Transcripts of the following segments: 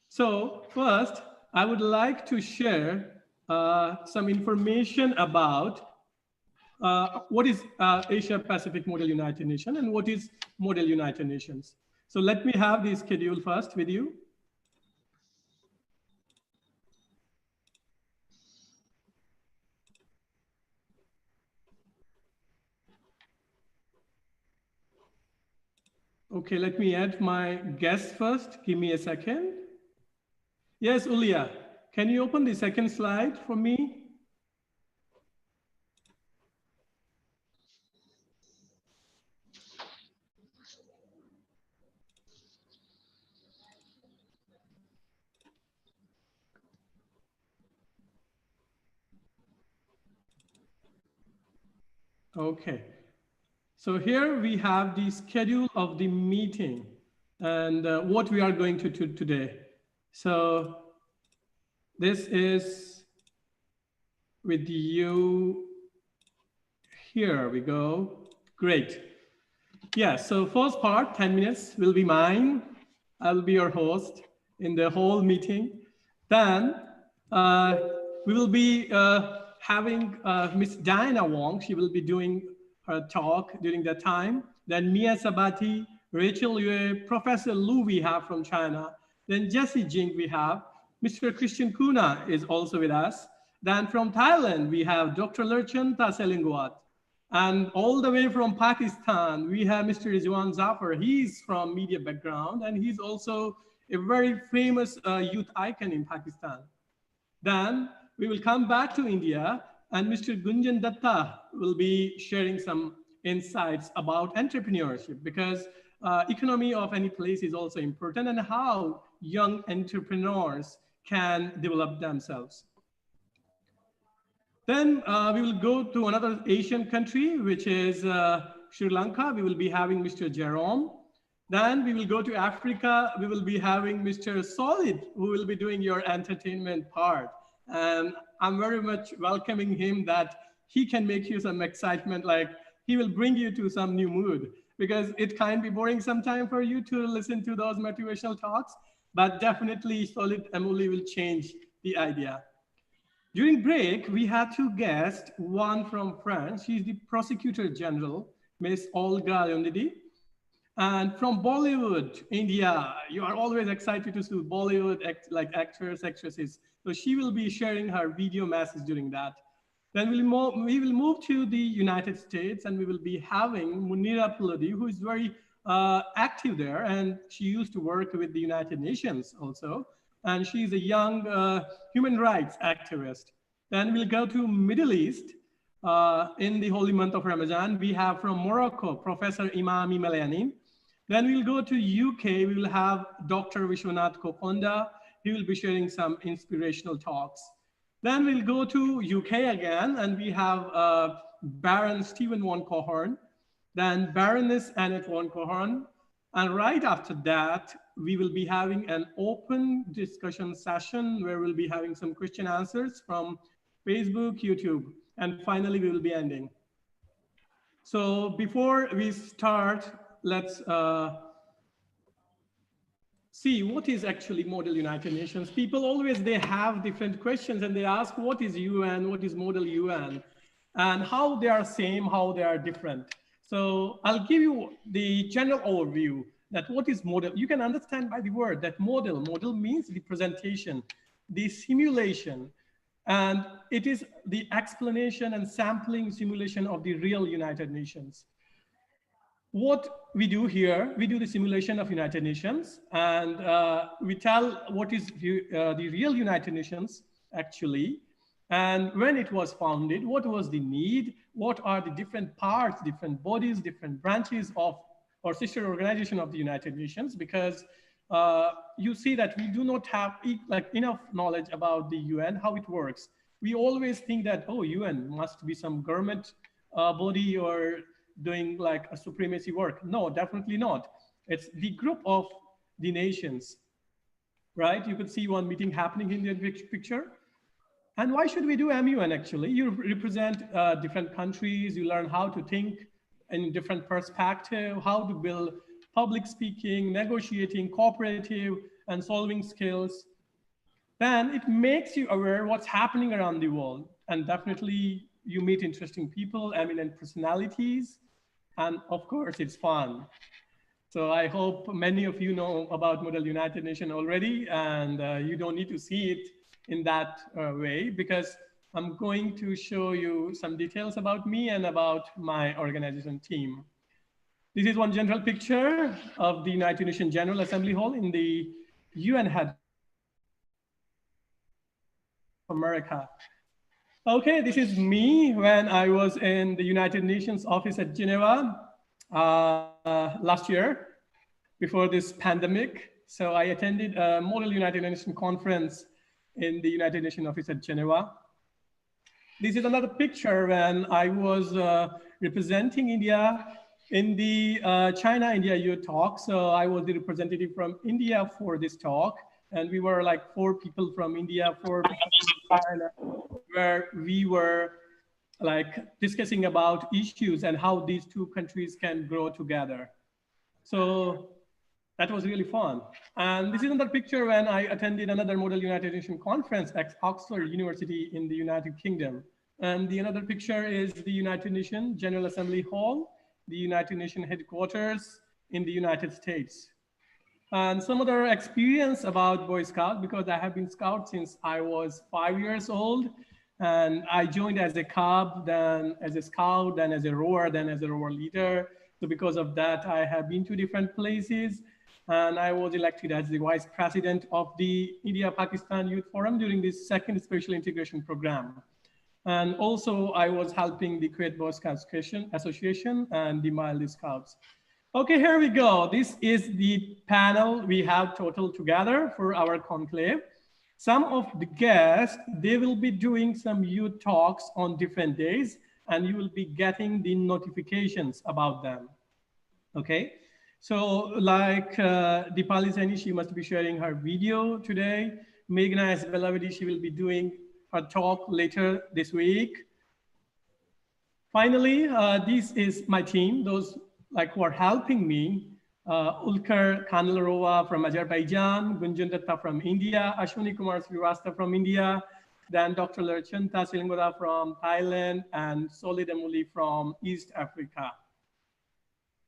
So first, I would like to share some information about what is Asia Pacific Model United Nations and what is Model United Nations. So let me have the schedule first with you. Okay, let me add my guest first. Give me a second. Yes, Ulia, can you open the second slide for me? Okay. So here we have the schedule of the meeting and what we are going to do today. So this is with you. Here we go. Great. Yeah, so first part, 10 minutes will be mine. I'll be your host in the whole meeting. Then we will be having Miss Diana Wong. She will be doing her talk during that time. Then Mia Sabati, Rachel Yue, Professor Lu we have from China. Then Jesse Jing we have. Mr. Christian Kuna is also with us. Then from Thailand, we have Dr. Lerchan Taselingwat. And all the way from Pakistan, we have Mr. Rizwan Zafar. He's from media background, and he's also a very famous youth icon in Pakistan. Then we will come back to India, and Mr. Gunjan Datta will be sharing some insights about entrepreneurship, because economy of any place is also important, and how young entrepreneurs can develop themselves. Then we will go to another Asian country, which is Sri Lanka. We will be having Mr. Jerome. Then we will go to Africa. We will be having Mr. Solid, who will be doing your entertainment part. And I'm very much welcoming him, that he can make you some excitement, like he will bring you to some new mood, because it can be boring sometimes for you to listen to those motivational talks, but definitely Solid Emily will change the idea. During break, we had two guests, one from France. She's the Prosecutor General, Miss Olga Leonidi. And from Bollywood, India, you are always excited to see Bollywood like actors, actresses. So she will be sharing her video message during that. Then we will move to the United States, and we will be having Munira Pulodi, who is very active there. And she used to work with the United Nations also. And she's a young human rights activist. Then we'll go to Middle East in the holy month of Ramadan. We have from Morocco, Professor Imami Malayani. Then we'll go to UK. We will have Dr. Vishwanath Kokonda. He will be sharing some inspirational talks. Then we'll go to UK again, and we have Baron Stephen von Cohorn, then Baroness Annette von Cohorn. And right after that, we will be having an open discussion session where we'll be having some question answers from Facebook, YouTube. And finally, we will be ending. So before we start, let's see what is actually Model United Nations. People always, they have different questions, and they ask, what is UN, what is Model UN, and how they are same, how they are different. So I'll give you the general overview that what is model. You can understand by the word that model means representation, the simulation, and it is the explanation and sampling simulation of the real United Nations. What we do here, we do the simulation of United Nations, and we tell what is the real United Nations actually, and when it was founded, what was the need, what are the different parts, different bodies, different branches of or sister organization of the United Nations, because you see that we do not have enough knowledge about the UN, how it works. We always think that, oh, UN must be some government body or doing like a supremacy work. No, definitely not. It's the group of the nations, right? You could see one meeting happening in the picture. And why should we do MUN actually? You represent different countries, you learn how to think in different perspective, how to build public speaking, negotiating, cooperative, and solving skills, then it makes you aware what's happening around the world. And definitely you meet interesting people, eminent personalities, and of course it's fun. So I hope many of you know about Model United Nations already, and you don't need to see it in that way, because I'm going to show you some details about me and about my organization team. This is one general picture of the United Nations General Assembly Hall in the UN America. Okay, this is me when I was in the United Nations office at Geneva last year, before this pandemic. So I attended a Model United Nations conference in the United Nations office at Geneva. This is another picture when I was representing India in the China-India Youth talk. So I was the representative from India for this talk. And we were like 4 people from India, 4 people from China, where we were like discussing about issues and how these 2 countries can grow together. So that was really fun. And this is another picture when I attended another Model United Nations conference at Oxford University in the United Kingdom. And the another picture is the United Nations General Assembly Hall, the United Nations headquarters in the United States. And some other experience about Boy Scout, because I have been Scout since I was 5 years old. And I joined as a cub, then as a Scout, then as a rower, then as a rower leader. So because of that, I have been to different places. And I was elected as the vice president of the India-Pakistan Youth Forum during this 2nd Special Integration Program. And also I was helping the Kuwait Boy Scouts Association and the Mile Scouts. Okay, here we go. This is the panel we have total together for our conclave. Some of the guests, they will be doing some youth talks on different days, and you will be getting the notifications about them. Okay, so like Deepali Saini, she must be sharing her video today. Meghna Esbelavadi, she will be doing her talk later this week. Finally, this is my team, those like who are helping me. Ulkar Kanalarova from Azerbaijan, Gunjan Datta from India, Ashwini Kumar Srivastava from India, then Dr. Larchanta Silingoda from Thailand, and Solid Amuli from East Africa.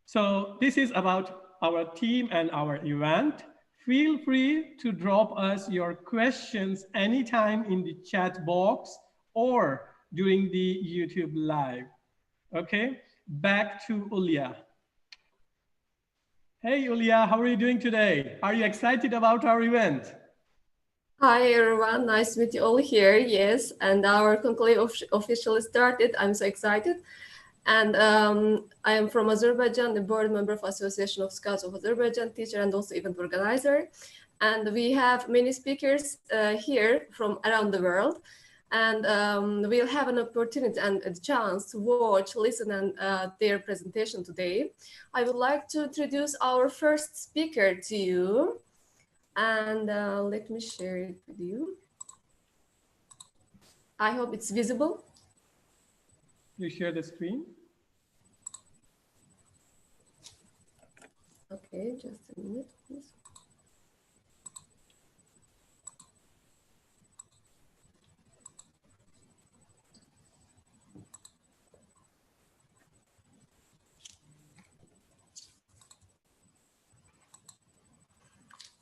So this is about our team and our event. Feel free to drop us your questions anytime in the chat box or during the YouTube live. Okay, back to Ulia. Hey, Ulia, how are you doing today? Are you excited about our event? Hi, everyone. Nice to meet you all here. Yes, and our conclave officially started. I'm so excited. And I am from Azerbaijan, the board member of Association of Scouts of Azerbaijan, teacher and also event organizer. And we have many speakers here from around the world. And we'll have an opportunity and a chance to watch, listen, and their presentation today. I would like to introduce our first speaker to you. And let me share it with you. I hope it's visible. You share the screen. Okay, just a minute, please.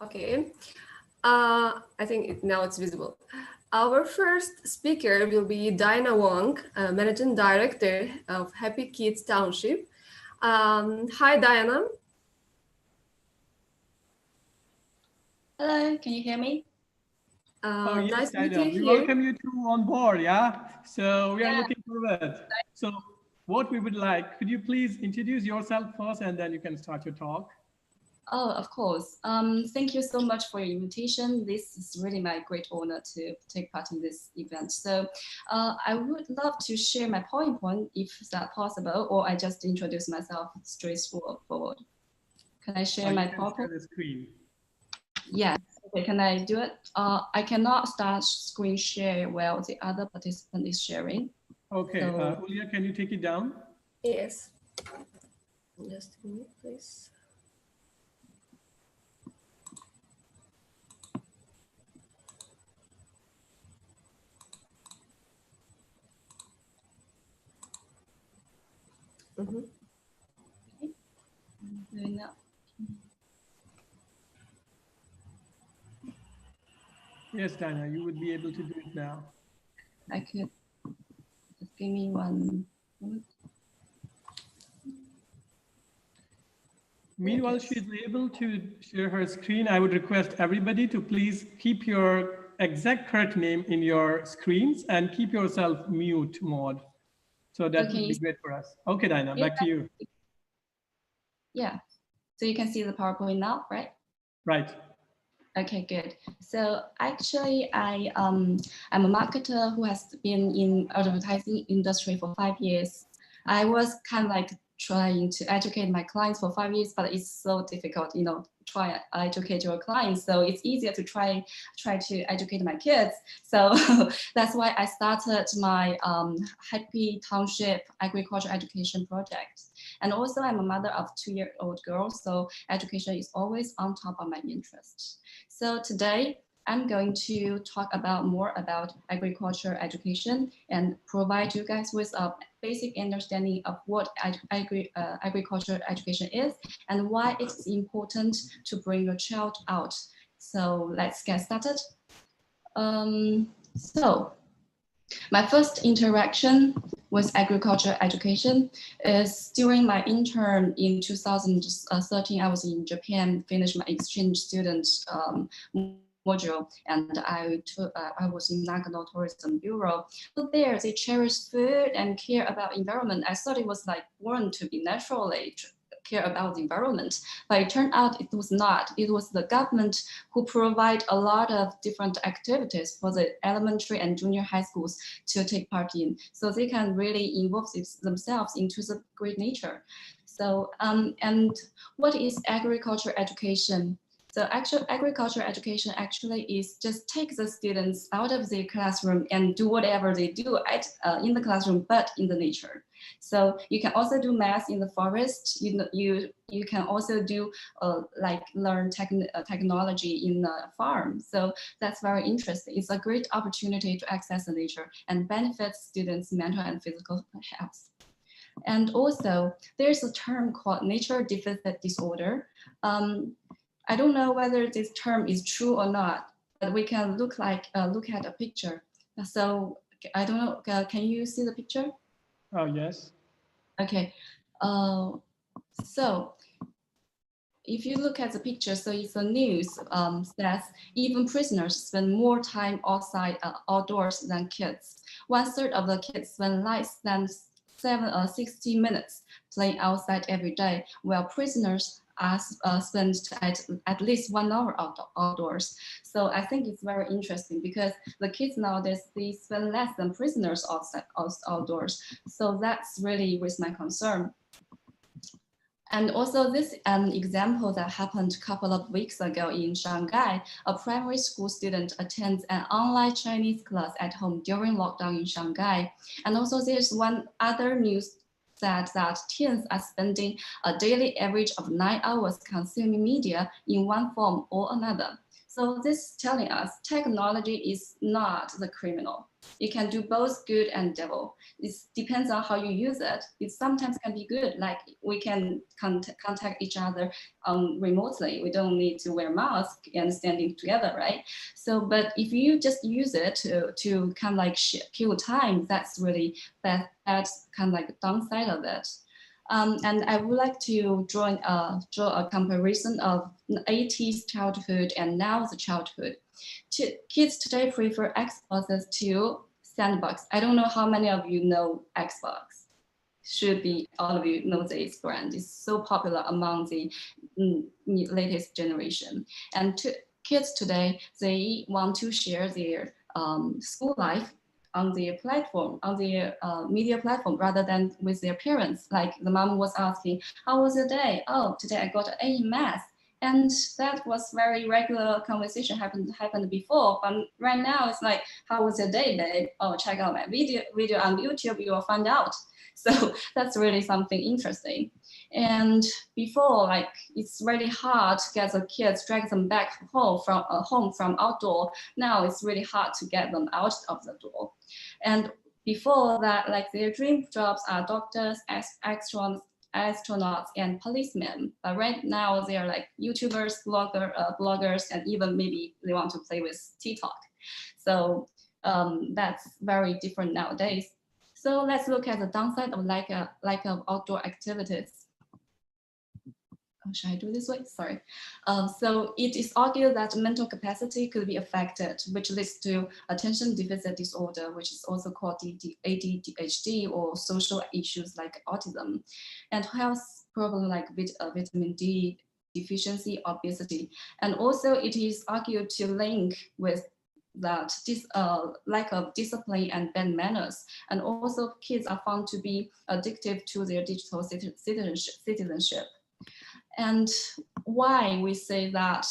Okay, I think now it's visible. Our first speaker will be Diana Wong, Managing Director of Happy Kids Township. Hi, Diana. Hello, can you hear me? Oh, yes, nice to meet you we here. welcome you to on board, yeah? So we are looking forward. So what we would like, could you please introduce yourself first and then you can start your talk? Oh, of course. Thank you so much for your invitation. This is really my great honor to take part in this event. So I would love to share my PowerPoint if that's possible, or I just introduce myself straightforward. Can I share my PowerPoint? Share the screen. Yeah, okay, can I do it? I cannot start screen share while the other participant is sharing. Okay, so, Ulia, can you take it down? Yes. Just a minute, please. Mhm. Okay. I'm doing that. Yes, Dana, you would be able to do it now. I could just give me one moment. Meanwhile, she's able to share her screen. I would request everybody to please keep your exact correct name in your screens and keep yourself mute mode. So that would be great for us. Okay, Dinah, back to you. Yeah, so you can see the PowerPoint now, right? Right. Okay, good. So actually, I'm a marketer who has been in advertising industry for 5 years. I was kind of like trying to educate my clients for 5 years, but it's so difficult, you know, try to educate your clients. So it's easier to try to educate my kids. So that's why I started my Happy Township Agriculture Education Project. And also I'm a mother of 2-year-old girls, so education is always on top of my interest. So today I'm going to talk more about agriculture education and provide you guys with a basic understanding of what agriculture education is and why it's important to bring your child out. So let's get started. So my first interaction with agriculture education is during my intern in 2013. I was in Japan, finished my exchange student module, and I was in Nagano Tourism Bureau. So there, they cherish food and care about environment. I thought it was like born to be naturally care about the environment, but it turned out it was not. It was the government who provide a lot of different activities for the elementary and junior high schools to take part in, so they can really involve themselves into the great nature. So, and what is agriculture education? So actual agriculture education actually is just take the students out of the classroom and do whatever they do in the classroom, but in the nature. So you can also do math in the forest. You can also do like learn technology in the farm. So that's very interesting. It's a great opportunity to access the nature and benefit students' mental and physical health. And also there's a term called nature deficit disorder. I don't know whether this term is true or not, but we can look at a picture. So I don't know, can you see the picture? Oh, yes. Okay, so if you look at the picture, so it's a news that even prisoners spend more time outdoors than kids. 1/3 of the kids spend less than 60 minutes playing outside every day, while prisoners spend at least 1 hour outdoors. So I think it's very interesting because the kids nowadays, they spend less than prisoners outdoors. So that's really with my concern. And also this example that happened a couple of weeks ago in Shanghai, a primary school student attends an online Chinese class at home during lockdown in Shanghai. And also there's one other news that teens are spending a daily average of 9 hours consuming media in one form or another. So this is telling us technology is not the criminal. You can do both good and devil. It depends on how you use it. It sometimes can be good, like we can contact each other remotely. We don't need to wear masks and standing together, right? So, but if you just use it to kind of like kill time, that's really bad. That's kind of like the downside of it. And I would like to draw a comparison of the 80s childhood and now the childhood. Kids today prefer Xboxes to Sandbox. I don't know how many of you know Xbox. Should be all of you know this brand. It's so popular among the latest generation. And kids today, they want to share their school life on their platform, on their media platform, rather than with their parents. Like the mom was asking, how was your day? Oh, today I got an A in math. And that was very regular conversation happened before. But right now it's like, how was your day, babe? Oh, check out my video on YouTube, you will find out. So that's really something interesting. And before, like, it's really hard to get the kids, drag them back home from outdoor. Now it's really hard to get them out of the door. And before that, like their dream jobs are doctors, astronauts, and policemen. But right now they are like YouTubers, bloggers, and even maybe they want to play with TikTok. So that's very different nowadays. So let's look at the downside of lack of outdoor activities. Should I do this way? Sorry. So it is argued that mental capacity could be affected, which leads to attention deficit disorder, which is also called ADHD, or social issues like autism, and health problems like vitamin D deficiency, obesity. And also it is argued to link with that this lack of discipline and bad manners. And also kids are found to be addictive to their digital citizenship. And why we say that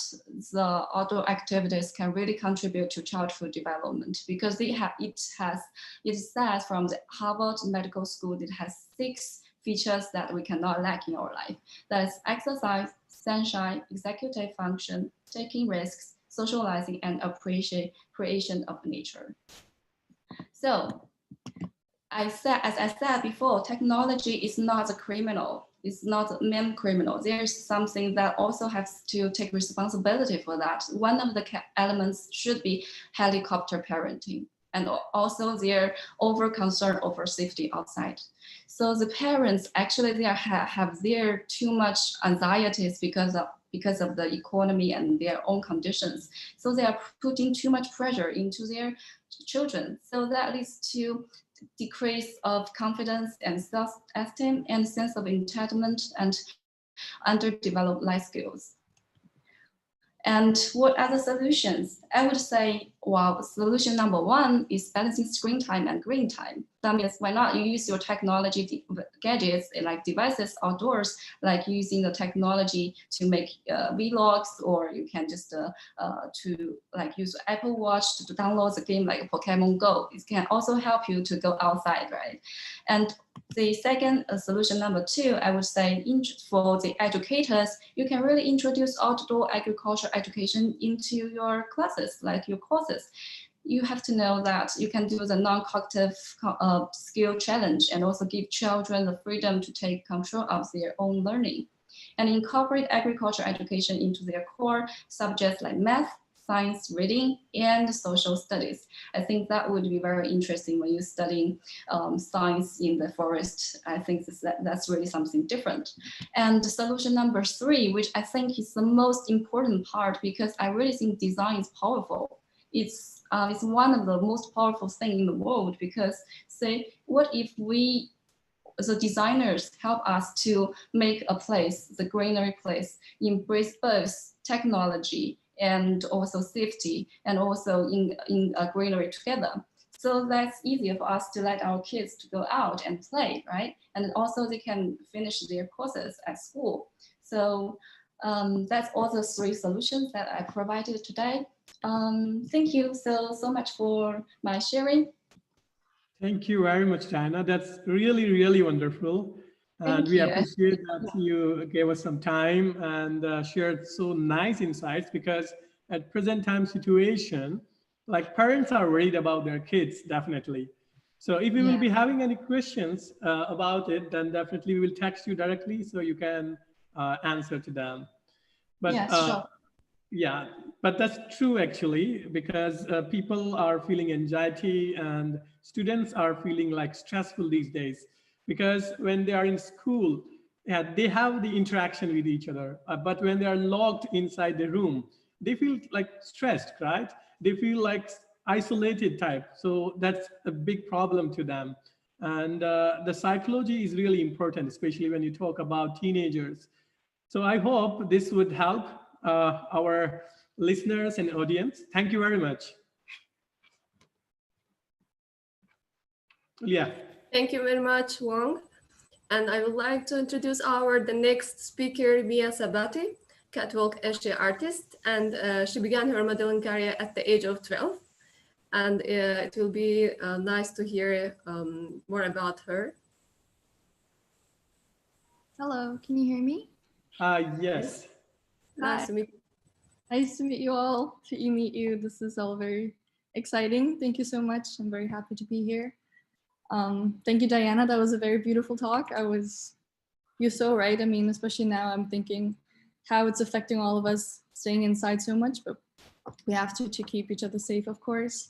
the outdoor activities can really contribute to childhood development, because it says from the Harvard Medical School, it has 6 features that we cannot lack in our life. That is exercise, sunshine, executive function, taking risks, socializing, and appreciation of nature. So as I said before, technology is not a criminal. It's not a main criminal. There's something that also has to take responsibility for that. One of the elements should be helicopter parenting, and also their over concern over safety outside. So the parents actually have their too much anxieties because of the economy and their own conditions. So they are putting too much pressure into their children. So that leads to decrease of confidence and self-esteem and sense of entitlement and underdeveloped life skills. And what are the solutions? I would say, well, solution number 1 is balancing screen time and green time. That means why not you use your technology gadgets like devices outdoors, like using the technology to make vlogs, or you can just use Apple Watch to download the game like Pokemon Go. It can also help you to go outside, right? And the second solution number 2, I would say for the educators, you can really introduce outdoor agriculture education into your classes, like your courses. You have to know that you can do the non-cognitive skill challenge and also give children the freedom to take control of their own learning, and incorporate agriculture education into their core subjects like math, science, reading, and social studies. I think that would be very interesting when you're studying science in the forest. I think that's really something different. And solution number 3, which I think is the most important part, because I really think design is powerful. It's one of the most powerful things in the world, because say, what if we, the designers, help us to make a place, the greenery place, embrace both technology and also safety, and also in greenery together. So that's easier for us to let our kids to go out and play, right? And also they can finish their courses at school. So that's all the 3 solutions that I provided today. Thank you so much for my sharing. Thank you very much, Diana. That's really, really wonderful. And we appreciate that you gave us some time and shared so nice insights, because at present time situation, like parents are worried about their kids, definitely. So if we will be having any questions about it, then definitely we will text you directly so you can answer to them. But sure. Yeah, but that's true actually, because people are feeling anxiety and students are feeling like stressful these days, because when they are in school, they have the interaction with each other, but when they are locked inside the room, they feel like stressed, right? They feel like isolated type. So that's a big problem to them. And the psychology is really important, especially when you talk about teenagers. So I hope this would help our listeners and audience. Thank you very much. Yeah. Thank you very much, Wang. And I would like to introduce the next speaker, Mia Sabati, catwalk essay artist. And she began her modeling career at the age of 12. And it will be nice to hear more about her. Hello, can you hear me? Yes. Nice to meet you. Nice to meet you all, to meet you. This is all very exciting. Thank you so much. I'm very happy to be here. Thank you, Diana. That was a very beautiful talk. You're so right. I mean, especially now I'm thinking how it's affecting all of us staying inside so much, but we have to keep each other safe, of course.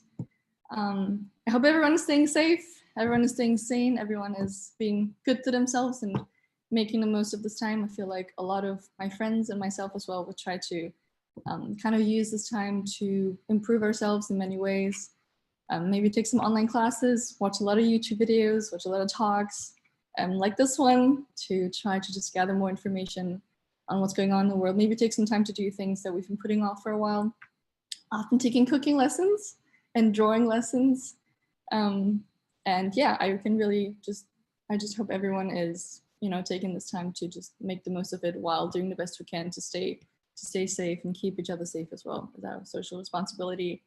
I hope everyone is staying safe, everyone is staying sane, everyone is being good to themselves and making the most of this time. I feel like a lot of my friends and myself as well would try to kind of use this time to improve ourselves in many ways. Maybe take some online classes, watch a lot of YouTube videos, watch a lot of talks, like this one, to try to just gather more information on what's going on in the world. Maybe take some time to do things that we've been putting off for a while. Often taking cooking lessons and drawing lessons. And yeah, I just hope everyone is, taking this time to just make the most of it while doing the best we can to stay safe and keep each other safe as well as our social responsibility.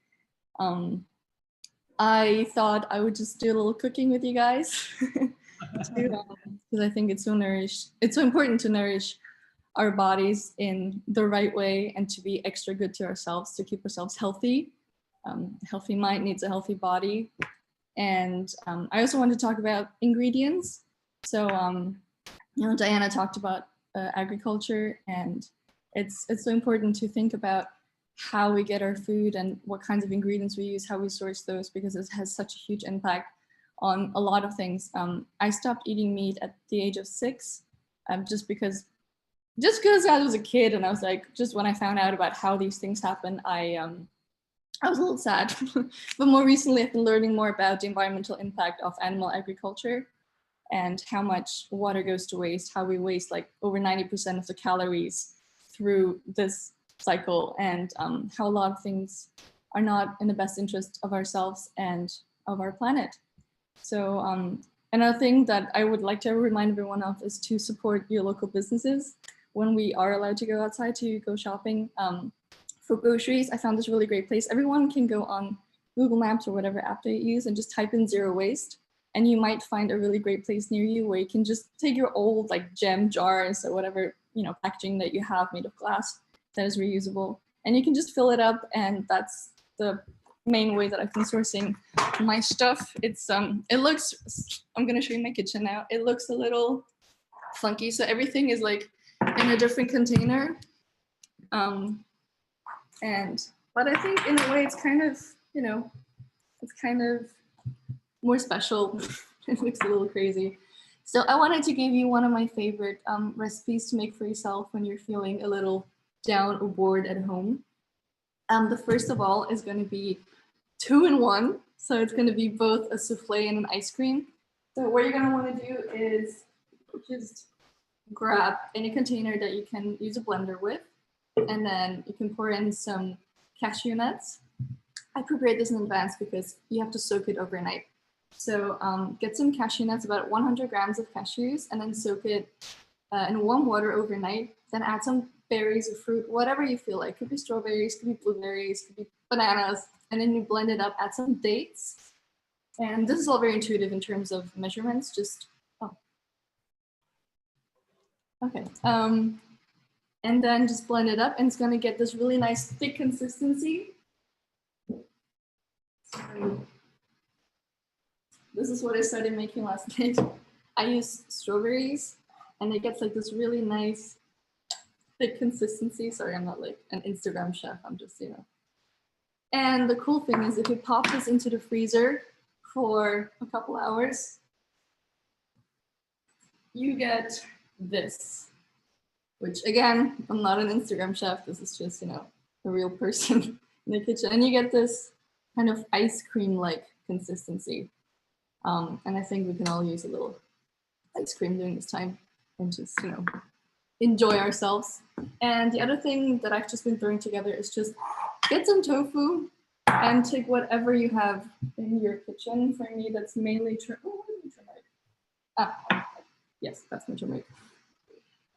I thought I would just do a little cooking with you guys because I think it's so important to nourish our bodies in the right way and to be extra good to ourselves, to keep ourselves healthy. A healthy mind needs a healthy body. And I also want to talk about ingredients. So, Diana talked about agriculture, and it's so important to think about how we get our food and what kinds of ingredients we use, how we source those, because it has such a huge impact on a lot of things. I stopped eating meat at the age of 6, just because I was a kid, and I was like, just when I found out about how these things happen, I was a little sad. But more recently, I've been learning more about the environmental impact of animal agriculture and how much water goes to waste, how we waste like over 90% of the calories through this cycle, and how a lot of things are not in the best interest of ourselves and of our planet. So another thing that I would like to remind everyone of is to support your local businesses when we are allowed to go outside to go shopping. For groceries, I found this really great place. Everyone can go on Google Maps or whatever app they use and just type in zero waste, and you might find a really great place near you where you can just take your old like gem jars or whatever packaging that you have made of glass that is reusable, and you can just fill it up. And that's the main way that I've been sourcing my stuff. It looks, I'm gonna show you my kitchen now. It looks a little funky, so everything is like in a different container. But I think in a way it's kind of, it's kind of more special. It looks a little crazy. So I wanted to give you one of my favorite recipes to make for yourself when you're feeling a little down or bored at home. The first of all is going to be 2-in-1. So it's going to be both a souffle and an ice cream. So what you're going to want to do is just grab any container that you can use a blender with, and then you can pour in some cashew nuts. I prepared this in advance because you have to soak it overnight. So get some cashew nuts, about 100 grams of cashews, and then soak it in warm water overnight. Then add some berries or fruit, whatever you feel like. Could be strawberries, could be blueberries, could be bananas. And then you blend it up, add some dates. And this is all very intuitive in terms of measurements, okay. And then just blend it up, and it's gonna get this really nice thick consistency. So this is what I started making last night. I used strawberries, and it gets like this really nice thick consistency. Sorry, I'm not like an Instagram chef, I'm just, And the cool thing is if you pop this into the freezer for a couple hours, you get this, which again, I'm not an Instagram chef. This is just, a real person in the kitchen. And you get this kind of ice cream-like consistency. And I think we can all use a little ice cream during this time and just, enjoy ourselves. And the other thing that I've just been throwing together is just get some tofu and take whatever you have in your kitchen. For me, that's mainly turmeric. Yes, that's my turmeric.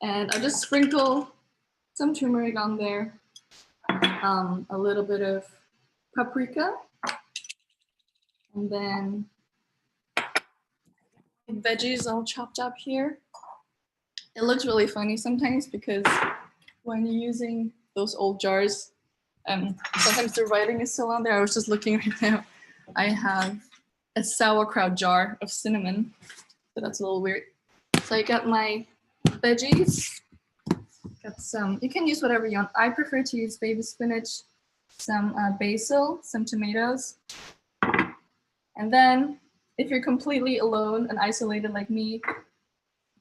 And I'll just sprinkle some turmeric on there, a little bit of paprika, and then veggies all chopped up here. It looks really funny sometimes because when you're using those old jars, sometimes the writing is still on there. I was just looking right now. I have a sauerkraut jar of cinnamon. So that's a little weird. So I got my veggies. Got some, you can use whatever you want. I prefer to use baby spinach, some basil, some tomatoes. And then if you're completely alone and isolated like me,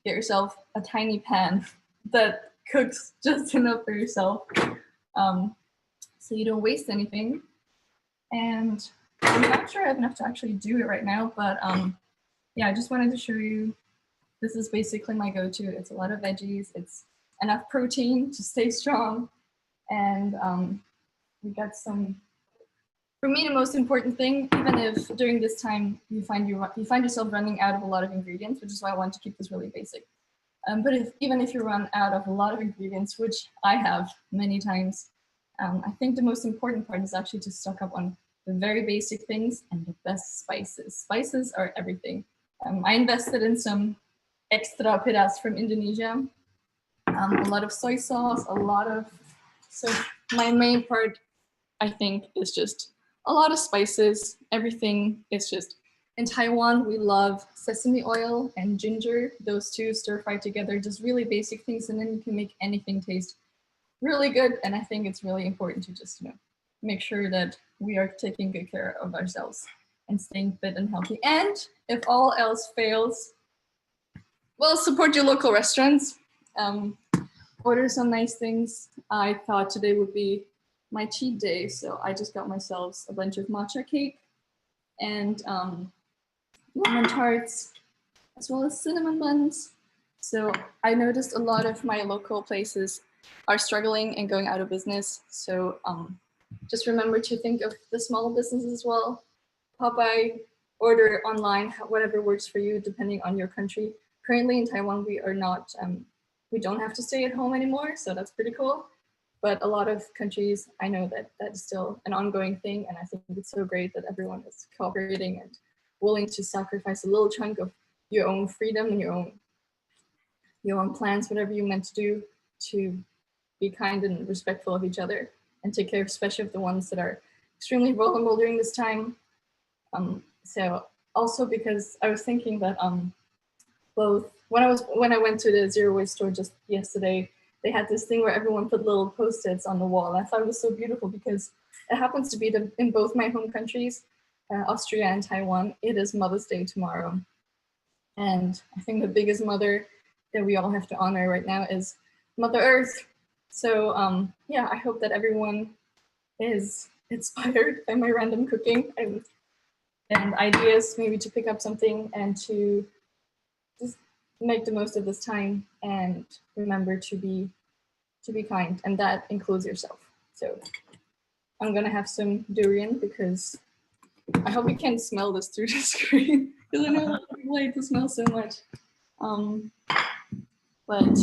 get yourself a tiny pan that cooks just enough for yourself, so you don't waste anything. And I'm not sure I have enough to actually do it right now, but yeah, I just wanted to show you. This is basically my go-to. It's a lot of veggies. It's enough protein to stay strong. And we got some, for me, the most important thing, even if during this time you find yourself running out of a lot of ingredients, which is why I want to keep this really basic. But even if you run out of a lot of ingredients, which I have many times, I think the most important part is actually to stock up on the very basic things and the best spices. Spices are everything. I invested in some extra piras from Indonesia, a lot of soy sauce, so my main part, I think, is just a lot of spices. Everything is just, in Taiwan, we love sesame oil and ginger. Those two stir fry together, just really basic things, and then you can make anything taste really good. And I think it's really important to just, make sure that we are taking good care of ourselves and staying fit and healthy. And if all else fails, well, support your local restaurants. Order some nice things. I thought today would be my cheat day, so I just got myself a bunch of matcha cake and lemon tarts, as well as cinnamon buns. So I noticed a lot of my local places are struggling and going out of business. So just remember to think of the small businesses as well. Popeye, order online, whatever works for you, depending on your country. Currently in Taiwan, we are not, we don't have to stay at home anymore, so that's pretty cool. But a lot of countries, I know that is still an ongoing thing, and I think it's so great that everyone is cooperating and willing to sacrifice a little chunk of your own freedom and your own plans, whatever you meant to do, to be kind and respectful of each other and take care, especially of the ones that are extremely vulnerable during this time. So also because I was thinking that both when I went to the zero waste store just yesterday, they had this thing where everyone put little post-its on the wall. I thought it was so beautiful because it happens to be in both my home countries, Austria and Taiwan. It is Mother's Day tomorrow. And I think the biggest mother that we all have to honor right now is Mother Earth. So yeah, I hope that everyone is inspired by my random cooking and ideas, maybe to pick up something and to just make the most of this time and remember to be kind, and that includes yourself. So I'm gonna have some durian because I hope you can smell this through the screen because I know a lot of people hate to smell so much. But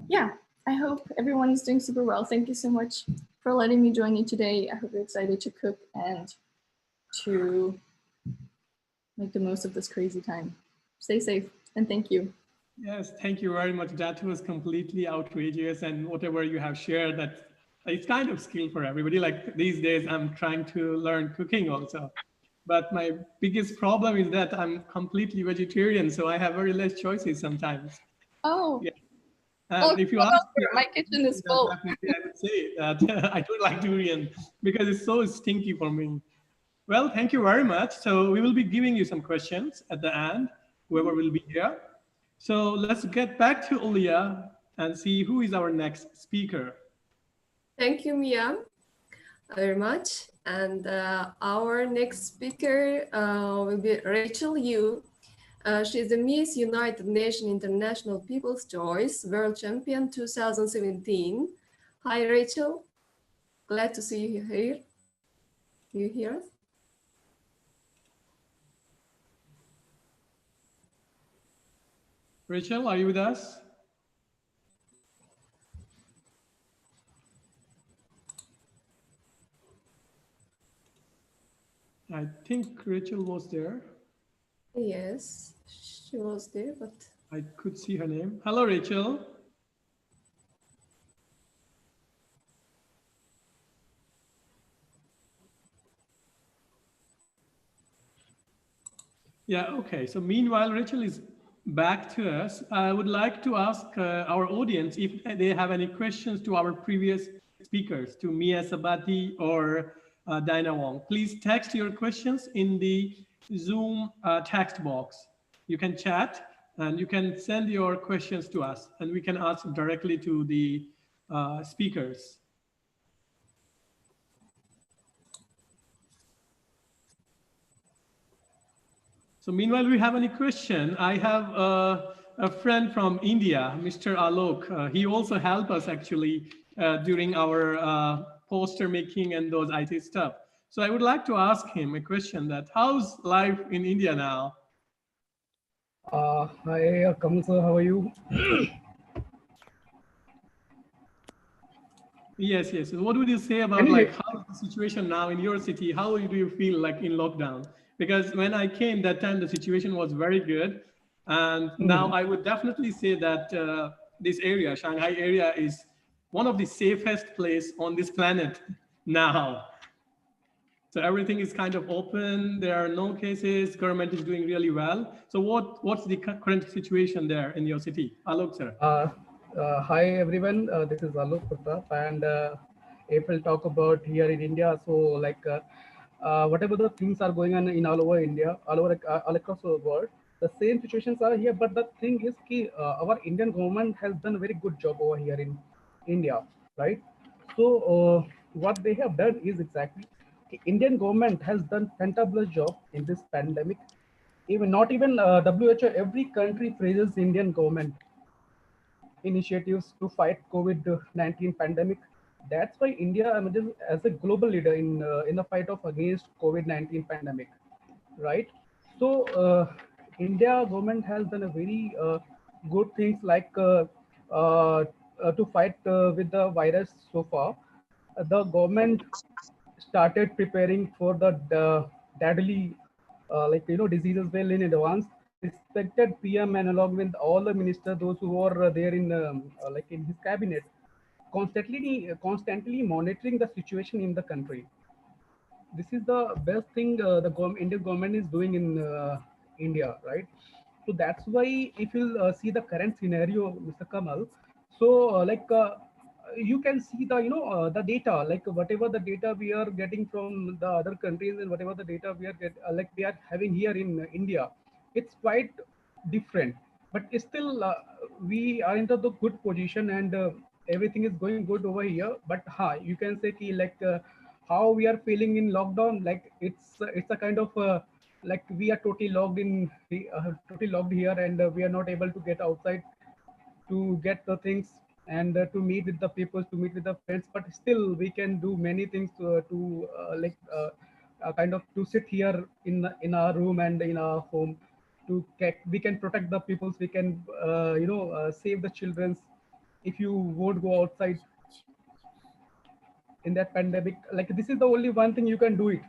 yeah, I hope everyone is doing super well. Thank you so much for letting me join you today. I hope you're excited to cook and to make the most of this crazy time. Stay safe and thank you. Yes, thank you very much. That was completely outrageous, and whatever you have shared, that it's kind of skill for everybody. Like these days, I'm trying to learn cooking also, but my biggest problem is that I'm completely vegetarian, so I have very less choices sometimes. Oh. Yeah. Oh, if you ask me, my kitchen is full. definitely I would say that I don't like durian because it's so stinky for me. Well, thank you very much. So we will be giving you some questions at the end, whoever will be here. So let's get back to Ulia and see who is our next speaker. Thank you, Mia, very much. And our next speaker will be Rachel Yu. She is the Miss United Nations International People's Choice World Champion 2017. Hi, Rachel. Glad to see you here. Do you hear us? Rachel, are you with us? I think Rachel was there. Yes, she was there, but I could see her name. Hello, Rachel. Yeah, okay. So meanwhile, Rachel is back to us. I would like to ask our audience if they have any questions to our previous speakers, to Mia Sabati or Dinah Wong. Please text your questions in the Zoom text box. You can chat and you can send your questions to us and we can ask directly to the speakers. So meanwhile, we have any question? I have a friend from India, Mr. Alok. He also helped us actually during our poster making and those IT stuff. So I would like to ask him a question that how's life in India now? Hi, Kamal sir, how are you? Yes, yes. What would you say about like how's the situation now in your city? How do you feel like in lockdown? Because when I came that time, the situation was very good. And now I would definitely say that this area, Shanghai area, is one of the safest place on this planet now. So everything is kind of open. There are no cases. Government is doing really well. So what's the current situation there in your city? Alok, sir. Hi, everyone. This is Alok Pratap. And if we'll talk about here in India, so like whatever the things are going on in all over India, all across the world, the same situations are here. But the thing is, our Indian government has done a very good job over here in India, right? So what they have done is exactly the Indian government has done fantabulous job in this pandemic. Even not even WHO, every country praises Indian government initiatives to fight COVID-19 pandemic. That's why India emerges as a global leader in the fight of against COVID-19 pandemic, right? So India government has done a very good things like to fight with the virus so far. The government started preparing for the deadly diseases well in advance. Respected PM and along with all the ministers, those who were there in in his cabinet, constantly monitoring the situation in the country. This is the best thing Indian government is doing in India, right? So that's why if you see the current scenario, Mr. Kamal, so you can see the the data, like whatever the data we are getting from the other countries and whatever the data we are having here in India, it's quite different. But still, we are into the good position and everything is going good over here. But you can say how we are feeling in lockdown, like it's a kind of like we are totally locked here and we are not able to get outside to get the things and to meet with the people, to meet with the friends. But still we can do many things kind of to sit here in our room and in our home. We can protect the peoples, we can save the children's. If you won't go outside in that pandemic, like this is the only one thing you can do it.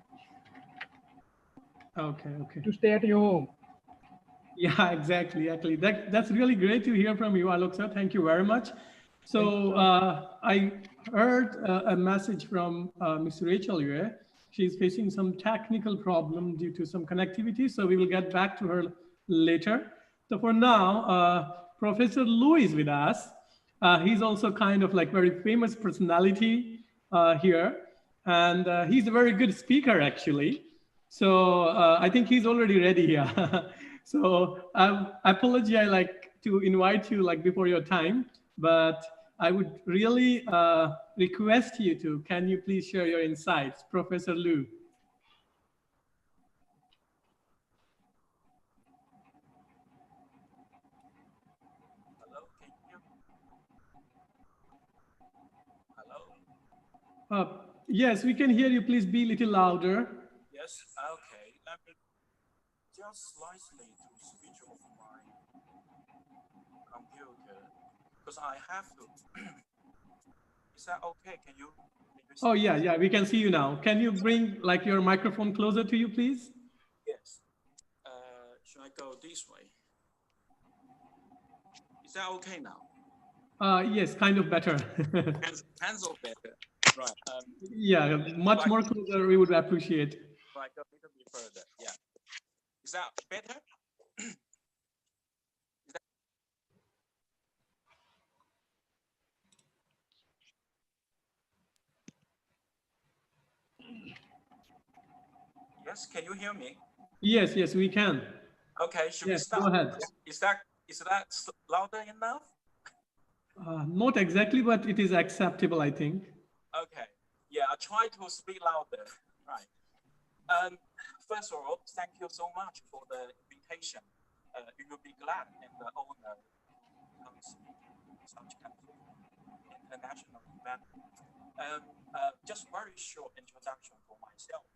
Okay. To stay at your home. Yeah, exactly. That's really great to hear from you, Alok sir. Thank you very much. So I heard a message from Ms. Rachel Yue. She's facing some technical problem due to some connectivity. So we will get back to her later. So for now, Professor Lu is with us. He's also kind of like very famous personality here. And he's a very good speaker, actually. So I think he's already ready here. So I apologize like to invite you like before your time, but I would really request you to, can you please share your insights, Professor Lu? Hello, can you hear me? Hello? Yes, we can hear you. Please be a little louder. Yes, okay. Let me just slightly to switch off my computer because I have to. Is that okay? Can you see? Oh yeah, we can see you now. Can you bring like your microphone closer to you, please? Yes. Should I go this way? Is that okay now? Yes, kind of better. Hands off better. Right. Yeah, much more closer we would appreciate. Right, go a little bit further. Yeah. Is that better? Yes, can you hear me? Yes, yes, we can. Okay, should we Yes, start? go ahead. Is that louder enough? Not exactly, but it is acceptable, I think. Okay, yeah, I try to speak louder. Right. First of all, thank you so much for the invitation. You will be glad and the honor to come speak in such kind of international event. Just very short introduction for myself.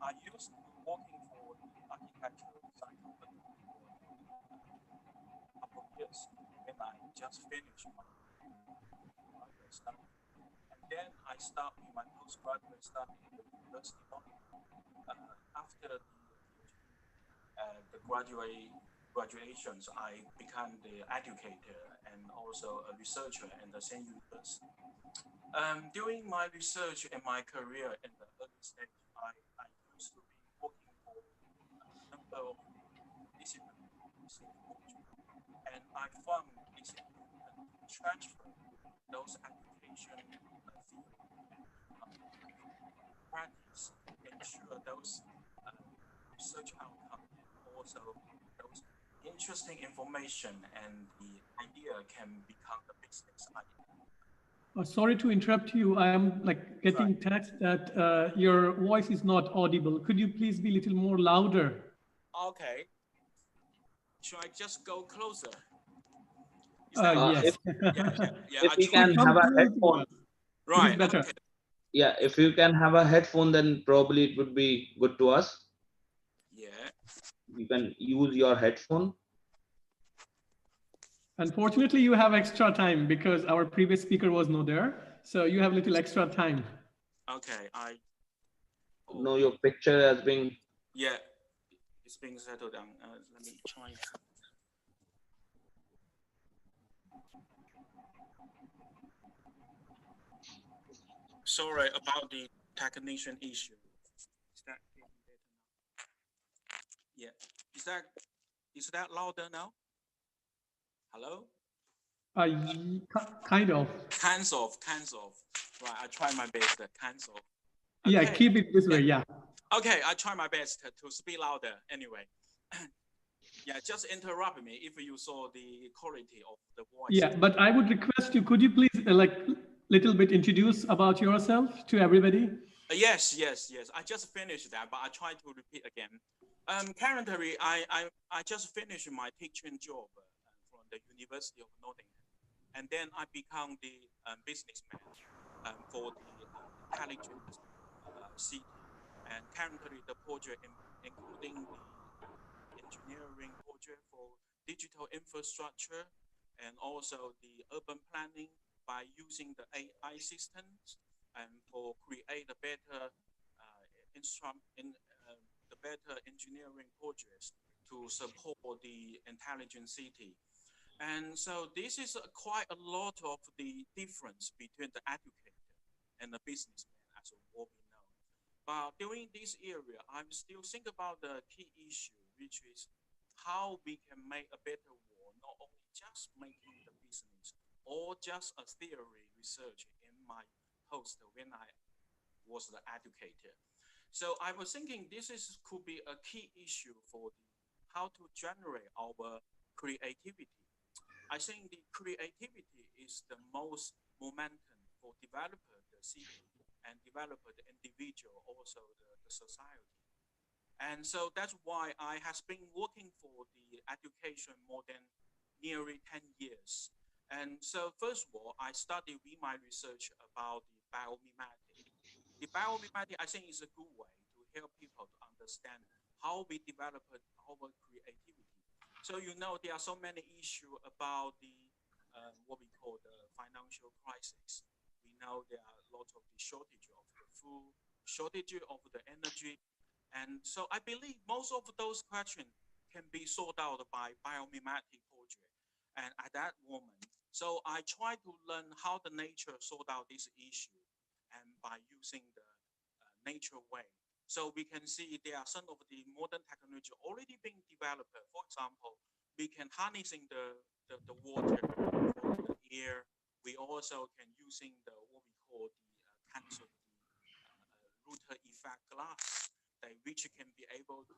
I used to working for the architectural design company for a couple of years when I just finished my graduate study. And then I started my postgraduate study in the University of Nottingham. After the PhD, the graduations, I became the educator and also a researcher in the same university. During my research and my career in the early stage, I used to be working for a number of disciplines in city culture, and I found it's important to transfer those application theory practice, ensure those research outcome and also those interesting information and the idea can become the business idea. Sorry to interrupt you. I am like getting text that your voice is not audible. Could you please be a little more louder? Okay. Should I just go closer? Yes. If we can have a headphone, right? It is better. Okay. Yeah, if you can have a headphone, then probably it would be good to us. Yeah. You can use your headphone. Unfortunately, you have extra time because our previous speaker was not there. So you have a little extra time. Okay, No, your picture has been... Yeah, it's being settled down. Let me try. Sorry about the technician issue. Is that getting better now? Yeah. Is that louder now? Hello? Kind of. Cancel. Right, I try my best. Cancel. Okay. Yeah, keep it this way. Yeah. Okay, I try my best to speak louder. Anyway. Yeah, just interrupt me if you saw the quality of the voice. Yeah, but I would request you, could you please like little bit introduce about yourself to everybody? Yes. I just finished that, but I try to repeat again. Currently, I just finished my teaching job from the University of Nottingham, and then I become the businessman for the intelligent city. And currently, the project including the engineering project for digital infrastructure and also the urban planning by using the AI systems and for create a better the better engineering projects to support the intelligent city. And so this is quite a lot of the difference between the educator and the businessman, as what we know. But during this area, I'm still thinking about the key issue, which is how we can make a better world, not only just making the business or just a theory research in my post when I was the educator. So I was thinking this could be a key issue for how to generate our creativity. I think the creativity is the most momentum for developer the city and developer the individual, also the society. And so that's why I has been working for the education more than nearly 10 years. And so first of all, I started with my research about the biomimetic. The biomimetic, I think, is a good way to help people to understand how we develop our creativity. So you know there are so many issues about the what we call the financial crisis. We know there are lots of the shortage of the food, shortage of the energy, and so I believe most of those questions can be sorted out by biomimetic project. And at that moment, so I try to learn how the nature sort out this issue, and by using the nature way So we can see there are some of the modern technology already being developed. For example, we can harnessing the water from the air. We also can using the what we call the kinds of the Ruther effect glass, which can be able to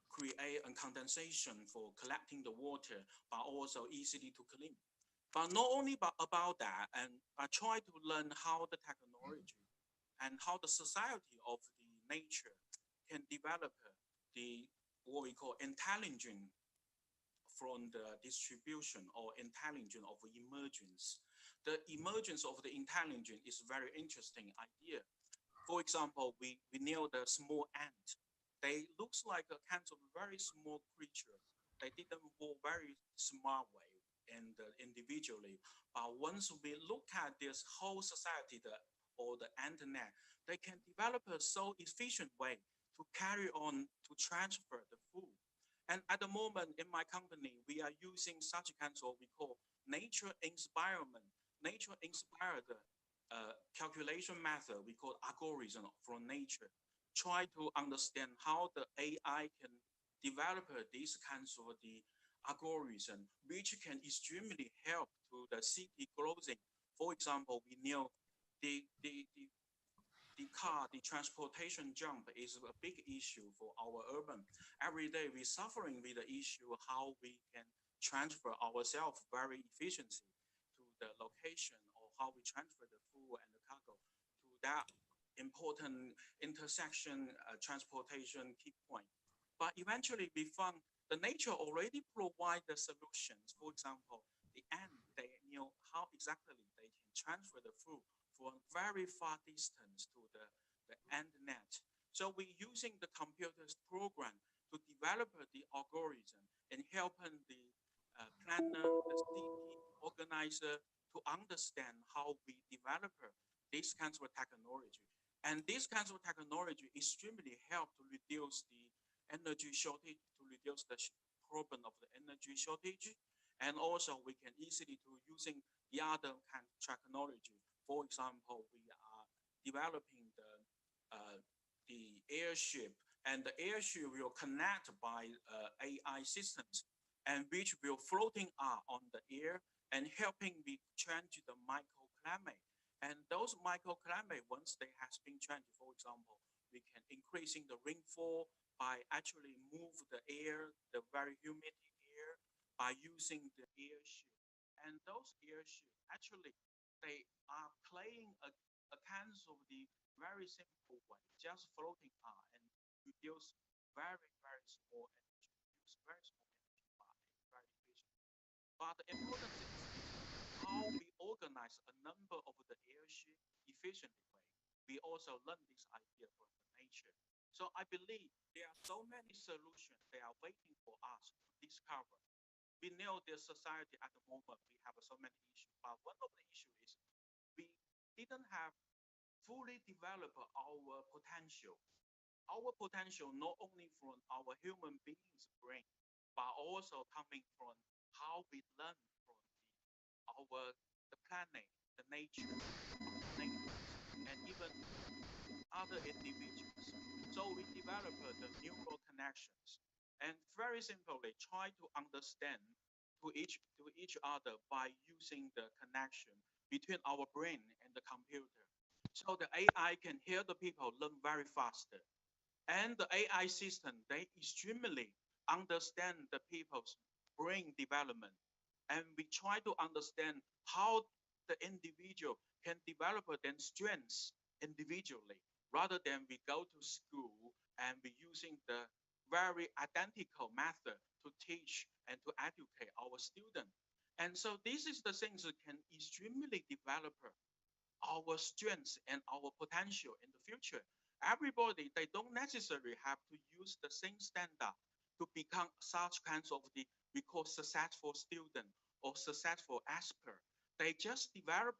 create a condensation for collecting the water, but also easily to clean. But not only about that, and I try to learn how the technology and how the society of the nature can develop the what we call intelligence from the distribution or intelligence of emergence. The emergence of the intelligence is very interesting idea. For example, we know the small ant. They looks like a kind of very small creature. They didn't walk very smart way and individually. But once we look at this whole society, or the internet, they can develop a so efficient way to carry on to transfer the food. And at the moment in my company, we are using such kinds of what we call nature environment, nature inspired calculation method we call algorithm from nature. Try to understand how the AI can develop these kinds of the algorithm, which can extremely help to the city closing. For example, we know the transportation jump is a big issue for our urban. Every day we're suffering with the issue how we can transfer ourselves very efficiently to the location, or how we transfer the food and the cargo to that important intersection transportation key point. But eventually we found the nature already provide the solutions. For example, the ant, they know how exactly they can transfer the food from very far distance to the end net. So we're using the computer's program to develop the algorithm and helping the planner, the city organizer to understand how we develop these kinds of technology. And these kinds of technology extremely help to reduce the energy shortage, to reduce the problem of the energy shortage. And also we can easily to using the other kind of technology. For example, we are developing the airship, and the airship will connect by AI systems, and which will floating up on the air and helping me change the microclimate. And those microclimate, once they has been changed, for example, we can increasing the rainfall by actually move the air, the very humid air, by using the airship. And those airships actually they are playing a kind of the very simple way, just floating on and reduce very, very small energy, use very small energy, but it's very efficient. But the important thing is how we organize a number of the airship efficiently way. We also learn this idea from the nature. So I believe there are so many solutions they are waiting for us to discover. We know the society at the moment we have so many issues, but one of the issues is we didn't have fully develop our potential. Our potential not only from our human beings' brain, but also coming from how we learn from the planet, the nature, our neighbors, and even other individuals. So we develop the neural connections, and very simply try to understand to each other by using the connection between our brain and the computer. So the AI can help the people learn very faster. And the AI system, they extremely understand the people's brain development. And we try to understand how the individual can develop their strengths individually, rather than we go to school and we using the very identical method to teach and to educate our students. And so this is the things that can extremely develop our strengths and our potential in the future. Everybody, they don't necessarily have to use the same standard to become such kinds of the we call successful student or successful expert. They just develop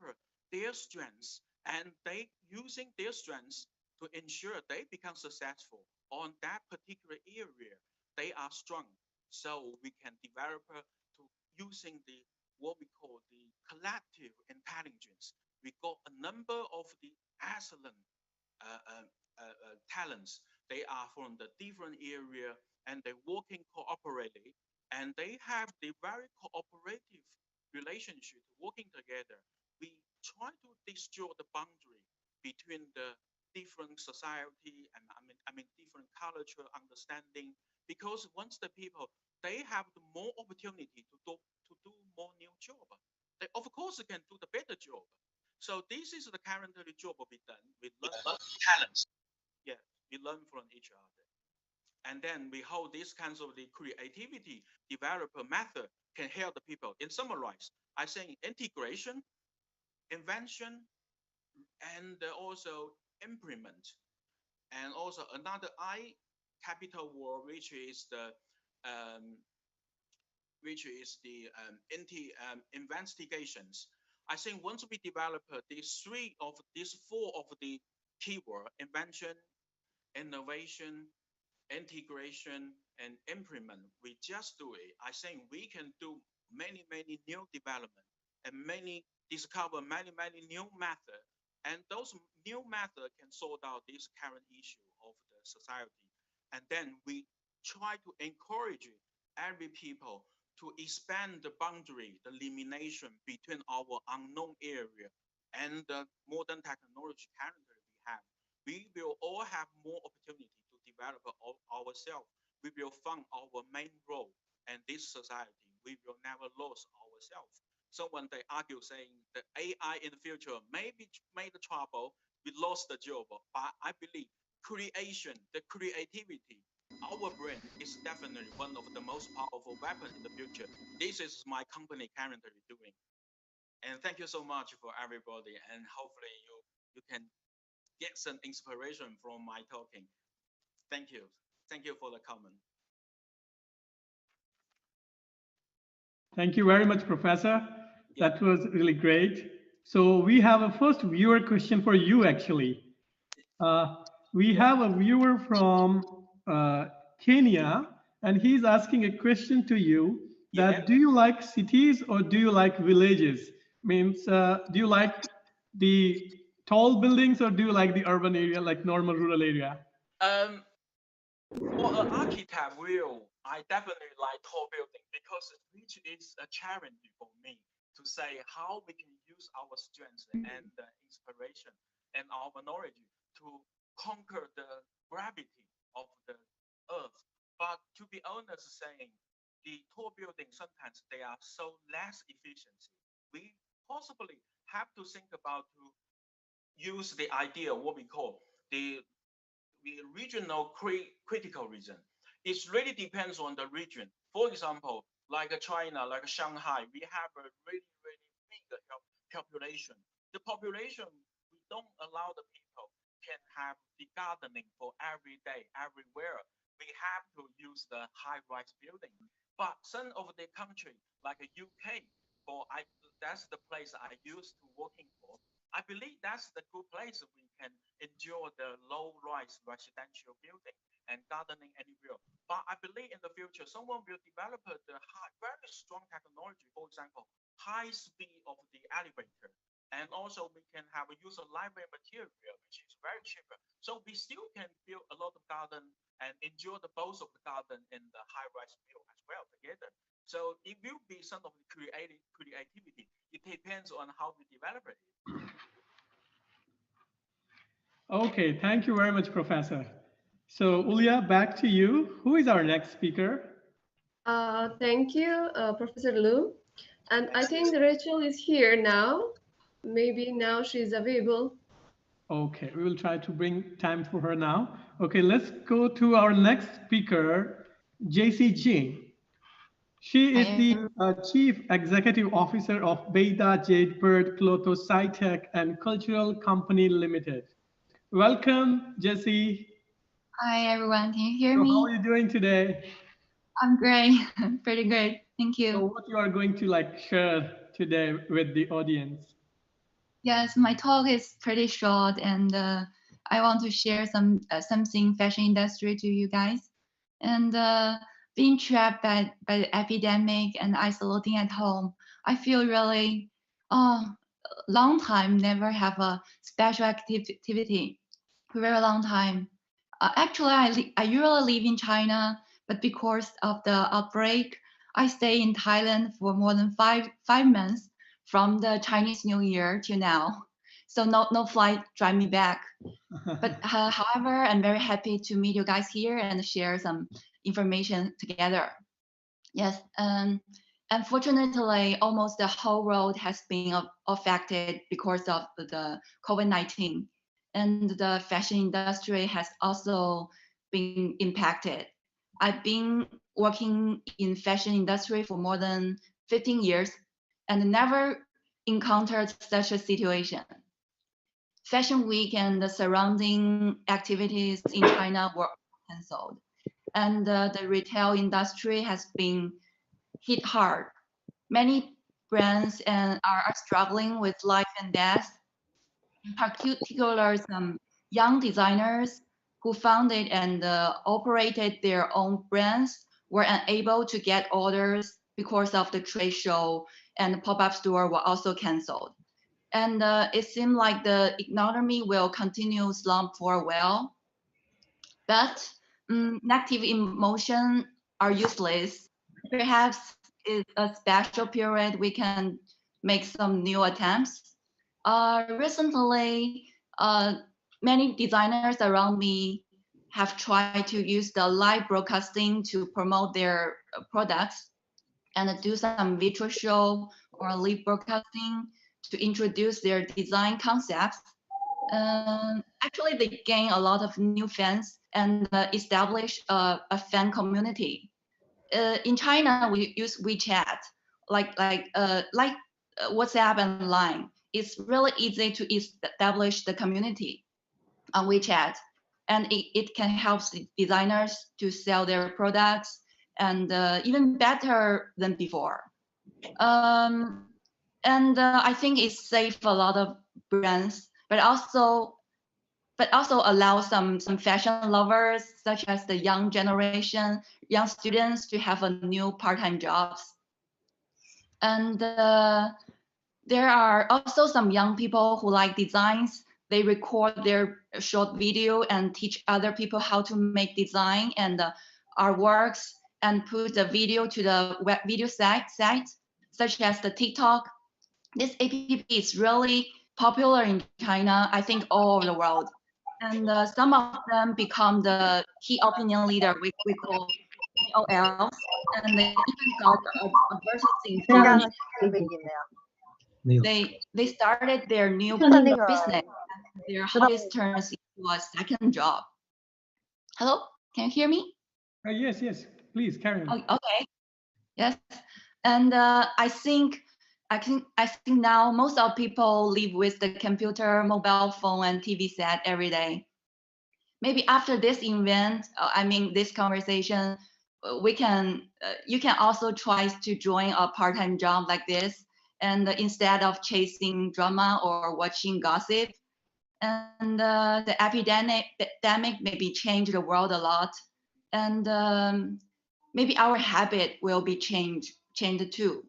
their strengths, and they using their strengths to ensure they become successful on that particular area. They are strong, so we can develop to using the what we call the collective intelligence. We got a number of the excellent talents. They are from the different area and they're working cooperatively and they have the very cooperative relationship working together. We try to destroy the boundary between the different society and I mean different cultural understanding, because once the people they have the more opportunity to do more new job, they of course can do the better job. So this is the currently job we done. We learn talents. Yeah, we learn from each other. And then we hold these kinds of the creativity developer method can help the people. In summarize, I think integration, invention, and also implement. And also another I capital word, um, which is the investigations. I think once we develop these four of the keyword: invention, innovation, integration, and implement, we just do it. I think we can do many new development and discover many new methods, and those new methods can sort out this current issue of the society. And then we try to encourage every people to expand the boundary, the elimination between our unknown area and the modern technology currently we have. We will all have more opportunity to develop ourselves. We will find our main role in this society. We will never lose ourselves. Someone they argue saying that AI in the future maybe made the trouble, we lost the job. But I believe creation, the creativity, our brain is definitely one of the most powerful weapons in the future. This is my company currently doing. And thank you so much for everybody. And hopefully you can get some inspiration from my talking. Thank you. Thank you for the comment. Thank you very much, Professor. That was really great. So we have a first viewer question for you, actually. We have a viewer from Kenya, and he's asking a question to you that do you like cities or do you like villages? Means, do you like the tall buildings or do you like the urban area, like normal rural area? For an architect view, I definitely like tall building because which is a challenge for me to say how we can use our strengths and inspiration and our knowledge to conquer the gravity of the earth. But to be honest, saying the tall buildings sometimes they are so less efficiency. We possibly have to think about to use the idea what we call the regional critical region. It really depends on the region. For example, like China, like Shanghai, we have a really big population. The population, we don't allow the people can have the gardening for every day, everywhere. We have to use the high-rise building. But some of the country, like the UK, that's the place I used to working for. I believe that's the good place we can enjoy the low-rise residential building and gardening anywhere. But I believe in the future, someone will develop the very strong technology, for example, high speed of the elevator. And also we can have a use of lightweight material, which is very cheaper. So we still can build a lot of garden and enjoy the both of the garden and the high-rise build as well together. So it will be some of the creativity. It depends on how we develop it. Okay, thank you very much, Professor. So Ulia, back to you. Who is our next speaker? Thank you, Professor Lu. And I think Rachel is here now. Maybe now she's available. Okay, we will try to bring time for her now. Okay, let's go to our next speaker, JC Jing. She is the Chief Executive Officer of Beta Jade Bird Clotho SciTech and Cultural Company Limited. Welcome, Jessie. Hi, everyone. Can you hear me? How are you doing today? I'm great. Pretty good. Thank you. So what you are going to share today with the audience? Yes, my talk is pretty short, and I want to share something fashion industry to you guys. And being trapped by the epidemic and isolating at home, I feel really long time never have a special activity for a very long time. Actually, I usually live in China, but because of the outbreak, I stay in Thailand for more than five months from the Chinese New Year till now. So no flight drive me back. But however, I'm very happy to meet you guys here and share some information together. Yes, unfortunately, almost the whole world has been affected because of the COVID-19, and the fashion industry has also been impacted. I've been working in fashion industry for more than 15 years and never encountered such a situation. Fashion Week and the surrounding activities in China were cancelled, and the retail industry has been hit hard. Many brands are struggling with life and death. In particular, some young designers who founded and operated their own brands were unable to get orders because of the trade show, and the pop-up store were also canceled. And it seemed like the economy will continue slump for a while. But negative emotions are useless. Perhaps it's a special period we can make some new attempts. Recently, many designers around me have tried to use the live broadcasting to promote their products and do some virtual show or live broadcasting to introduce their design concepts. Actually, they gain a lot of new fans and establish a fan community. In China, we use WeChat, like WhatsApp and Line. It's really easy to establish the community on WeChat, and it can help the designers to sell their products and even better than before. I think it saved a lot of brands, but also allow some fashion lovers, such as the young generation, young students, to have a new part-time jobs. And there are also some young people who like designs. They record their short video and teach other people how to make design and artworks, and put the video to the web video sites such as the TikTok. This app is really popular in China, I think all over the world. And some of them become the key opinion leader we call KOLs, and they even got advertising from they started their new business. Their hobbies turns into a second job. Hello, can you hear me? Yes, please carry on. Oh, okay, yes, and I think now most of people live with the computer, mobile phone, and TV set every day. Maybe after this event, this conversation, you can also try to join a part-time job like this, and instead of chasing drama or watching gossip. And the epidemic maybe changed the world a lot, and maybe our habit will be changed too.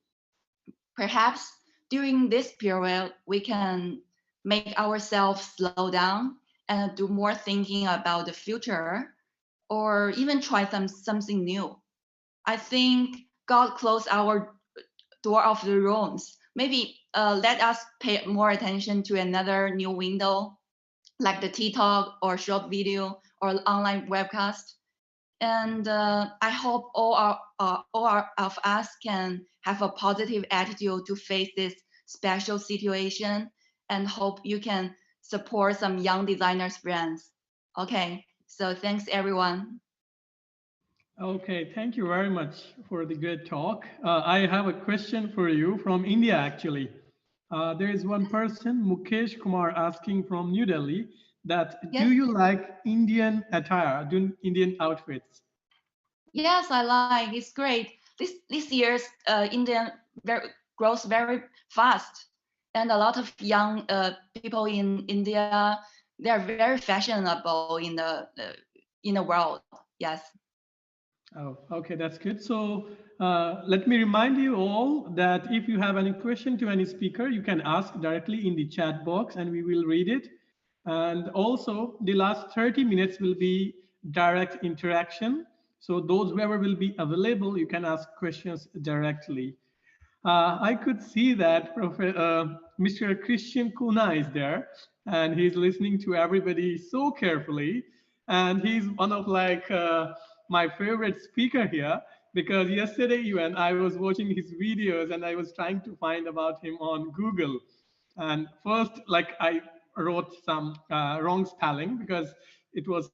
Perhaps during this period, we can make ourselves slow down and do more thinking about the future, or even try something new. I think God closed our door of the rooms. Maybe let us pay more attention to another new window, like the TikTok or short video or online webcast. And I hope all of us can have a positive attitude to face this special situation, and hope you can support some young designers brands. Okay, so thanks everyone. Okay, thank you very much for the good talk. I have a question for you from India, actually. There is one person, Mukesh Kumar, asking from New Delhi that, yes. Do you like Indian attire, Indian outfits? Yes, I like. It's great. This year's Indian grows very fast, and a lot of young people in India, they are very fashionable in the world. Yes. Oh, okay, that's good. So let me remind you all that if you have any question to any speaker, you can ask directly in the chat box and we will read it. And also the last 30 minutes will be direct interaction. So those whoever will be available, you can ask questions directly. I could see that Mr. Christian Kuna is there, and he's listening to everybody so carefully. And he's one of my favorite speaker here, because yesterday even I was watching his videos and I was trying to find about him on Google. And first, like I wrote some wrong spelling because it was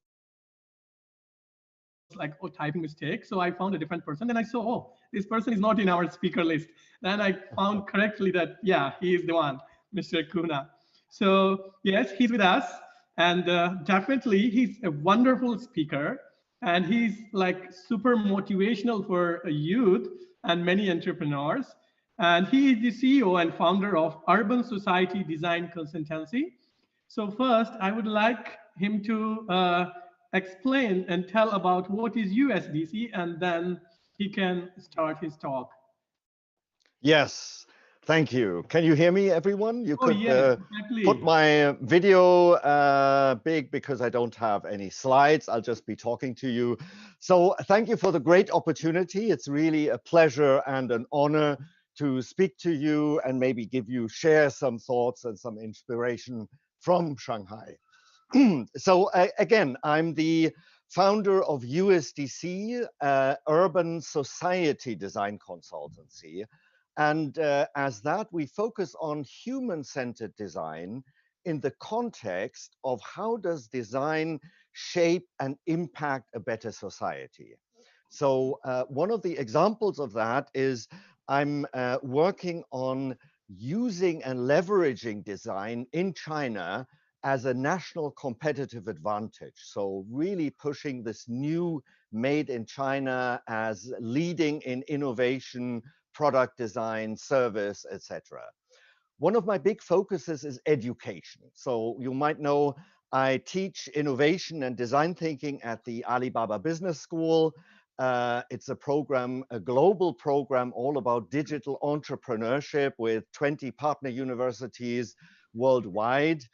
like a typing mistake. So I found a different person. Then I saw, oh, this person is not in our speaker list. Then I found correctly that, yeah, he is the one, Mr. Kuna. So yes, he's with us. And definitely he's a wonderful speaker. And he's like super motivational for youth and many entrepreneurs. And he is the CEO and founder of Urban Society Design Consultancy. So first, I would like him to explain and tell about what is USDC, and then he can start his talk. Yes, thank you. Can you hear me, everyone? You Oh could yes, put exactly. my video big because I don't have any slides. I'll just be talking to you. So thank you for the great opportunity. It's really a pleasure and an honor to speak to you and maybe share some thoughts and some inspiration from Shanghai. So again, I'm the founder of USDC, Urban Society Design Consultancy. And as that, we focus on human-centered design in the context of how does design shape and impact a better society. So one of the examples of that is I'm working on using and leveraging design in China as a national competitive advantage. So really pushing this new made in China as leading in innovation, product design, service, etc. One of my big focuses is education. So you might know I teach innovation and design thinking at the Alibaba Business School. It's a program, a global program all about digital entrepreneurship with 20 partner universities worldwide.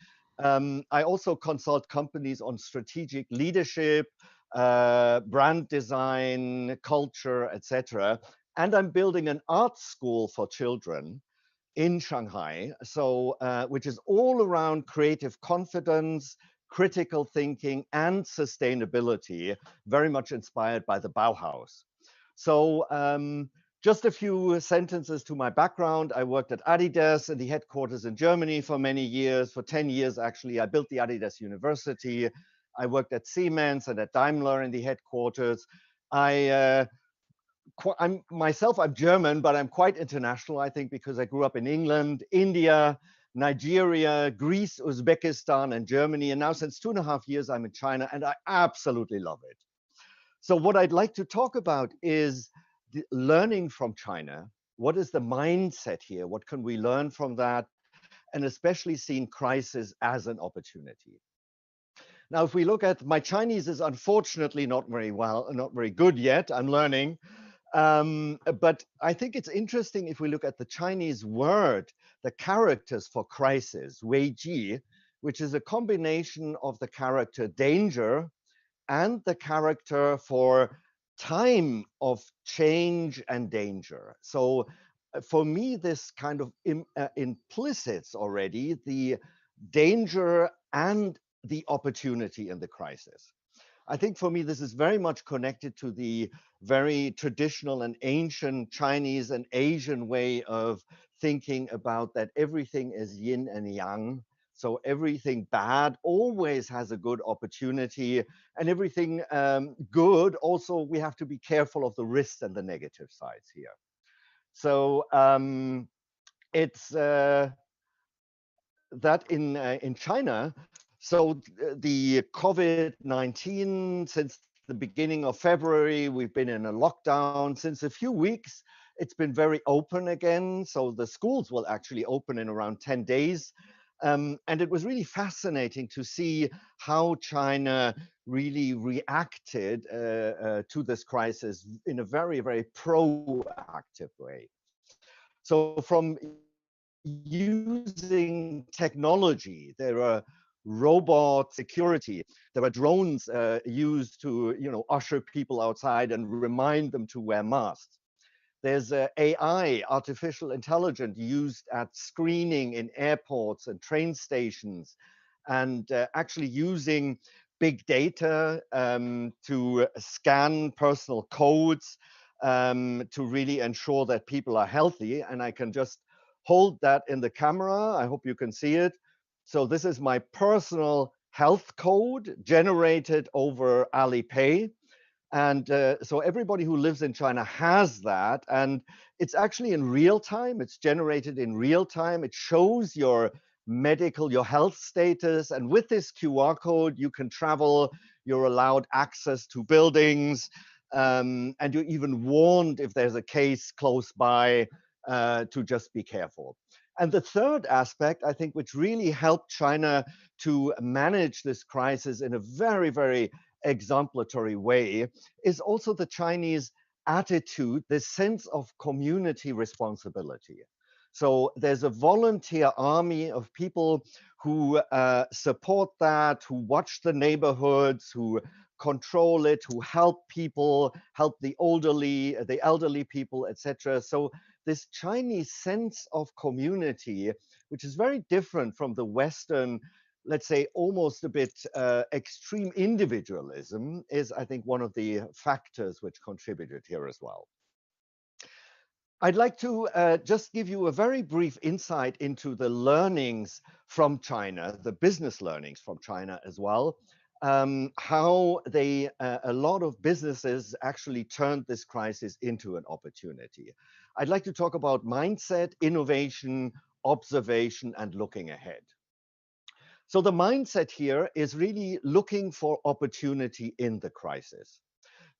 I also consult companies on strategic leadership, brand design, culture, etc. And I'm building an art school for children in Shanghai, so which is all around creative confidence, critical thinking, and sustainability, very much inspired by the Bauhaus. So just a few sentences to my background. I worked at Adidas in the headquarters in Germany for many years. For 10 years, actually, I built the Adidas University. I worked at Siemens and at Daimler in the headquarters. I'm German, but I'm quite international, I think, because I grew up in England, India, Nigeria, Greece, Uzbekistan, and Germany. And now since 2.5 years, I'm in China, and I absolutely love it. So what I'd like to talk about is learning from China. What is the mindset here? What can we learn from that? And especially seeing crisis as an opportunity. Now, if we look at my Chinese is unfortunately not very good yet. I'm learning. But I think it's interesting if we look at the Chinese word, the characters for crisis, weiji, which is a combination of the character danger and the character for time of change and danger. So for me, this kind of implicits already the danger and the opportunity in the crisis. I think for me, this is very much connected to the very traditional and ancient Chinese and Asian way of thinking about that everything is yin and yang. So everything bad always has a good opportunity, and everything good also, we have to be careful of the risks and the negative sides here. So it's that in China, so the COVID-19, since the beginning of February, we've been in a lockdown. Since a few weeks, it's been very open again. So the schools will actually open in around 10 days. And it was really fascinating to see how China really reacted to this crisis in a very, very proactive way. So from using technology, there are robot security. There are drones used to, usher people outside and remind them to wear masks. There's AI, artificial intelligence, used at screening in airports and train stations, and actually using big data to scan personal codes to really ensure that people are healthy. And I can just hold that in the camera. I hope you can see it. So this is my personal health code generated over Alipay. And so everybody who lives in China has that. And it's actually in real time. It's generated in real time. It shows your your health status. And with this QR code, you can travel. You're allowed access to buildings. And you're even warned if there's a case close by to just be careful. And the third aspect, I think, which really helped China to manage this crisis in a very, very exemplary way, is also the Chinese attitude, this sense of community responsibility. So there's a volunteer army of people who support that, who watch the neighborhoods, who control it, who help people, help the elderly people, etc. So this Chinese sense of community, which is very different from the Western, let's say, almost a bit extreme individualism, is, I think, one of the factors which contributed here as well. I'd like to just give you a very brief insight into the learnings from China, the business learnings from China as well, how a lot of businesses actually turned this crisis into an opportunity. I'd like to talk about mindset, innovation, observation, and looking ahead. So the mindset here is really looking for opportunity in the crisis.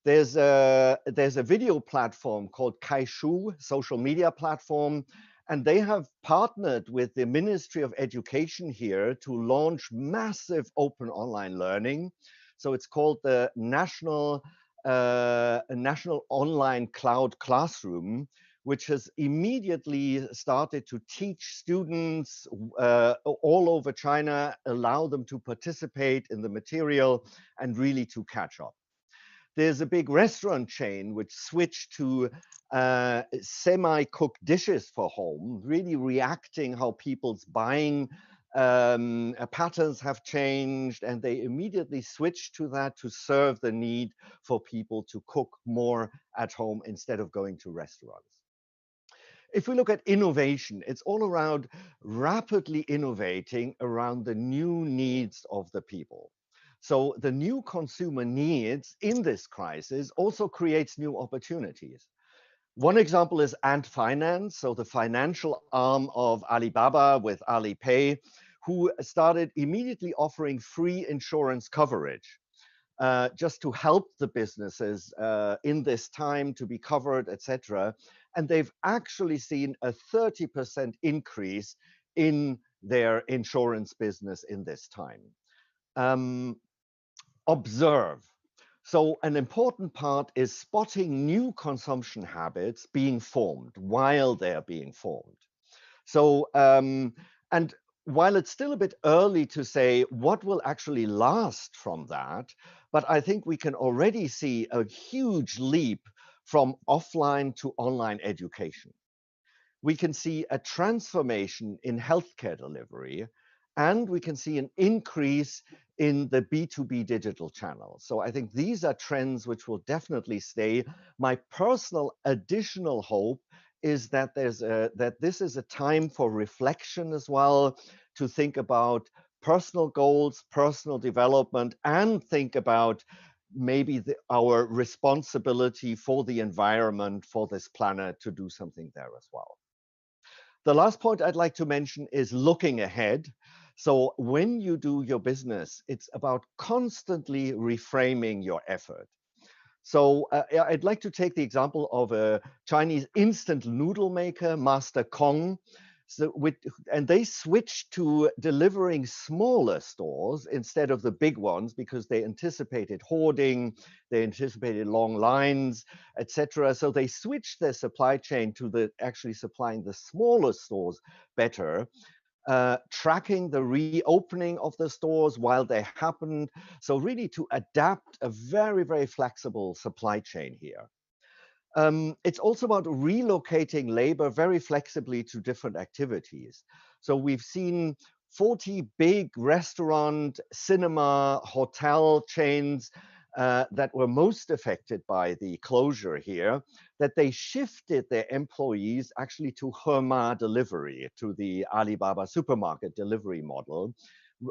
There's a video platform called Kaishu, social media platform, and they have partnered with the Ministry of Education here to launch massive open online learning. So it's called the National Online Cloud Classroom, which has immediately started to teach students all over China, allow them to participate in the material and really to catch up. There's a big restaurant chain which switched to semi-cooked dishes for home, really reacting how people's buying patterns have changed, and they immediately switched to that to serve the need for people to cook more at home instead of going to restaurants. If we look at innovation, it's all around rapidly innovating around the new needs of the people. So the new consumer needs in this crisis also creates new opportunities. One example is Ant Finance, so the financial arm of Alibaba with Alipay, who started immediately offering free insurance coverage just to help the businesses in this time to be covered, etc. And they've actually seen a 30% increase in their insurance business in this time. Observe. So an important part is spotting new consumption habits being formed while they're being formed. So, and while it's still a bit early to say what will actually last from that, but I think we can already see a huge leap from offline to online education. We can see a transformation in healthcare delivery, and we can see an increase in the B2B digital channels. So I think these are trends which will definitely stay. My personal additional hope is that that this is a time for reflection as well, to think about personal goals, personal development, and think about maybe our responsibility for the environment, for this planet, to do something there as well. The last point I'd like to mention is looking ahead. So when you do your business, it's about constantly reframing your effort. So I'd like to take the example of a Chinese instant noodle maker, Master Kong. And they switched to delivering smaller stores instead of the big ones because they anticipated hoarding, they anticipated long lines, etc. So they switched their supply chain to actually supplying the smaller stores better. tracking the reopening of the stores while they happened. So really to adapt a very, very flexible supply chain here. It's also about relocating labor very flexibly to different activities. So we've seen 40 big restaurant, cinema, hotel chains that were most affected by the closure here, that they shifted their employees actually to Hema delivery, to the Alibaba supermarket delivery model,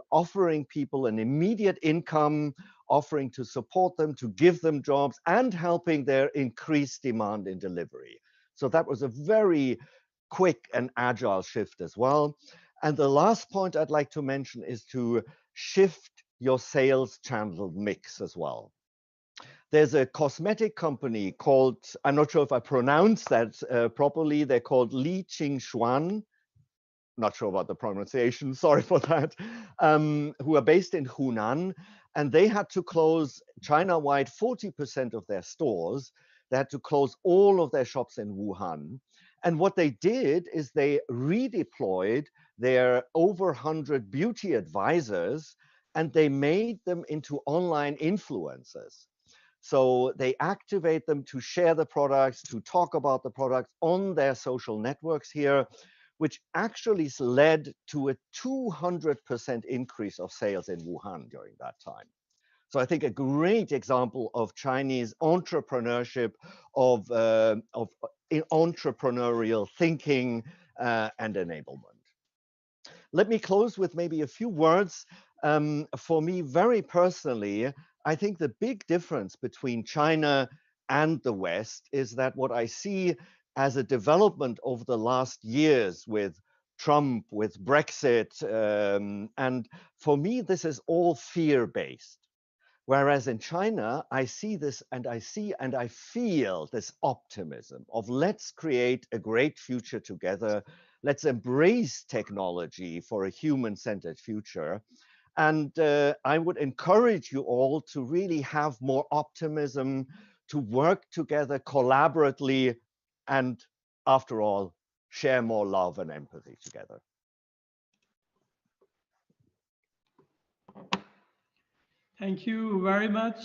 offering people an immediate income, offering to support them, to give them jobs, and helping their increased demand in delivery. So that was a very quick and agile shift as well. And the last point I'd like to mention is to shift your sales channel mix as well. There's a cosmetic company called, I'm not sure if I pronounced that properly, they're called Li Qingxuan. Not sure about the pronunciation, sorry for that, who are based in Hunan, and they had to close China-wide 40% of their stores. They had to close all of their shops in Wuhan. And what they did is they redeployed their over 100 beauty advisors, and they made them into online influencers. So they activate them to share the products, to talk about the products on their social networks here, which actually led to a 200% increase of sales in Wuhan during that time. So I think a great example of Chinese entrepreneurship, of entrepreneurial thinking and enablement. Let me close with maybe a few words. For me, very personally, I think the big difference between China and the West is that what I see as a development over the last years with Trump, with Brexit, and for me, this is all fear-based. Whereas in China, I see this and I see and I feel this optimism of let's create a great future together. Let's embrace technology for a human-centered future. And I would encourage you all to really have more optimism, to work together collaboratively, and after all, share more love and empathy together. Thank you very much.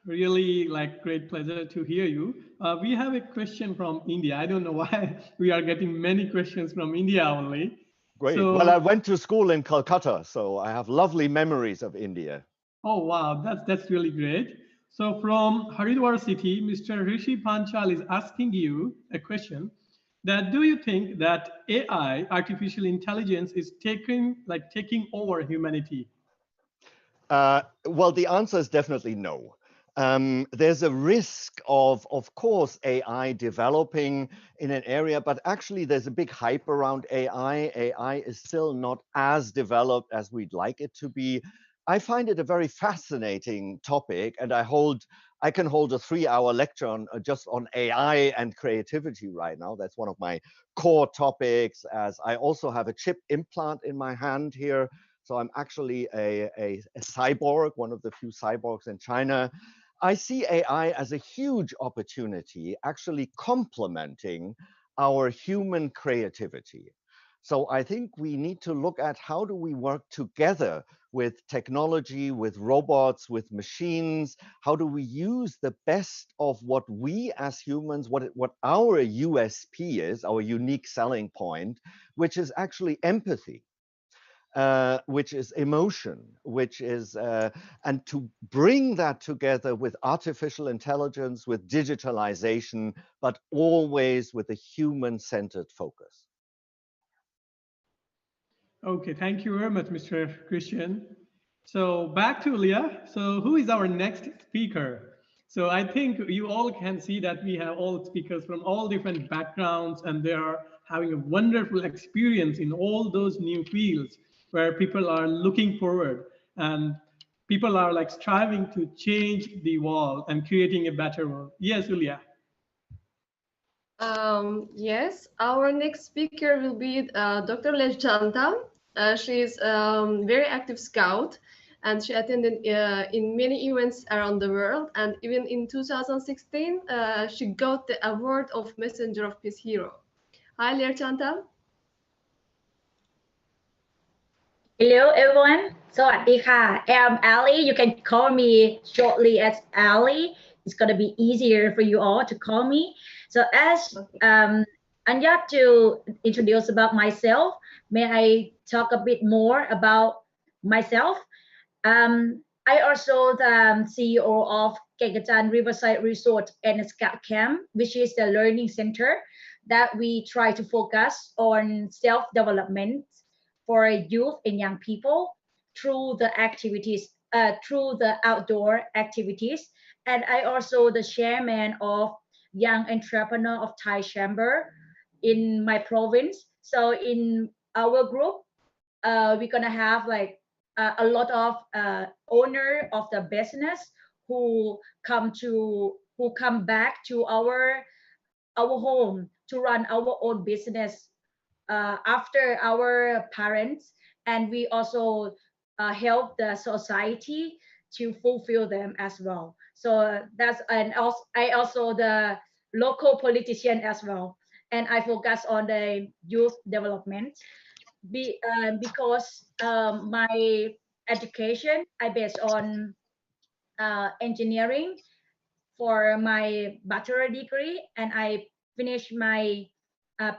Really great pleasure to hear you. We have a question from India. I don't know why we are getting many questions from India only. Great. So, well, I went to school in Calcutta, so I have lovely memories of India. Oh, wow, that's really great. So from Haridwar city, Mr. Rishi Panchal is asking you a question that do you think that AI, artificial intelligence, is taking over humanity? Well, the answer is definitely no. There's a risk of course, AI developing in an area, but actually there's a big hype around AI. AI is still not as developed as we'd like it to be. I find it a very fascinating topic, and I can hold a 3-hour lecture on just on AI and creativity right now. That's one of my core topics, as I also have a chip implant in my hand here. So I'm actually a cyborg, one of the few cyborgs in China. I see AI as a huge opportunity, actually complementing our human creativity. So I think we need to look at how do we work together with technology, with robots, with machines? How do we use the best of what we as humans, what our USP is, our unique selling point, which is actually empathy. Which is emotion, which is, and to bring that together with artificial intelligence, with digitalization, but always with a human-centered focus. Okay, thank you very much, Mr. Christian. So back to Leah. So who is our next speaker? So I think you all can see that we have all speakers from all different backgrounds, and they are having a wonderful experience in all those new fields where people are looking forward and people are striving to change the world and creating a better world. Yes, Julia. Yes, our next speaker will be Dr. Lejanta. She is very active scout, and she attended in many events around the world. And even in 2016, she got the award of Messenger of Peace Hero. Hi, Lejanta. Hello, everyone. สวัสดีค่ะ I'm Ali. You can call me shortly as Ali. It's going to be easier for you all to call me. So as Anya to introduce about myself, may I talk a bit more about myself? I also the CEO of Kegatan Riverside Resort and Scout Camp, which is the learning center that we try to focus on self-development for youth and young people through the activities, through the outdoor activities. And I also the chairman of Young Entrepreneur of Thai Chamber in my province. So in our group, we're gonna have like a lot of owner of the business who come back to our home to run our own business after our parents, and we also help the society to fulfill them as well. So that's and also I also the local politician as well, and I focus on the youth development because my education I based on engineering for my bachelor degree, and I finished my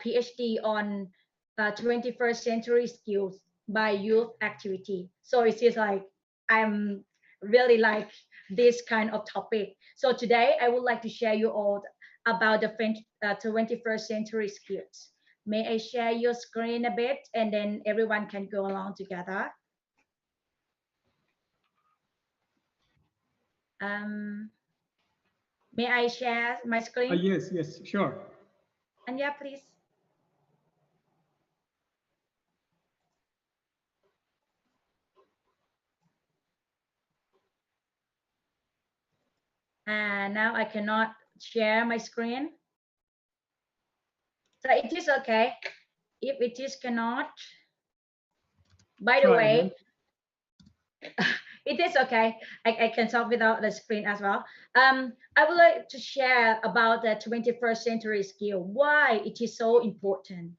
PhD on 21st century skills by youth activity. So it is like I'm really like this kind of topic. So today I would like to share you all about the 21st century skills. May I share your screen a bit and then everyone can go along together. May I share my screen? Yes, yes, sure. Anya, please. And now I cannot share my screen. So it is okay if it is cannot. By the way, it is okay. I can talk without the screen as well. I would like to share about the 21st century skill, why it is so important.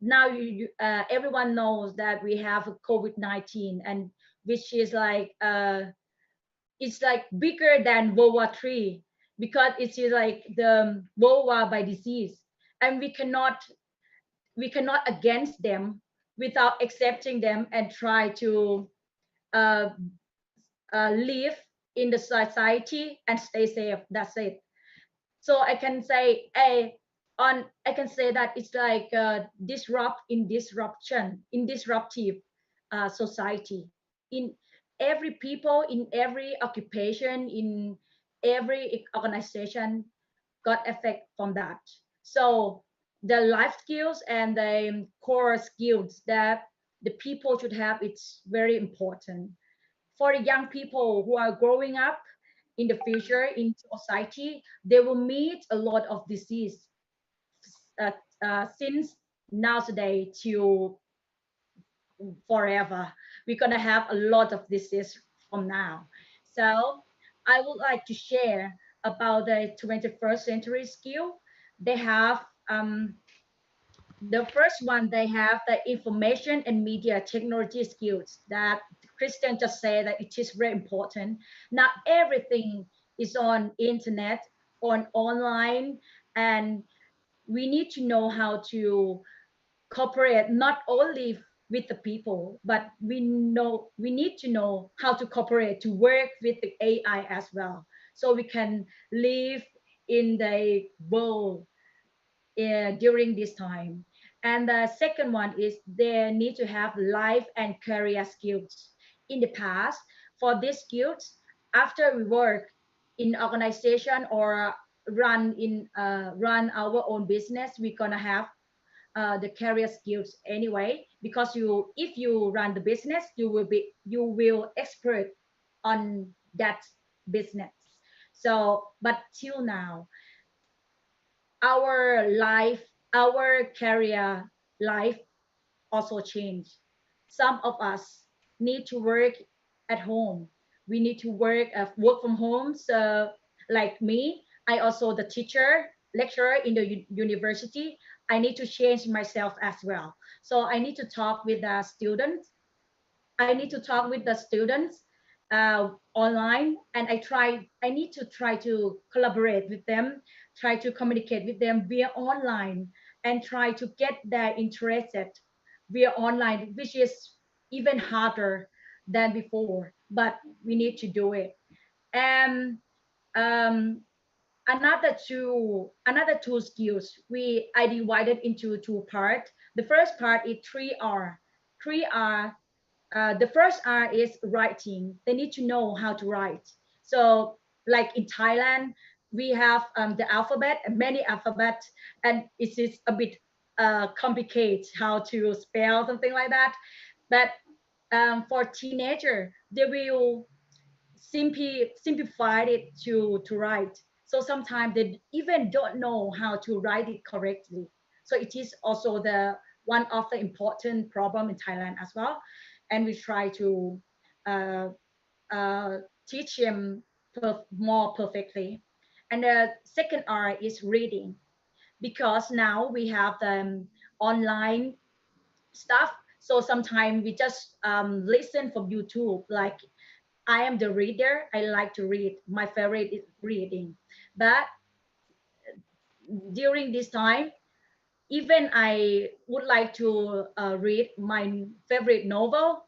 Now everyone knows that we have COVID-19, and which is like it's like bigger than World War III because it is like the World War by disease, and we cannot against them without accepting them and try to uh, live in the society and stay safe. That's it. So I can say I can say that it's like disruptive society in every people, in every occupation, in every organization got effect from that. So the life skills and the core skills that the people should have, it's very important for the young people who are growing up in the future in society. They will meet a lot of disease since nowadays to forever. We're gonna have a lot of disease from now. So I would like to share about the 21st century skill. They have the first one, they have the information and media technology skills that Christian just said that it is very important. Now everything is on internet, on online, and we need to know how to cooperate not only with the people, but we need to know how to cooperate to work with the AI as well, so we can live in the world during this time. And the second one is they need to have life and career skills. In the past, for these skills, after we work in organization or run our own business, we're gonna have the career skills anyway, because if you run the business, you will expert on that business. So but till now, our life, our career life also changed. Some of us need to work at home. We need to work from home. So like me, I also the teacher, lecturer in the university. I need to change myself as well. So I need to talk with the students I need to talk with the students online, and I need to try to collaborate with them, try to communicate with them via online, and try to get their interested via online, which is even harder than before, but we need to do it. And um, another two skills I divided into two parts. The first part is 3R. 3R, the first R is writing. They need to know how to write. So like in Thailand, we have the alphabet, many alphabets, and it is a bit complicated how to spell something like that. But for teenager, they will simplify it to write. So sometimes they even don't know how to write it correctly. So it is also the one of the important problem in Thailand as well, and we try to uh, uh, teach them more perfectly. And the second R is reading, because now we have the online stuff. So sometimes we just listen from YouTube, like I am the reader. I like to read. My favorite is reading. But during this time, even I would like to read my favorite novel,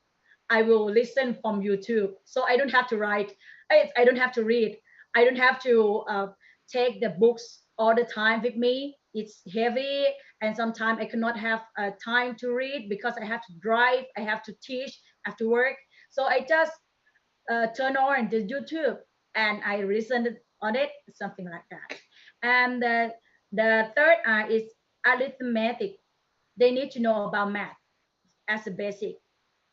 I will listen from YouTube. So I don't have to write. I don't have to read. I don't have to take the books all the time with me. It's heavy, and sometimes I cannot have time to read because I have to drive, I have to teach, I have to work. So I just turn on the YouTube and I listen on it, something like that. And the third is arithmetic. They need to know about math as a basic.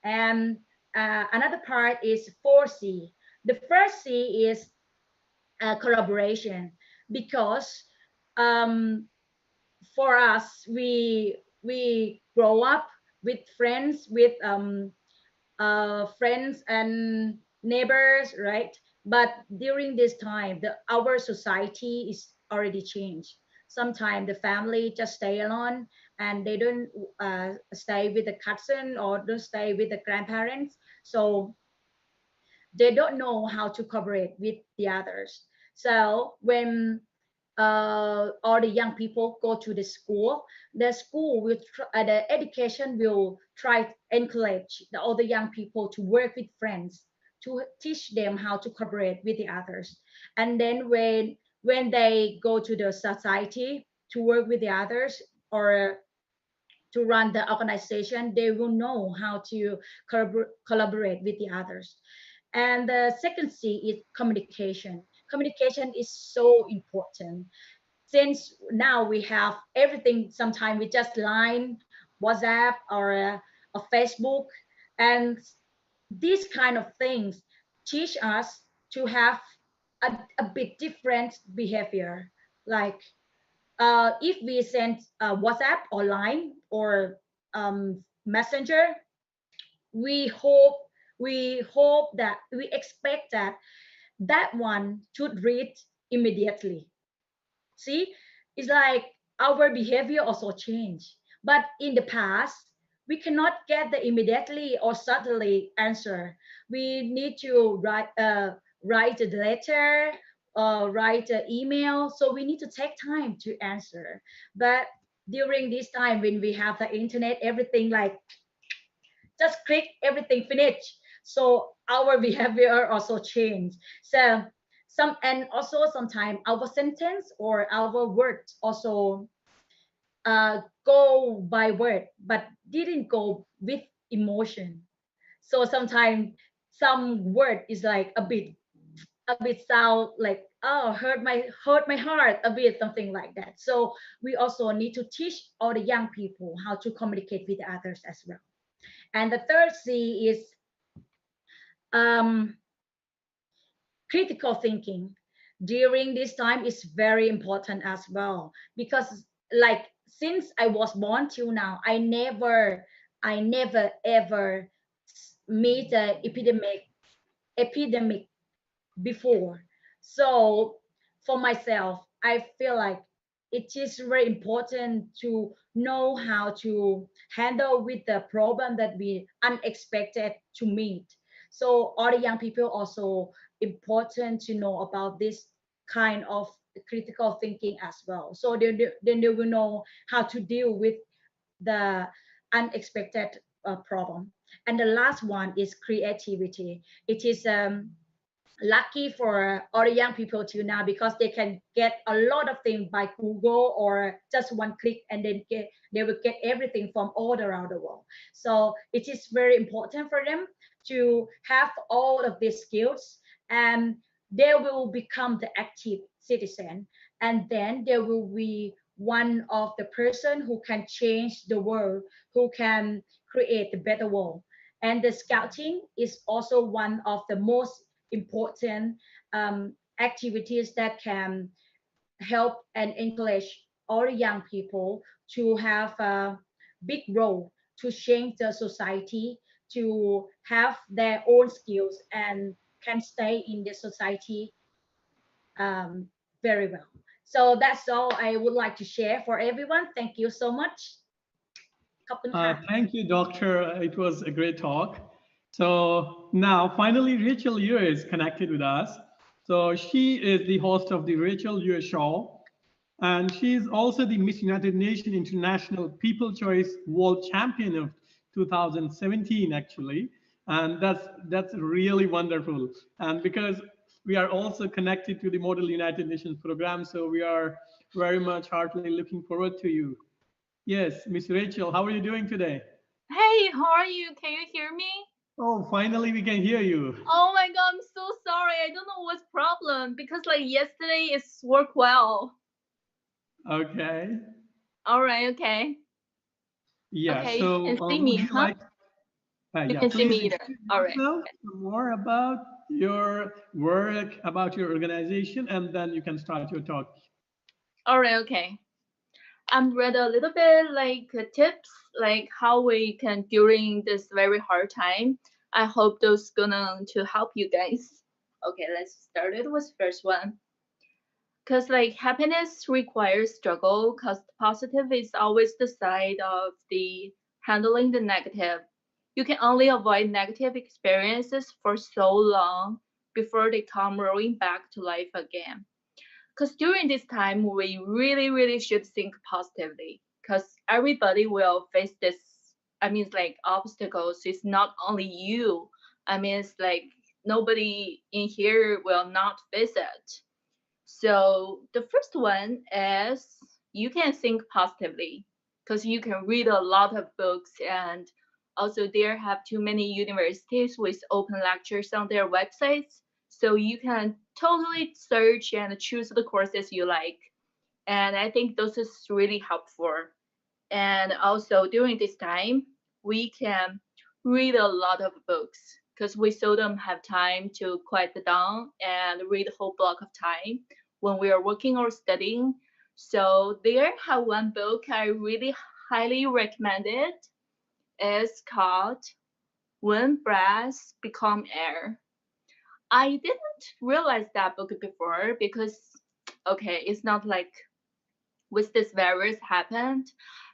And another part is 4C. The first C is collaboration, because um, for us, we grow up with friends, with friends and neighbors, right? But during this time, our society is already changed. Sometimes the family just stay alone, and they don't stay with the cousin or don't stay with the grandparents. So they don't know how to cooperate with the others. So when all the young people go to the school will the education will try to encourage all the young people to work with friends, to teach them how to cooperate with the others. And then when they go to the society to work with the others, or to run the organization, they will know how to collaborate with the others. And the second C is communication. Communication is so important, since now we have everything. Sometimes we just line, WhatsApp, or a Facebook, and these kind of things teach us to have a bit different behavior. Like if we send WhatsApp or line or Messenger, we hope that we expect that that one should read immediately. See, it's like our behavior also change. But in the past, we cannot get the immediately or suddenly answer. We need to write a letter, write an email. So we need to take time to answer. But during this time, when we have the internet, everything like just click, everything finish. So our behavior also change. So and also sometimes our sentence or our words also go by word, but didn't go with emotion. So sometimes some word is like a bit sound like, oh, hurt my heart a bit, something like that. So we also need to teach all the young people how to communicate with others as well. And the third C is um, critical thinking. During this time is very important as well, because like since I was born till now, I never ever meet an epidemic before. So for myself, I feel like it is very important to know how to handle with the problem that we unexpected to meet. So all the young people also important to know about this kind of critical thinking as well. So then they will know how to deal with the unexpected problem. And the last one is creativity. It is lucky for all the young people too now, because they can get a lot of things by Google or just one click, and then they will get everything from all around the world. So it is very important for them to have all of these skills, and they will become the active citizen, and then they will be one of the person who can change the world, who can create a better world. And the scouting is also one of the most important activities that can help and encourage all the young people to have a big role to change the society, to have their own skills and can stay in the society very well. So that's all I would like to share for everyone. Thank you so much. ขอบคุณค่ะ Thank you, Doctor. It was a great talk. So now, finally, Rachel Yu is connected with us. So she is the host of the Rachel Yu Show, and she is also the Miss United Nations International People Choice World Champion of 2017, actually. And that's really wonderful. And because we are also connected to the Model United Nations program, so we are very much heartily looking forward to you. Yes, Miss Rachel, how are you doing today? Hey, how are you? Can you hear me? Oh, finally we can hear you. Oh my god, I'm so sorry. I don't know what's problem because like yesterday it's worked well. Okay. All right, okay. Yeah, okay. so You can see would me, you huh? like You yeah, can see please me either. explain All right. yourself more about your work, about your organization, and then you can start your talk. All right, okay. I'm read a little bit like tips like how we can during this very hard time. I hope those gonna to help you guys. Okay, let's start it with first one. Cause like happiness requires struggle. Cause positive is always the side of the handling the negative. You can only avoid negative experiences for so long before they come rolling back to life again. Because during this time, we really should think positively. Because everybody will face this. I mean, it's like obstacles. It's not only you. I mean, it's like nobody in here will not face it. So the first one is you can think positively because you can read a lot of books, and also there have too many universities with open lectures on their websites. So you can totally search and choose the courses you like. And I think those is really helpful. And also during this time, we can read a lot of books because we seldom have time to quiet down and read a whole block of time when we are working or studying. So there have one book I really highly recommend it. It's called When Breaths Become Air. I didn't realize that book before because, okay, it's not like with this virus happened.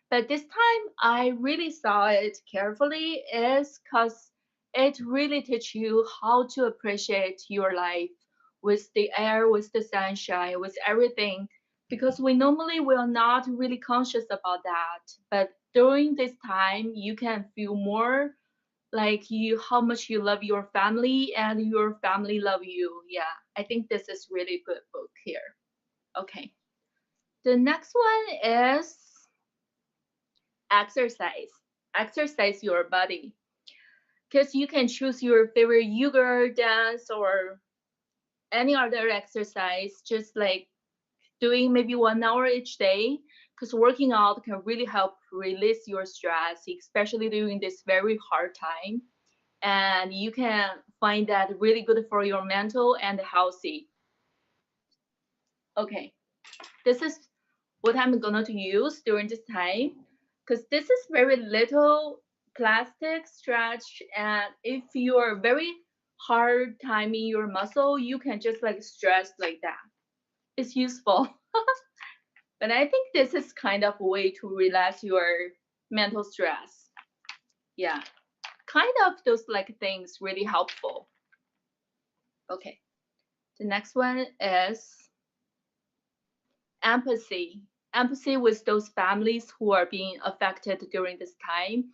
But this time I really saw it carefully is because it really teach you how to appreciate your life with the air, with the sunshine, with everything. Because we normally will not really conscious about that. But during this time, you can feel more like you how much you love your family and your family love you. Yeah, I think this is really good book here. Okay. The next one is exercise. Exercise your body. Because you can choose your favorite yoga, dance, or any other exercise, just like doing maybe 1 hour each day. Because working out can really help release your stress, especially during this very hard time. And you can find that really good for your mental and healthy. Okay, this is what I'm gonna to use during this time because this is very little plastic stretch, and if you're very hard timing your muscle, you can just like stretch like that. It's useful. But I think this is kind of a way to relax your mental stress. Yeah, kind of those like things really helpful. Okay, the next one is empathy. Empathy with those families who are being affected during this time,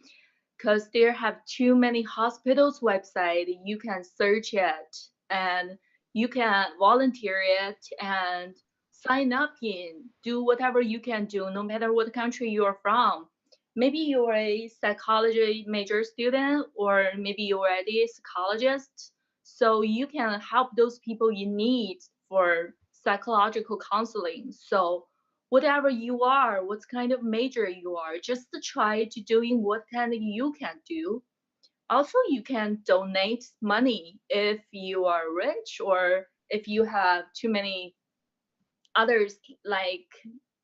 because there have too many hospitals website you can search it and you can volunteer it and sign up in, do whatever you can do, no matter what country you're from. Maybe you're a psychology major student, or maybe you're already a psychologist, so you can help those people in need for psychological counseling. So whatever you are, what kind of major you are, just to try to doing what kind of you can do. Also, you can donate money if you are rich, or if you have too many others, like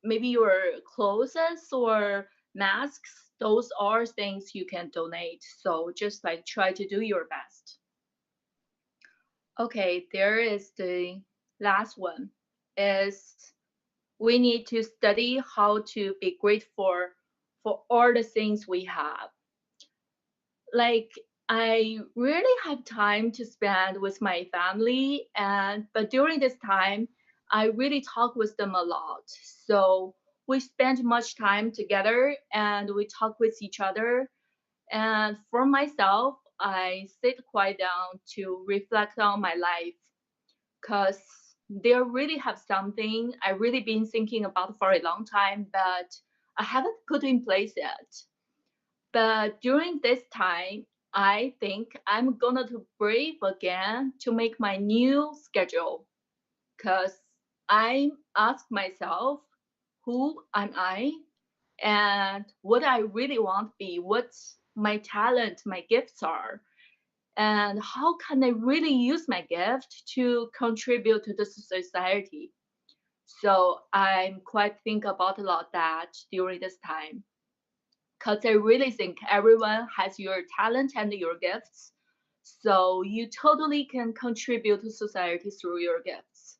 maybe your clothes or masks. Those are things you can donate. So just like try to do your best. Okay, there is the last one, is we need to study how to be grateful for all the things we have. Like, I really have time to spend with my family, but during this time I really talk with them a lot. So we spend much time together and we talk with each other. And for myself, I sit quiet down to reflect on my life, because they really have something I really been thinking about for a long time, but I haven't put in place yet. But during this time, I think I'm gonna to brave again to make my new schedule, because I ask myself, who am I and what I really want to be, what my talent, my gifts are, and how can I really use my gift to contribute to the society. So I'm quite think about a lot that during this time, because I really think everyone has your talent and your gifts. So you totally can contribute to society through your gifts.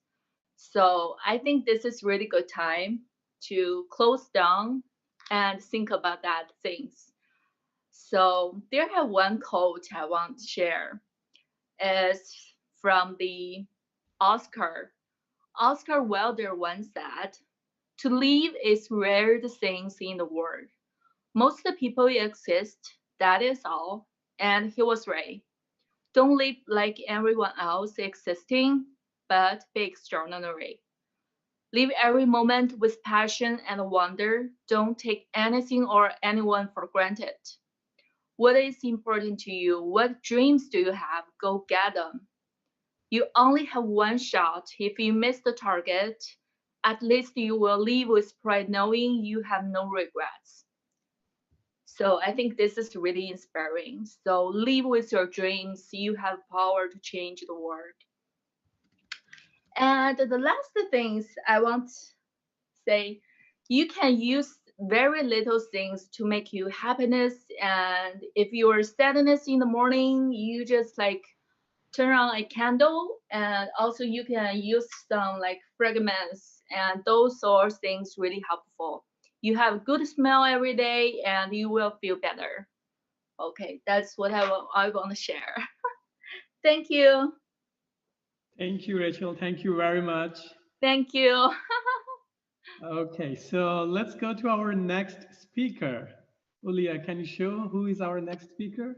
So I think this is really good time to close down and think about that things. So there have one quote I want to share, is from the Oscar. Oscar Wilde once said, "To live is rare the things in the world. Most people exist, that is all." And he was right. Don't live like everyone else existing, but be extraordinary. Live every moment with passion and wonder. Don't take anything or anyone for granted. What is important to you? What dreams do you have? Go get them. You only have one shot. If you miss the target, at least you will live with pride knowing you have no regrets. So I think this is really inspiring. So live with your dreams. You have power to change the world. And the last things I want to say, you can use very little things to make you happiness. And if you're sadness in the morning, you just like turn on a candle, and also you can use some like fragrance, and those are things really helpful. You have good smell every day and you will feel better. Okay, that's what I want to share. Thank you. Thank you, Rachel. Thank you very much. Thank you. Okay, so let's go to our next speaker. Ulia, can you show who is our next speaker?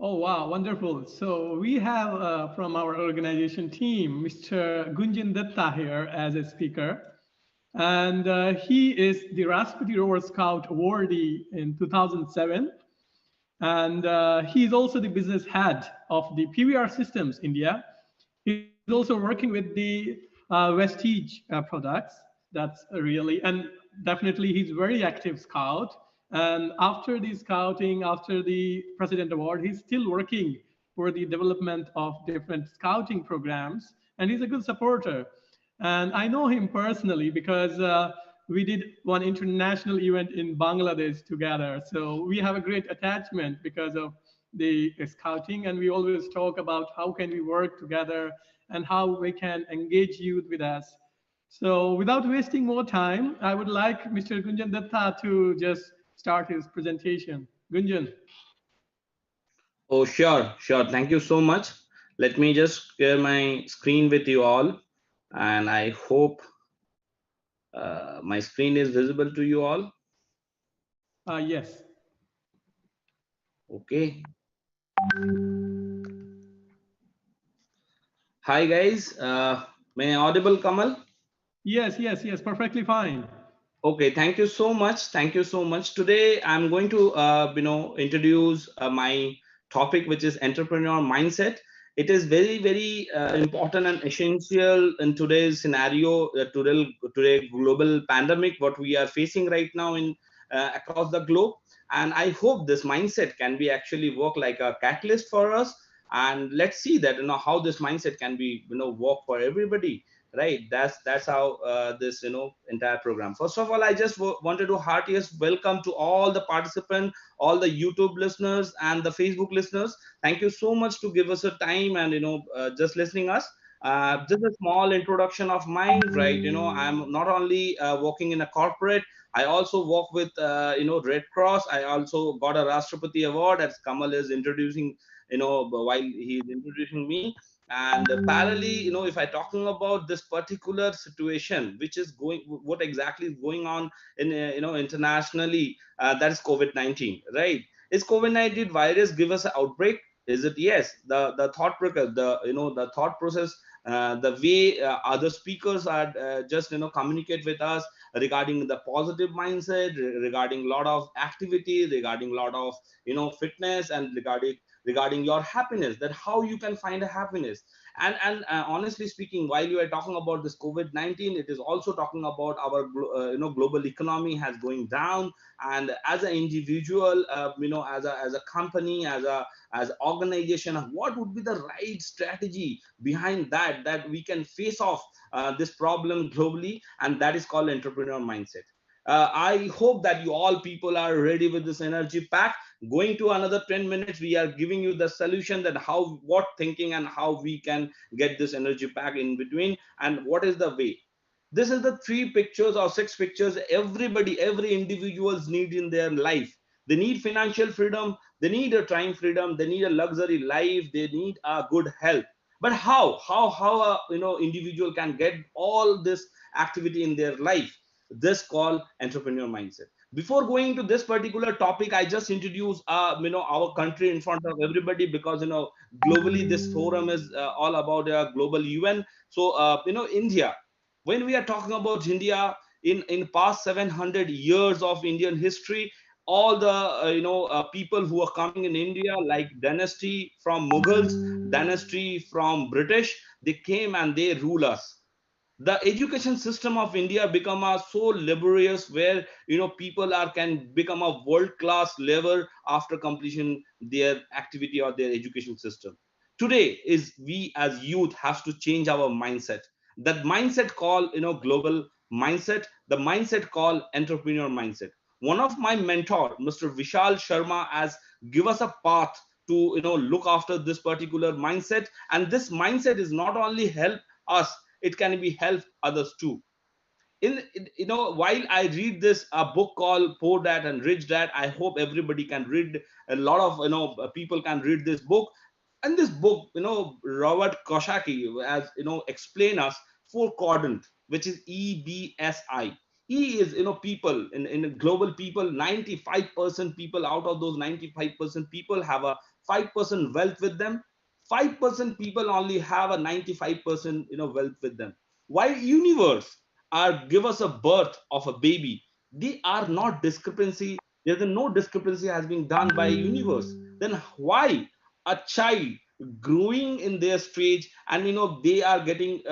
Oh, wow, wonderful. So we have from our organization team, Mr. Gunjan Datta here as a speaker. And he is the Raspberry Rover Scout awardee in 2007. And he's also the business head of the PVR Systems India. He's also working with the Vestige products. That's really, and definitely he's very active scout. And after the scouting, after the President Award, he's still working for the development of different scouting programs. And he's a good supporter. And I know him personally because we did one international event in Bangladesh together. So we have a great attachment because of the scouting, and we always talk about how can we work together and how we can engage youth with us. So without wasting more time, I would like Mr. Gunjan Datta to just start his presentation. Gunjan. Oh, sure, sure. Thank you so much. Let me just share my screen with you all, and I hope my screen is visible to you all. Yes. Okay. Hi guys. May I audible, Kamal? Yes, yes, yes, perfectly fine. Okay, thank you so much. Thank you so much. Today, I'm going to, introduce my topic, which is entrepreneur mindset. It is very, very important and essential in today's scenario, today global pandemic, what we are facing right now in across the globe. And I hope this mindset can be actually work like a catalyst for us. And let's see that how this mindset can be work for everybody, right? That's how this entire program. First of all, I just wanted to heartiest welcome to all the participants, all the YouTube listeners and the Facebook listeners. Thank you so much to give us a time and just listening us. Just a small introduction of mine, right? I'm not only working in a corporate, I also work with Red Cross. I also got a Rashtrapati award, as Kamal is introducing, while he's introducing me. And parallelly, if I talking about this particular situation which is going, what exactly is going on in internationally, that is COVID-19, right? Is COVID-19 virus give us an outbreak? Is it? Yes. The thought process, the thought process, the way other speakers are just communicate with us regarding the positive mindset, regarding lot of activity, regarding lot of fitness, and regarding your happiness, that how you can find a happiness. And honestly speaking, while you are talking about this COVID-19, it is also talking about our global economy has going down. And as an individual, as a company, as organization, what would be the right strategy behind that we can face off this problem globally, and that is called entrepreneur mindset. I hope that you all people are ready with this energy pack. Going to another 10 minutes, we are giving you the solution, that how, what thinking, and how we can get this energy pack in between, and what is the way. This is the 3 pictures or 6 pictures every individuals need in their life. They need financial freedom, they need a time freedom, they need a luxury life, they need a good health. But how a individual can get all this activity in their life? This called entrepreneur mindset. Before going to this particular topic, I just introduce our country in front of everybody, because globally this forum is all about global UN. So India, when we are talking about India, in past 700 years of Indian history, all the people who are coming in India, like dynasty from Mughals, dynasty from British, they came and they rule us. The education system of India become a so laborious, where people are can become a world class level after completion their activity or their education system. Today is we as youth have to change our mindset. That mindset called global mindset, the mindset called entrepreneur mindset. One of my mentor, Mr. Vishal Sharma, has give us a path to look after this particular mindset. And this mindset is not only help us, it can be help others too. In while I read this book called Poor Dad and Rich Dad, I hope everybody can read. A lot of people can read this book. And this book, Robert Kiyosaki has explain us 4 quadrant, which is EBSI. E is people in global people, 95% people, out of those 95% people have a 5% wealth with them. 5% people only have a 95% wealth with them. Why universe are give us a birth of a baby, they are not discrepancy. There's no discrepancy has been done by universe. Then why a child growing in their stage, and they are getting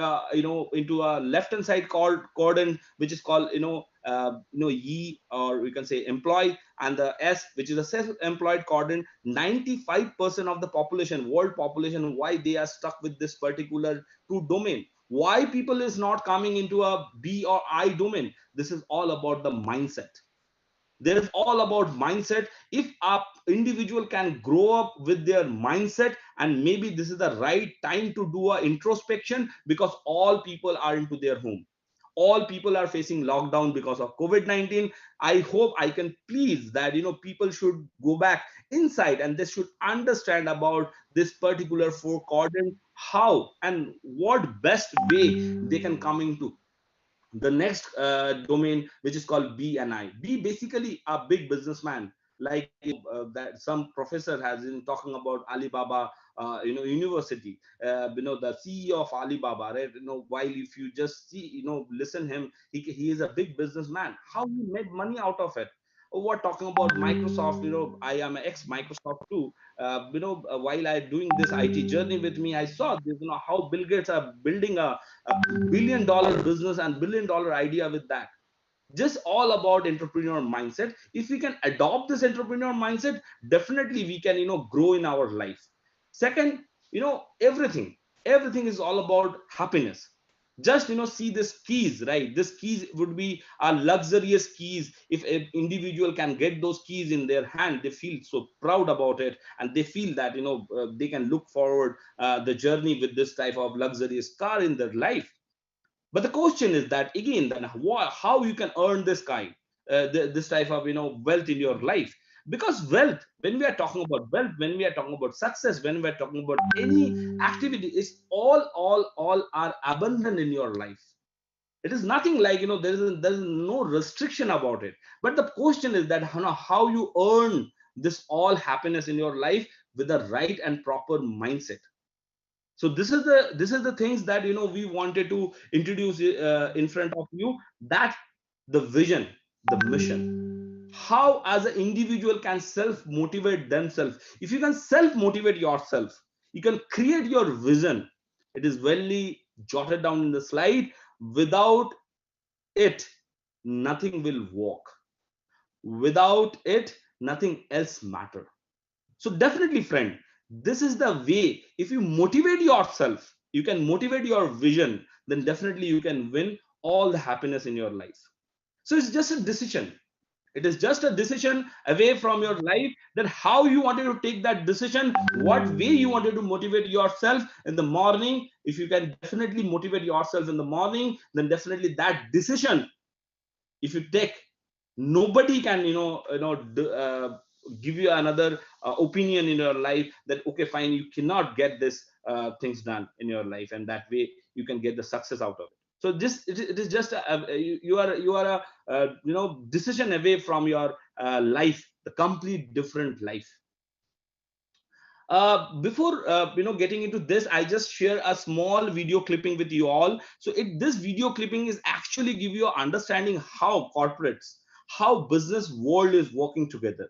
into a left hand side called quadrant, which is called E, or we can say employee, and the S, which is a self-employed quadrant. 95% of the population, world population, why they are stuck with this particular two domain? Why people is not coming into a B or I domain? This is all about the mindset. There is all about mindset. If a individual can grow up with their mindset, and maybe this is the right time to do a introspection, because all people are into their home, all people are facing lockdown because of COVID-19. I hope I can please that people should go back inside and they should understand about this particular four quadrant, how and what best way they can come into the next domain, which is called B and I. Be basically a big businessman, like that some professor has been talking about Alibaba, university. The CEO of Alibaba, right? While if you just see, listen him, he is a big businessman. How he made money out of it? We're talking about Microsoft. I am an ex Microsoft too. While I doing this IT journey with me, I saw this, how Bill Gates are building a $1 billion business and $1 billion idea with that. Just all about entrepreneur mindset. If we can adopt this entrepreneur mindset, definitely we can grow in our life. Second, everything is all about happiness. Just see this keys, right? This keys would be a luxurious keys. If an individual can get those keys in their hand, they feel so proud about it, and they feel that they can look forward the journey with this type of luxurious car in their life. But the question is that again, then how you can earn this kind, this type of wealth in your life? Because wealth, when we are talking about wealth, when we are talking about success, when we are talking about any activity, is all are abundant in your life. It is nothing like there is no restriction about it. But the question is that how you earn this all happiness in your life with the right and proper mindset. So this is the things that we wanted to introduce in front of you, that the vision, the mission, how as an individual can self motivate themselves. If you can self motivate yourself, you can create your vision. It is well jotted down in the slide. Without it, nothing will work. Without it, nothing else matter. So definitely, friend, this is the way. If you motivate yourself, you can motivate your vision, then definitely you can win all the happiness in your life. So it's just a decision. It is just a decision away from your life, that how you wanted to take that decision, what way you wanted to motivate yourself in the morning. If you can definitely motivate yourself in the morning, then definitely that decision, if you take, nobody can give you another opinion in your life that okay fine, you cannot get this things done in your life, and that way you can get the success out of it. So it is just you are a decision away from your life, the complete different life. Before getting into this, I just share a small video clipping with you all. So this video clipping is actually give you an understanding how corporates, how business world is working together.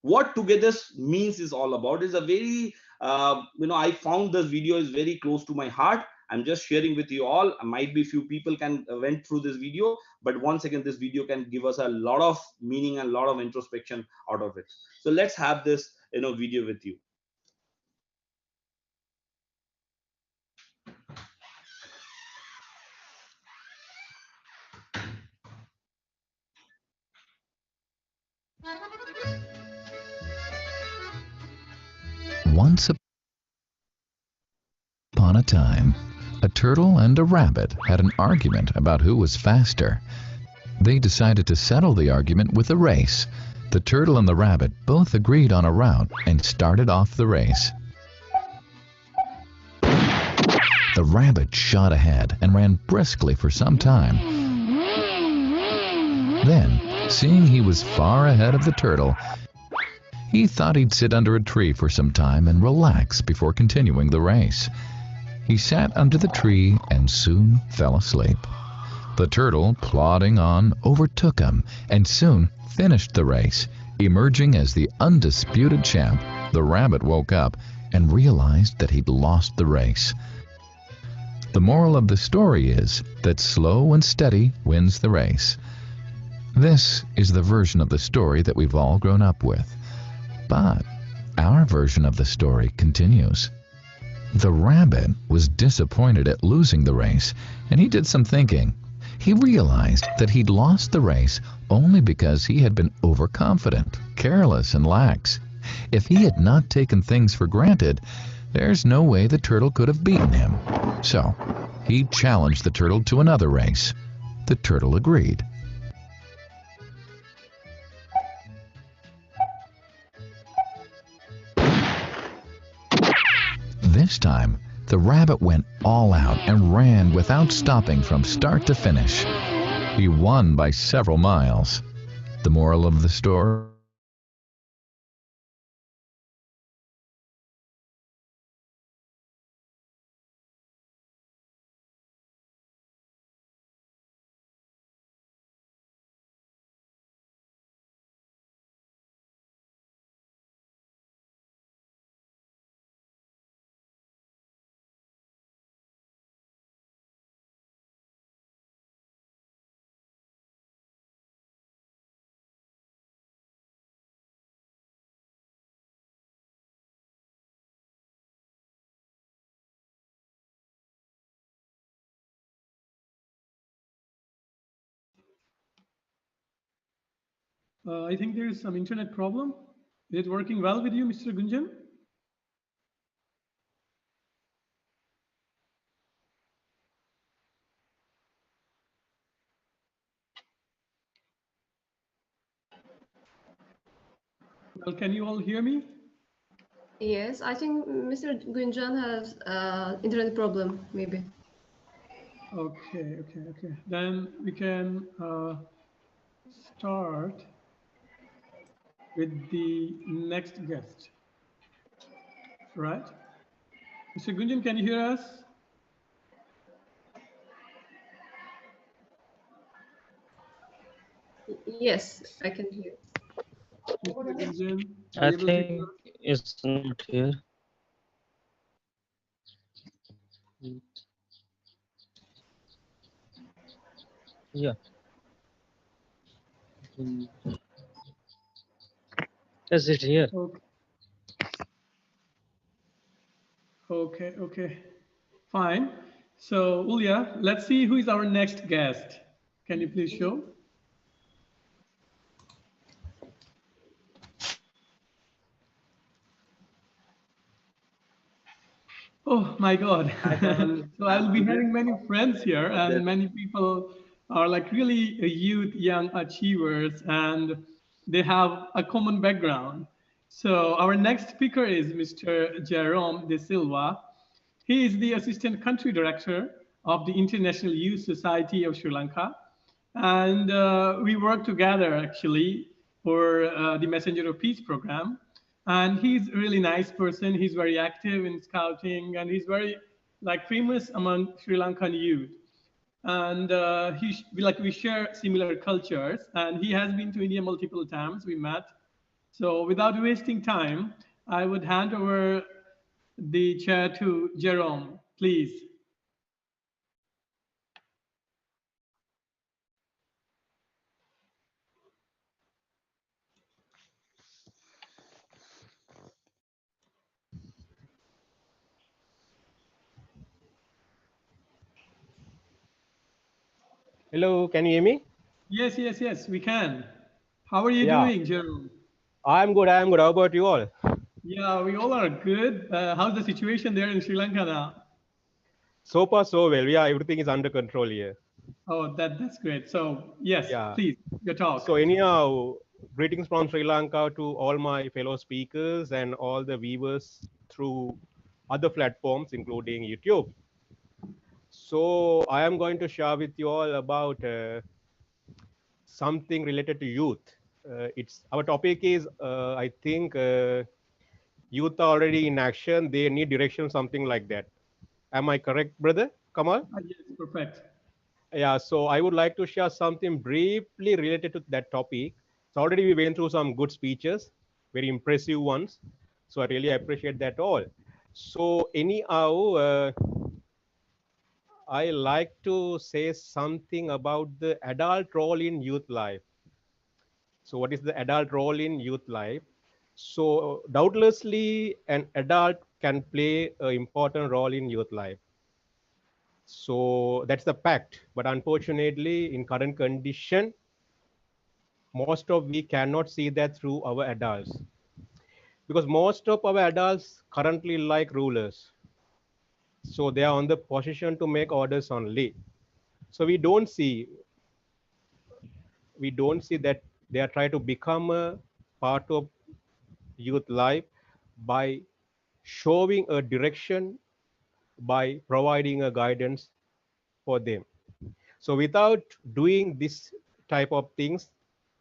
What together means is all about. Is a very I found this video is very close to my heart. I'm just sharing with you all. Might be few people can went through this video, but once again, this video can give us a lot of meaning and a lot of introspection out of it. So let's have this video with you. Once upon a time, a turtle and a rabbit had an argument about who was faster. They decided to settle the argument with a race. The turtle and the rabbit both agreed on a route and started off the race. The rabbit shot ahead and ran briskly for some time. Then, seeing he was far ahead of the turtle, he thought he'd sit under a tree for some time and relax before continuing the race. He sat under the tree and soon fell asleep. The turtle, plodding on, overtook him and soon finished the race, emerging as the undisputed champ. The rabbit woke up and realized that he'd lost the race. The moral of the story is that slow and steady wins the race. This is the version of the story that we've all grown up with. But our version of the story continues. The rabbit was disappointed at losing the race, and he did some thinking. He realized that he'd lost the race only because he had been overconfident, careless, and lax. If he had not taken things for granted, there's no way the turtle could have beaten him. So, he challenged the turtle to another race. The turtle agreed. This time, the rabbit went all out and ran without stopping from start to finish. He won by several miles. The moral of the story? I think there is some internet problem. Is it working well with you, Mr. Gunjan? Well, can you all hear me? Yes, I think Mr. Gunjan has internet problem, maybe. Okay. Then we can start with the next guest, right? Mr. Gunjan, can you hear us? Yes, I can hear. Mr. Gunjan, I think it's not here. Yeah. Is it here? Okay. Fine. So, Ulya, let's see who is our next guest. Can you please show? Oh my God. So I'll be having many friends here, and many people are like really youth, young achievers, and they have a common background. So our next speaker is Mr. Jerome De Silva. He is the Assistant Country Director of the International Youth Society of Sri Lanka. And we work together actually for the Messenger of Peace program. And he's a really nice person. He's very active in scouting, and he's very like famous among Sri Lankan youth. And we share similar cultures. And he has been to India multiple times. We met. So without wasting time, I would hand over the chair to Jerome, please. Hello, can you hear me? Yes, we can. How are you doing, Jerome? I'm good. How about you all? Yeah, we all are good. How's the situation there in Sri Lanka now? So far, so well. Yeah, everything is under control here. Oh, that's great. So, yes, please, your talk. So anyhow, greetings from Sri Lanka to all my fellow speakers and all the viewers through other platforms, including YouTube. So I am going to share with you all about something related to youth. Our topic is, I think, youth are already in action. They need direction, something like that. Am I correct, brother Kamal? Yes, perfect. Yeah, so I would like to share something briefly related to that topic. So already we went through some good speeches, very impressive ones. So I really appreciate that all. So anyhow, I like to say something about the adult role in youth life. So what is the adult role in youth life? So doubtlessly an adult can play an important role in youth life. So that's the fact. But unfortunately, in current condition, most of we cannot see that through our adults, because most of our adults currently like rulers. So they are on the position to make orders only. So we don't see that they are trying to become a part of youth life by showing a direction, by providing a guidance for them. So without doing this type of things,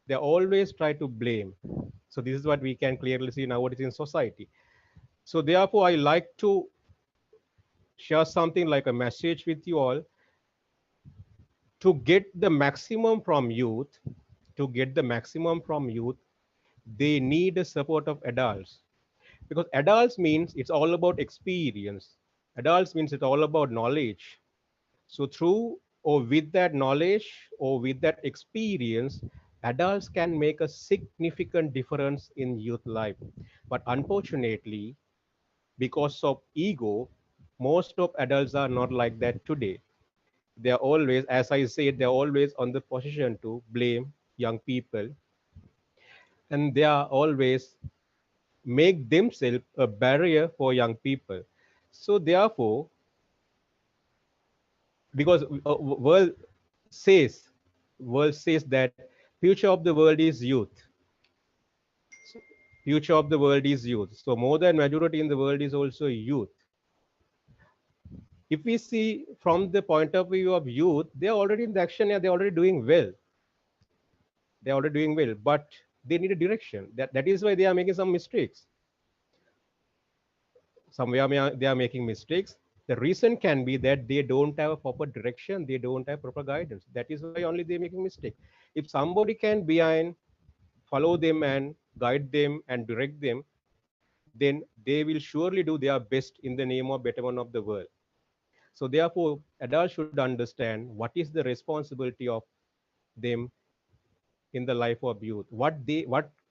they always try to blame. So this is what we can clearly see nowadays in society. So therefore, I like to share something like a message with you all. To get the maximum from youth, they need the support of adults, because adults means it's all about experience. Adults means it's all about knowledge. So through or with that knowledge or with that experience, adults can make a significant difference in youth life. But unfortunately, because of ego, most of adults are not like that today. They are always, as I said, they're always on the position to blame young people, and they are always make themselves a barrier for young people. So therefore, because says world says that future of the world is youth. So, future of the world is youth. So more than majority in the world is also youth. If we see from the point of view of youth, they are already in the action and they're already doing well. They're already doing well, but they need a direction. That is why they are making some mistakes. Somewhere they are making mistakes. The reason can be that they don't have a proper direction, they don't have proper guidance. That is why only they're making mistake. If somebody can behind follow them and guide them and direct them, then they will surely do their best in the name of betterment of the world. So therefore, adults should understand what is the responsibility of them in the life of youth, what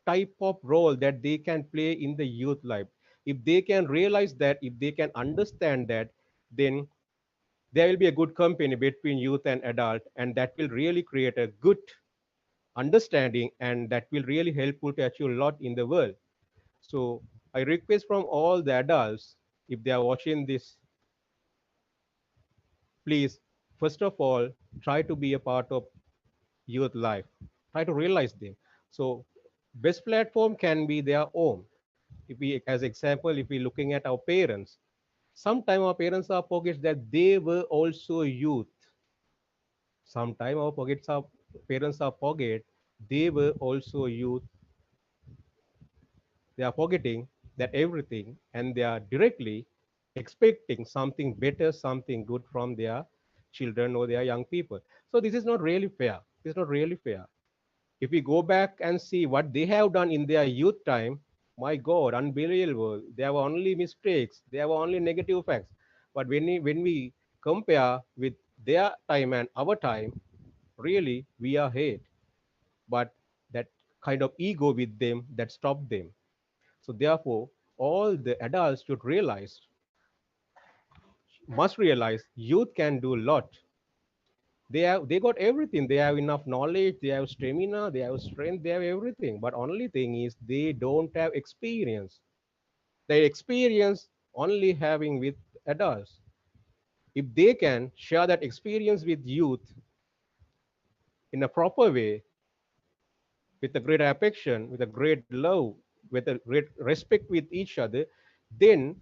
type of role that they can play in the youth life. If they can realize that, if they can understand that, then there will be a good company between youth and adult, and that will really create a good understanding, and that will really helpful to achieve a lot in the world. So I request from all the adults, if they are watching this, please, first of all, try to be a part of youth life. Try to realize them. So best platform can be their home. If we, as example, if we're looking at our parents, sometimes our parents are forget that they were also youth. Sometimes our parents are forget they were also youth. They are forgetting that everything, and they are directly expecting something better, something good from their children or their young people. So this is not really fair. It's not really fair. If we go back and see what they have done in their youth time, my God, unbelievable. They have only mistakes. They have only negative facts. But when we compare with their time and our time, really, we are ahead. But that kind of ego with them that stopped them. So therefore, all the adults should realize, must realize, youth can do a lot. They got everything. They have enough knowledge, they have stamina, they have strength, they have everything. But only thing is they don't have experience. They experience only having with adults. If they can share that experience with youth in a proper way, with a great affection, with a great love, with a great respect with each other, then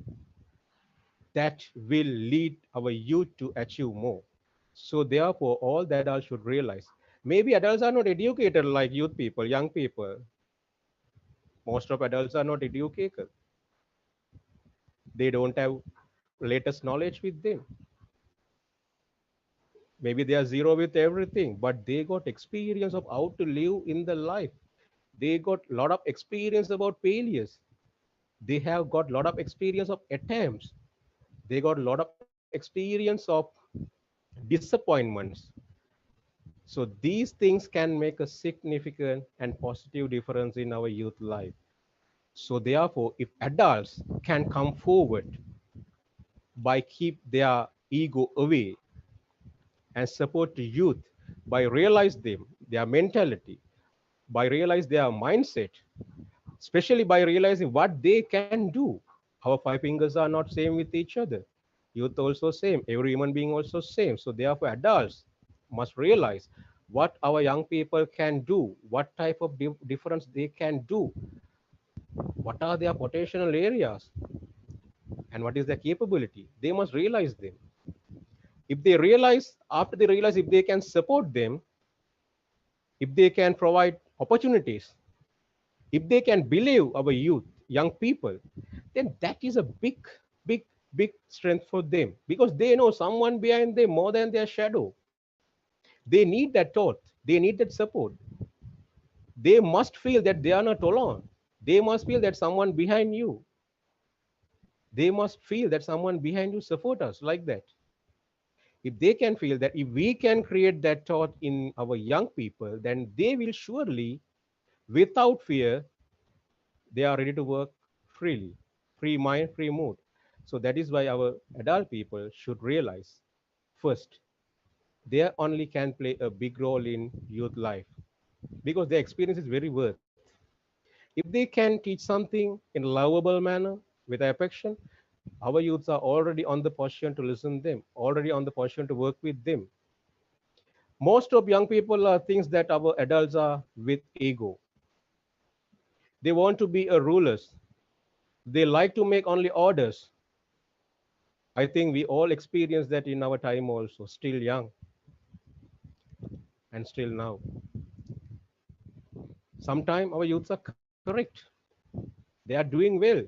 that will lead our youth to achieve more. So therefore, all the adults should realize. Maybe adults are not educated like youth people, young people. Most of adults are not educated. They don't have latest knowledge with them. Maybe they are zero with everything, but they got experience of how to live in the life. They got a lot of experience about failures. They have got a lot of experience of attempts. They got a lot of experience of disappointments. So these things can make a significant and positive difference in our youth life. So therefore, if adults can come forward by keep their ego away, and support the youth by realize them, their mentality, by realize their mindset, especially by realizing what they can do. Our five fingers are not same with each other. Youth also same. Every human being also same. So therefore, adults must realize what our young people can do, what type of difference they can do, what are their potential areas, and what is their capability. They must realize them. If they realize, after they realize, if they can support them, if they can provide opportunities, if they can believe our youth, young people, then that is a big, big, big strength for them, because they know someone behind them more than their shadow. They need that thought. They need that support. They must feel that they are not alone. They must feel that someone behind you. They must feel that someone behind you support us like that. If they can feel that, if we can create that thought in our young people, then they will surely, without fear, they are ready to work freely, free mind, free mood. So that is why our adult people should realize, first, they only can play a big role in youth life because their experience is very worth. If they can teach something in a lovable manner with affection, our youths are already on the position to listen to them, already on the position to work with them. Most of young people are things that our adults are with ego. They want to be a rulers. They like to make only orders. I think we all experience that in our time also, still young and still now. Sometimes our youths are correct. They are doing well.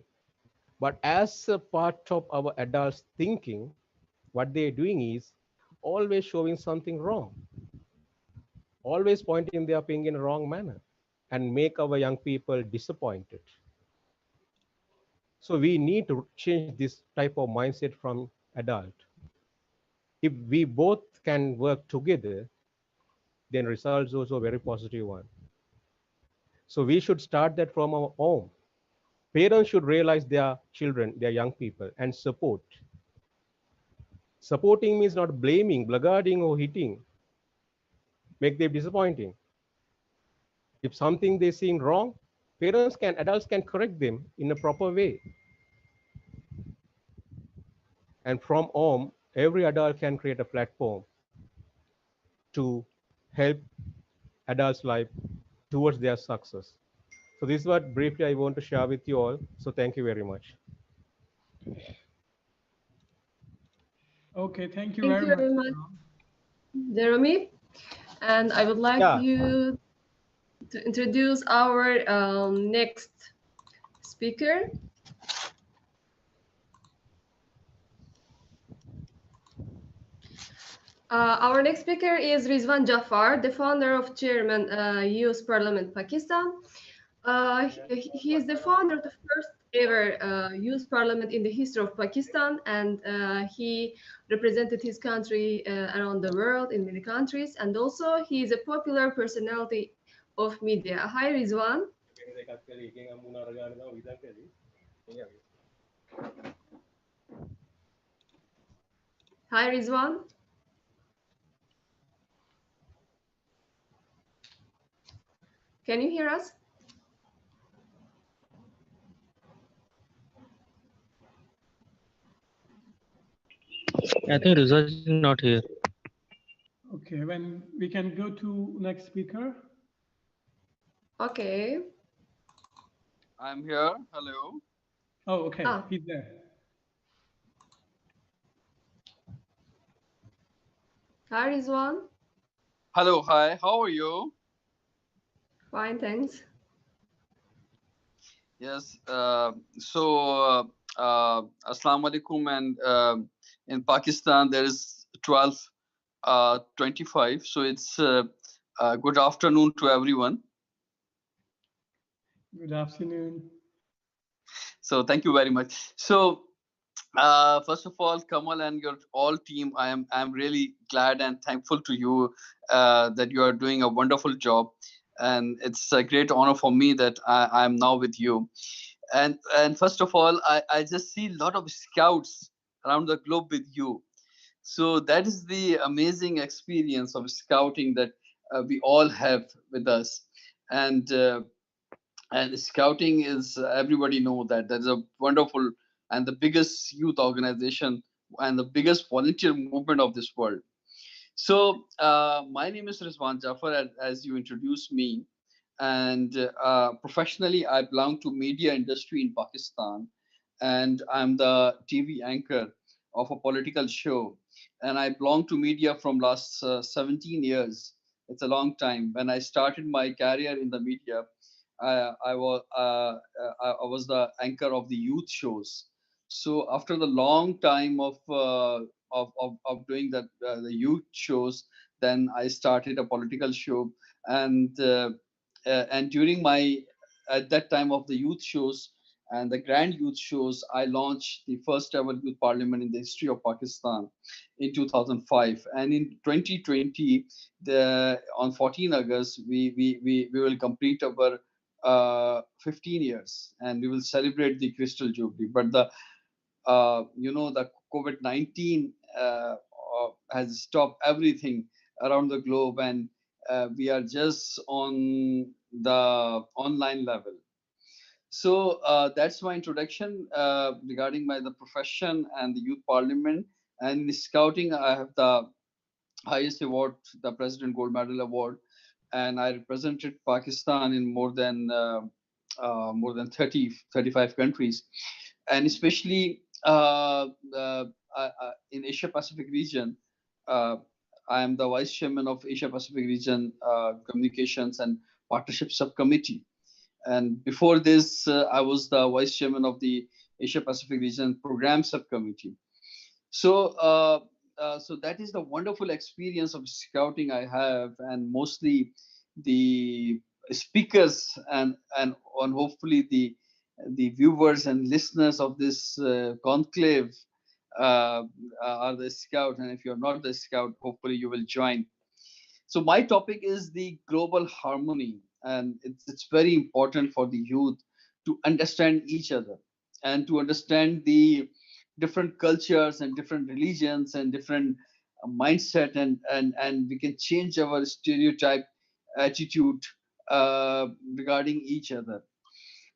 But as a part of our adults thinking, what they're doing is always showing something wrong, always pointing their finger in a wrong manner and make our young people disappointed. So we need to change this type of mindset from adult. If we both can work together, then results also very positive one. So we should start that from our home. Parents should realize their children, their young people, and support. Supporting means not blaming, blackguarding, or hitting, make them disappointing. If something they seen wrong, adults can correct them in a proper way. And from home, every adult can create a platform to help adults' life towards their success. So this is what briefly I want to share with you all. So thank you very much. Okay, thank you Thank very you much. very much, Jeremy. And I would like you to introduce our next speaker. Our next speaker is Rizwan Jafar, the founder of Chairman Youth Parliament Pakistan. He is the founder of the first ever youth parliament in the history of Pakistan, and he represented his country around the world in many countries, and also he is a popular personality of media. Hi, Rizwan. Hi, Rizwan. Can you hear us? I think Rizwan is not here. Okay, when we can go to next speaker. Okay. I'm here. Hello. Oh, okay. He's there. Hi, Rizwan. Hello. Hi. How are you? Fine, thanks. Yes. Assalamu alaikum. And in Pakistan, there is 12:25. So it's good afternoon to everyone. Good afternoon. So thank you very much. So first of all, Kamal and your all team, I'm really glad and thankful to you that you are doing a wonderful job, and it's a great honor for me that I'm now with you. And first of all, I just see a lot of scouts around the globe with you. So that is the amazing experience of scouting that we all have with us. And scouting is, everybody know that that is a wonderful and the biggest youth organization and the biggest volunteer movement of this world. So my name is Rizwan Jafar, as you introduced me, and professionally I belong to media industry in Pakistan, and I'm the TV anchor of a political show, and I belong to media from last 17 years. It's a long time. When I started my career in the media, I was the anchor of the youth shows. So after the long time of doing that the youth shows, then I started a political show, and during my at that time of the youth shows and the grand youth shows, I launched the first ever youth parliament in the history of Pakistan in 2005. And in 2020, on 14 August, we will complete our 15 years, and we will celebrate the Crystal Jubilee. But the the COVID-19 has stopped everything around the globe, and we are just on the online level. So that's my introduction regarding the profession and the youth parliament. And in scouting, I have the highest award, the President Gold Medal Award, and I represented Pakistan in more than 35 countries, and especially in Asia Pacific region. I am the vice chairman of Asia Pacific region communications and partnership subcommittee, and before this I was the vice chairman of the Asia Pacific region program subcommittee. So that is the wonderful experience of scouting I have, and mostly the speakers and hopefully the viewers and listeners of this conclave are the scout, and if you're not the scout, hopefully you will join. So my topic is the global harmony, and it's very important for the youth to understand each other and to understand the different cultures and different religions and different mindset, and we can change our stereotype attitude regarding each other.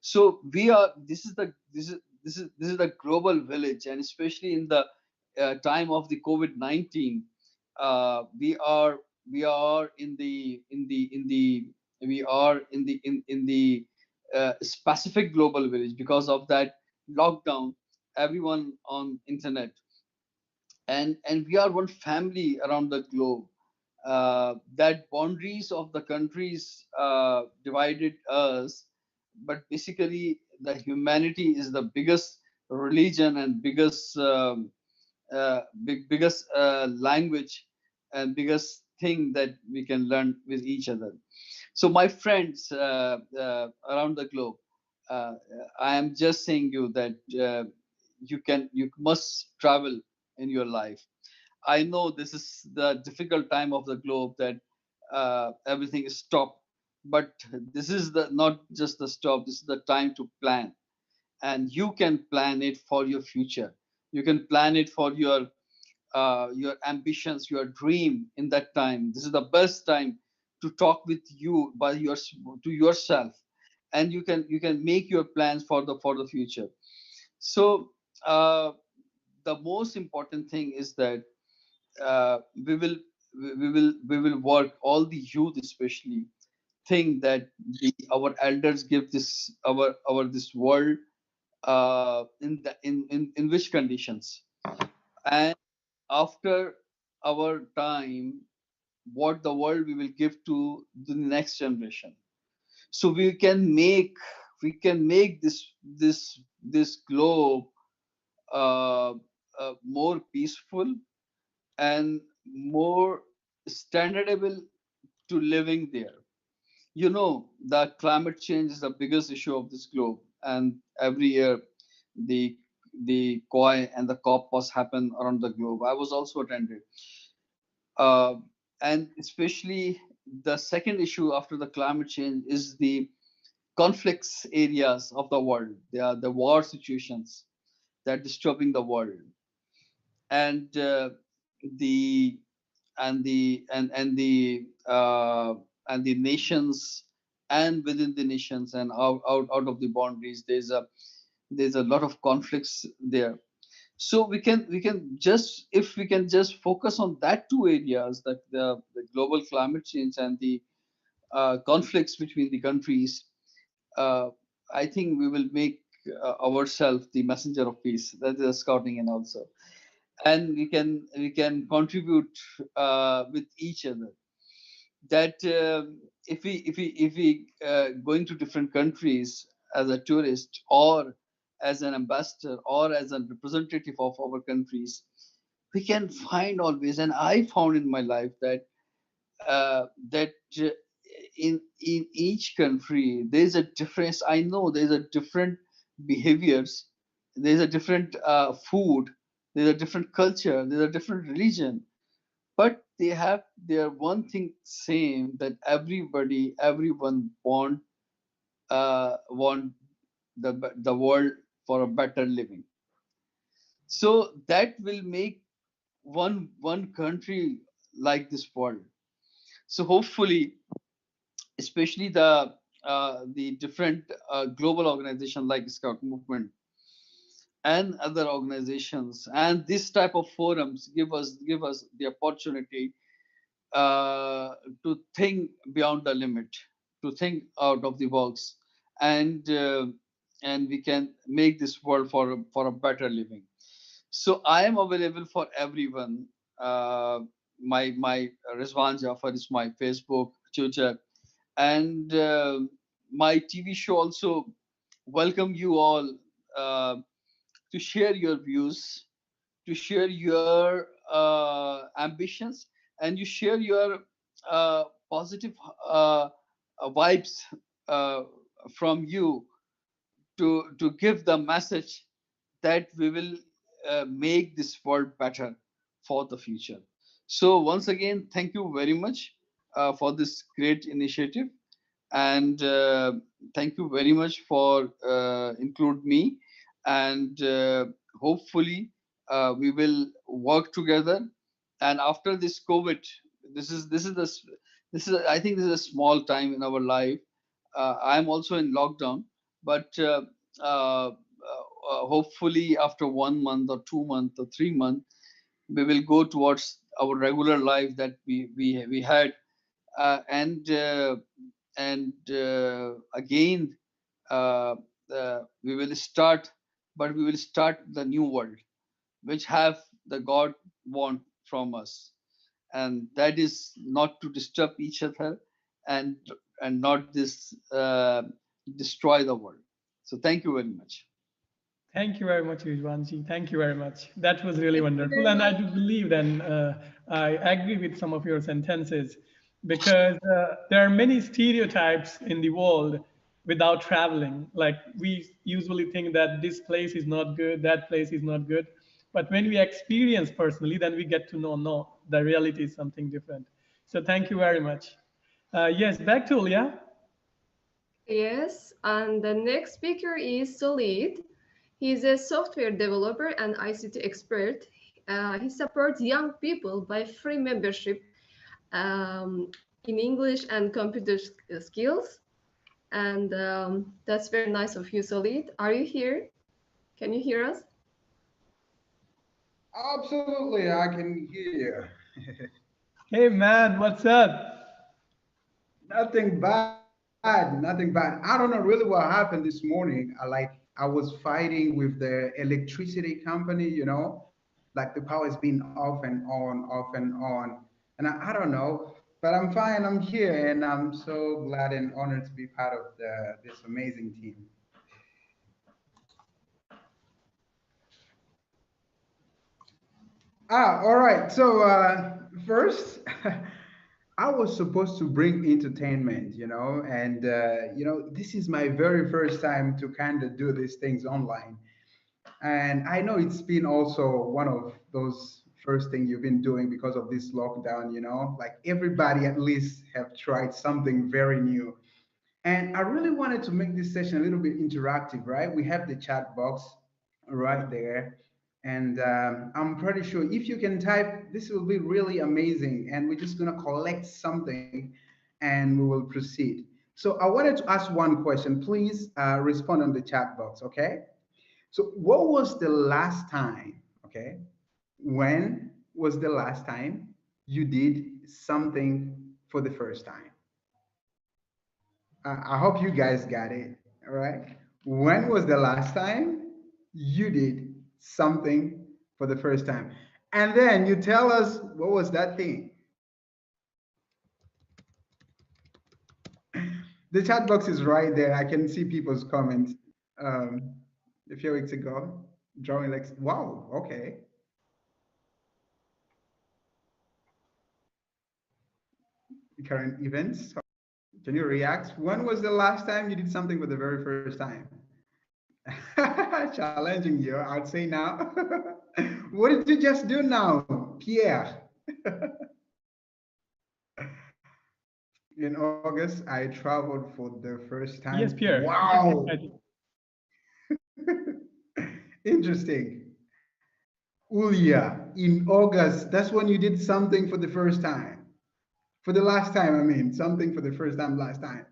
So we are this is the global village, and especially in the time of the COVID-19, we are in the specific global village. Because of that lockdown, everyone on internet, and we are one family around the globe. That boundaries of the countries divided us, but basically the humanity is the biggest religion and biggest language and biggest thing that we can learn with each other. So my friends around the globe, uh, I am just saying you that you must travel in your life. I know this is the difficult time of the globe, that everything is stopped, but this is the not just the stop. This is the time to plan, and you can plan it for your future. You can plan it for your ambitions, your dream. In that time, this is the best time to talk with you by to yourself, and you can make your plans for the future. So the most important thing is that we will we will work, all the youth especially think that our elders give this our this world in which conditions, and after our time, what the world we will give to the next generation. So we can make this globe uh, more peaceful and more standardable to living there. The climate change is the biggest issue of this globe, and every year the COI and the COP was happen around the globe. I was also attended, uh, and especially the second issue after the climate change is the conflicts areas of the world. They are the war situations that are disturbing the world, and the and the and the and the nations, and within the nations, and out of the boundaries, there's a lot of conflicts there. So we can just, if we can just focus on that two areas, that the global climate change and the conflicts between the countries, uh, I think we will make ourselves the messenger of peace. That is a scouting, and also, and we can contribute with each other. That if we going to different countries as a tourist, or as an ambassador, or as a representative of our countries, we can find always, and I found in my life that that in each country there's a difference. I know there's a different behaviors, there's a different food, there's a different culture, there's a different religion, but they have their one thing same, that everyone want the world for a better living. So that will make one country like this world. So hopefully, especially the different global organization like Scout Movement and other organizations, and this type of forums give us the opportunity uh, to think beyond the limit, to think out of the box, and we can make this world for a better living. So I am available for everyone. My Rizwan Jafar is my Facebook, Twitter, and my TV show also welcome you all to share your views, to share your ambitions, and you share your positive vibes uh, from you, to give the message that we will make this world better for the future. So once again, thank you very much for this great initiative, and thank you very much for include me, and hopefully we will work together. And after this COVID, this is I think this is a small time in our life. I'm also in lockdown, but hopefully after 1 month or 2 months or 3 months, we will go towards our regular life that we had, and again we will start, but we will start the new world, which have the God want from us, and that is not to disturb each other, and not this destroy the world. So thank you very much. Thank you very much, Rizwanji. Thank you very much. That was really Thank you wonderful. very And I much. do believe, and I agree with some of your sentences, because there are many stereotypes in the world without traveling. Like we usually think that this place is not good, that place is not good. But when we experience personally, then we get to know, no, the reality is something different. So thank you very much. Yes, back to Ulia. Yes, and the next speaker is Solid. He's a software developer and ICT expert. He supports young people by free membership in English and computer skills. And that's very nice of you, Solid. Are you here? Can you hear us? Absolutely, I can hear. Hey man, what's up? Nothing bad, nothing bad. I don't know really what happened this morning. I was fighting with the electricity company, like the power has been off and on, off and on. And I don't know, but I'm fine. I'm here and I'm so glad and honored to be part of this amazing team. All right. So first, I was supposed to bring entertainment, and this is my very first time to kind of do these things online. And I know it's been also one of those first things you've been doing because of this lockdown, like everybody at least have tried something very new. And I really wanted to make this session a little bit interactive, right? We have the chat box right there. And I'm pretty sure if you can type, this will be really amazing. And we're just going to collect something and we will proceed. So I wanted to ask one question. Please respond on the chat box, okay? So what was the last time, okay? When was the last time you did something for the first time? I hope you guys got it, all right? When was the last time you did something for the first time? And then you tell us what was that thing? The chat box is right there. I can see people's comments. A few weeks ago, drawing like, wow, okay. Current events. Can you react? When was the last time you did something for the very first time? Challenging you, I'd say now. What did you just do now, Pierre? In August, I traveled for the first time. Yes, Pierre. Wow. Interesting. Ulia, in August, that's when you did something for the first time. For the last time, I mean, something for the first time, last time.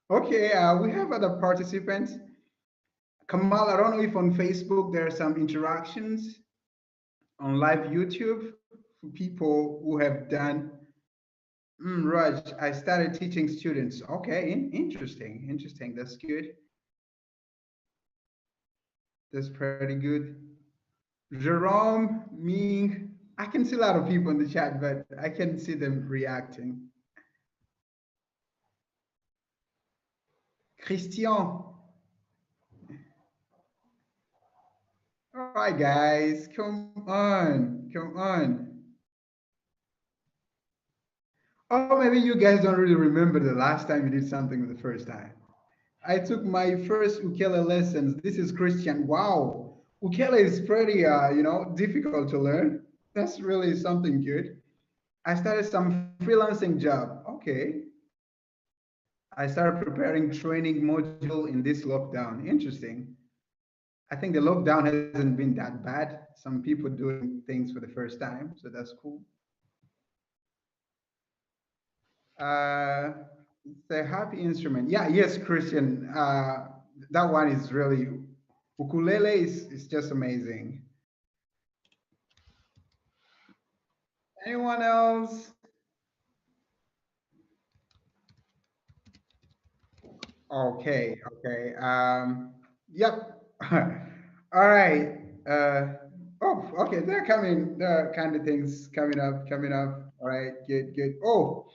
Okay, we have other participants. Kamal, I don't know if on Facebook there are some interactions on live YouTube for people who have done. Raj, I started teaching students. Okay, interesting, interesting. That's good. That's pretty good. Jerome, Ming, I can see a lot of people in the chat, but I can see them reacting. Christian. All right, guys, come on, come on. Or maybe you guys don't really remember the last time you did something for the first time. I took my first ukulele lessons. This is Christian. Wow, ukulele is pretty, difficult to learn. That's really something good. I started some freelancing job. Okay. I started preparing training module in this lockdown. Interesting. I think the lockdown hasn't been that bad. Some people doing things for the first time, so that's cool. The happy instrument. Yeah, yes, Christian. That one is really, ukulele is just amazing. Anyone else? Okay, okay. Yep. All right. Oh, okay. They're coming. There are kind of things coming up, coming up. All right, good, good. Oh,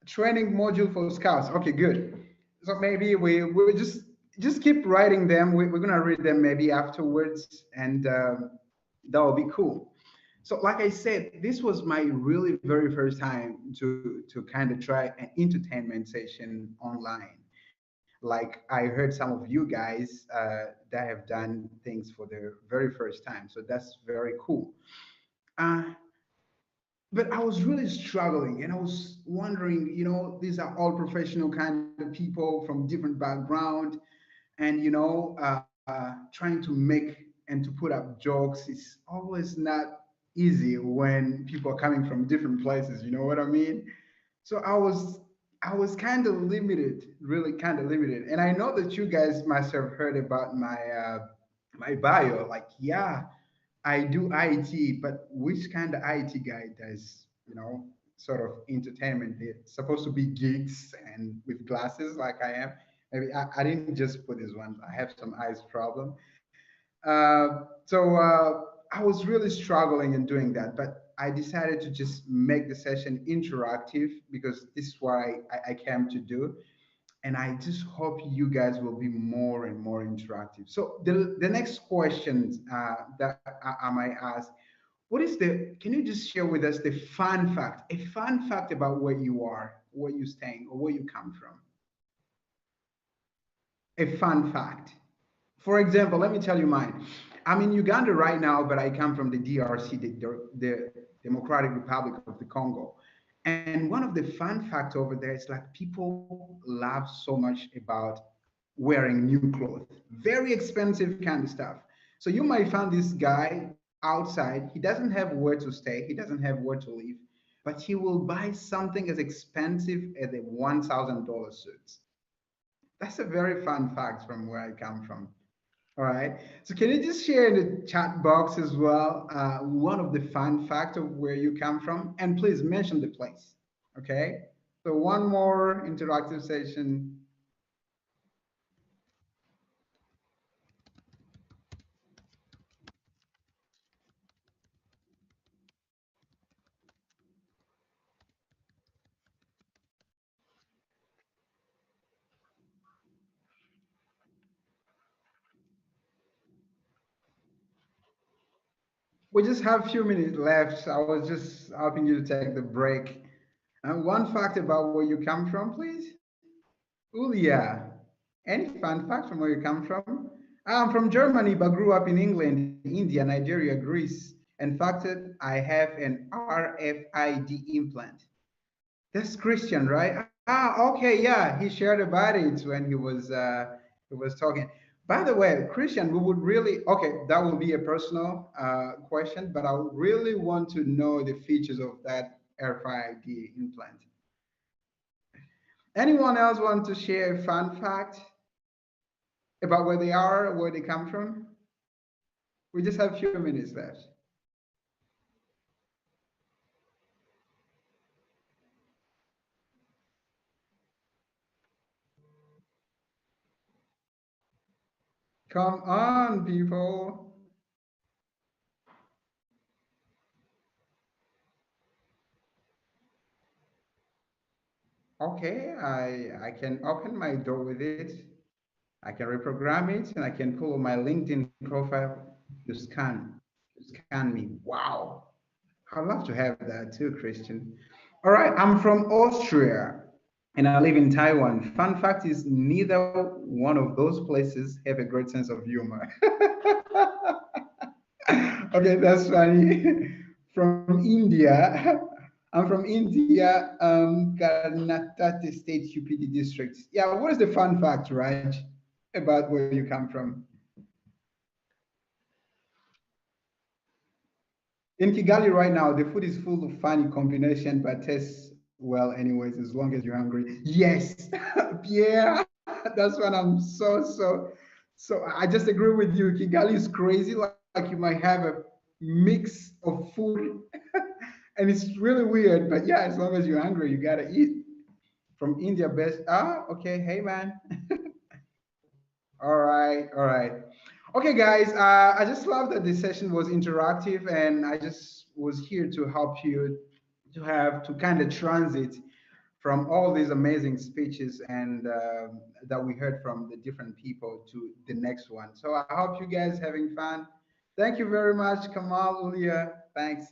training module for scouts. Okay, good. So maybe we just keep writing them. We're gonna read them maybe afterwards, and that will be cool. So like I said, this was my really very first time to kind of try an entertainment session online. Like I heard some of you guys that have done things for the very first time. So that's very cool. Uh, but I was really struggling and I was wondering, these are all professional kind of people from different background. And, trying to make and to put up jokes is always not easy when people are coming from different places. You know what I mean? So I was kind of limited, really kind of limited. And I know that you guys must have heard about my bio. Like, yeah, I do IT, but which kind of IT guy does, sort of entertainment? It's supposed to be geeks and with glasses like I am. Maybe I didn't just put this one. I have some eyes problem. So I was really struggling in doing that, but I decided to just make the session interactive because this is what I came to do. And I just hope you guys will be more and more interactive. So the next question that I might ask, can you just share with us the fun fact, a fun fact about where you are, where you're staying, or where you come from? A fun fact. For example, let me tell you mine. I'm in Uganda right now, but I come from the DRC, the Democratic Republic of the Congo. And one of the fun facts over there is like people laugh so much about wearing new clothes, very expensive kind of stuff. So you might find this guy outside. He doesn't have where to stay. He doesn't have where to live, but he will buy something as expensive as a $1,000 suit. That's a very fun fact from where I come from. All right. So can you just share in the chat box as well one of the fun facts of where you come from, and please mention the place. Okay. So one more interactive session. We just have a few minutes left. I was just helping you to take the break. One fact about where you come from, please. Ulia, any fun facts from where you come from? I'm from Germany, but grew up in England, India, Nigeria, Greece. In fact, I have an RFID implant. That's Christian, right? Ah, okay, yeah. He shared about it when he was talking. By the way, Christian, we would really okay. That will be a personal question, but I would really want to know the features of that RFID implant. Anyone else want to share a fun fact about where they are, where they come from? We just have a few minutes left. Come on, people. Okay, I can open my door with it. I can reprogram it, and I can pull my LinkedIn profile to scan me. Wow. I'd love to have that too, Christian. All right, I'm from Austria and I live in Taiwan. Fun fact is neither one of those places have a great sense of humor. Okay, that's funny. From India, I'm from India, Karnataka State UPD district. Yeah, what is the fun fact, Raj, about where you come from? In Kigali right now, the food is full of funny combination, but tastes well anyways, as long as you're hungry. Yes, yeah, that's what I'm so I just agree with you. Kigali is crazy. Like you might have a mix of food and it's really weird, but yeah, as long as you're hungry, you gotta eat. From India best. Ah, okay, hey man. All right, all right. Okay, guys, I just love that this session was interactive and I just was here to help you to kind of transit from all these amazing speeches and that we heard from the different people to the next one. So I hope you guys having fun. Thank you very much, Kamal, Ulia. Thanks.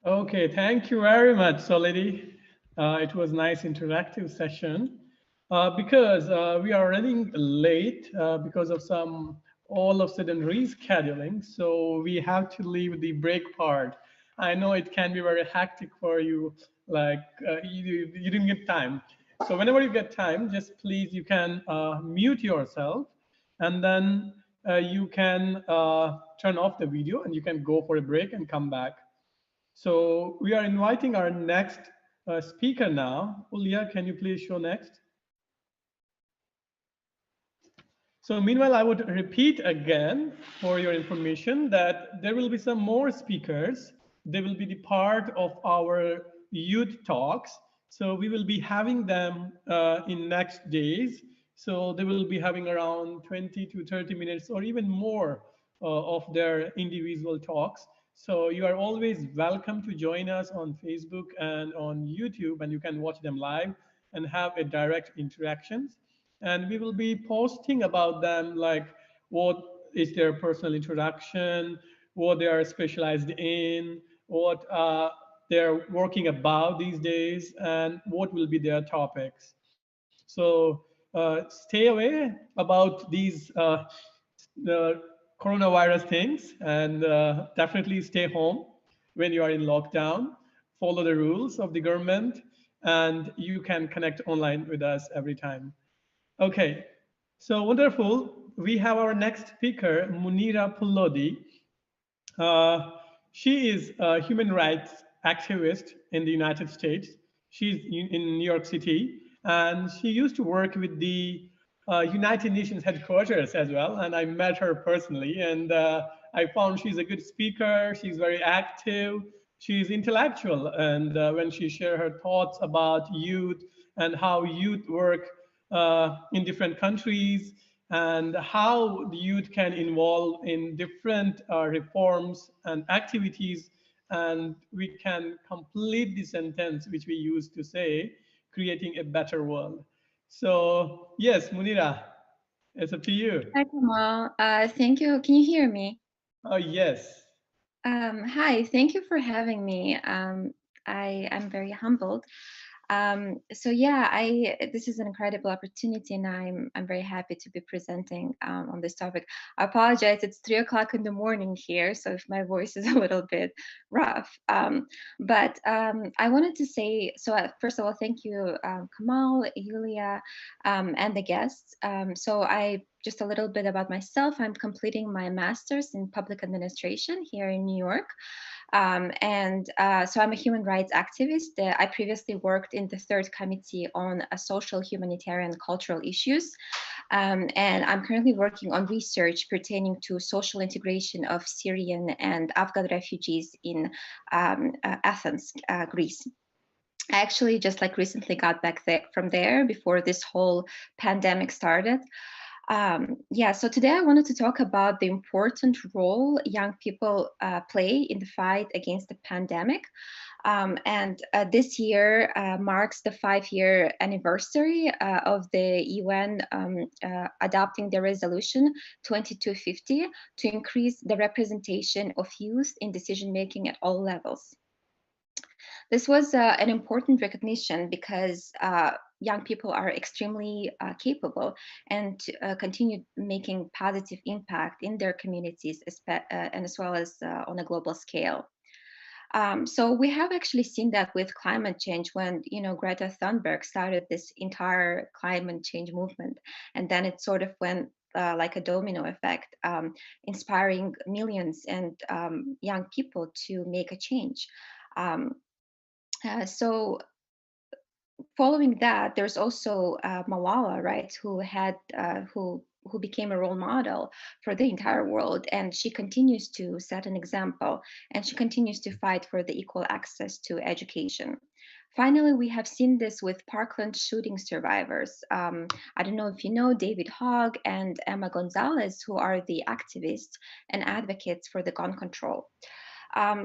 Okay, thank you very much, Solidi. It was nice interactive session. Because we are running late because of some all of a sudden rescheduling, so we have to leave the break part. I know it can be very hectic for you, like you didn't get time. So whenever you get time, just please you can mute yourself, and then you can turn off the video and you can go for a break and come back. So we are inviting our next speaker now. Ulia, can you please show next? So meanwhile, I would repeat again for your information that there will be some more speakers. They will be the part of our youth talks. So we will be having them in next days. So they will be having around 20 to 30 minutes or even more of their individual talks. So you are always welcome to join us on Facebook and on YouTube, and you can watch them live and have a direct interactions. And we will be posting about them, like what is their personal introduction, what they are specialized in, what they're working about these days, and what will be their topics. So stay away about these the coronavirus things, and definitely stay home when you are in lockdown. Follow the rules of the government, and you can connect online with us every time. Okay, so wonderful. we have our next speaker, Munira Pullodi. She is a human rights activist in the United States. She's in New York City, and she used to work with the United Nations headquarters as well. And I met her personally, and I found she's a good speaker. She's very active. She's intellectual, and when she shared her thoughts about youth and how youth work in different countries, and how the youth can involve in different reforms and activities, and we can complete the sentence which we used to say, creating a better world. So yes, Munira, it's up to you. Hi, Kamal. Thank you. Can you hear me? Oh, yes. Hi, thank you for having me. I'm very humbled. So yeah, this is an incredible opportunity, and I'm very happy to be presenting on this topic. I apologize, it's 3 o'clock in the morning here, so if my voice is a little bit rough. But I wanted to say, so first of all, thank you, Kamal, Yulia, and the guests. So just a little bit about myself. I'm completing my master's in public administration here in New York. So I'm a human rights activist. I previously worked in the third committee on social, humanitarian, cultural issues. And I'm currently working on research pertaining to social integration of Syrian and Afghan refugees in Athens, Greece. I actually just recently got back from there before this whole pandemic started. So today I wanted to talk about the important role young people play in the fight against the pandemic. This year marks the 5-year anniversary of the UN adopting the resolution 2250 to increase the representation of youth in decision-making at all levels. This was an important recognition because young people are extremely capable and continue making positive impact in their communities, and as well as on a global scale. So we have actually seen that with climate change when, Greta Thunberg started this entire climate change movement, and then it sort of went like a domino effect, inspiring millions and young people to make a change. So following that, there's also Malala, right, who became a role model for the entire world, and she continues to set an example, and she continues to fight for the equal access to education. Finally, we have seen this with Parkland shooting survivors. I don't know if you know David Hogg and Emma Gonzalez, who are the activists and advocates for the gun control.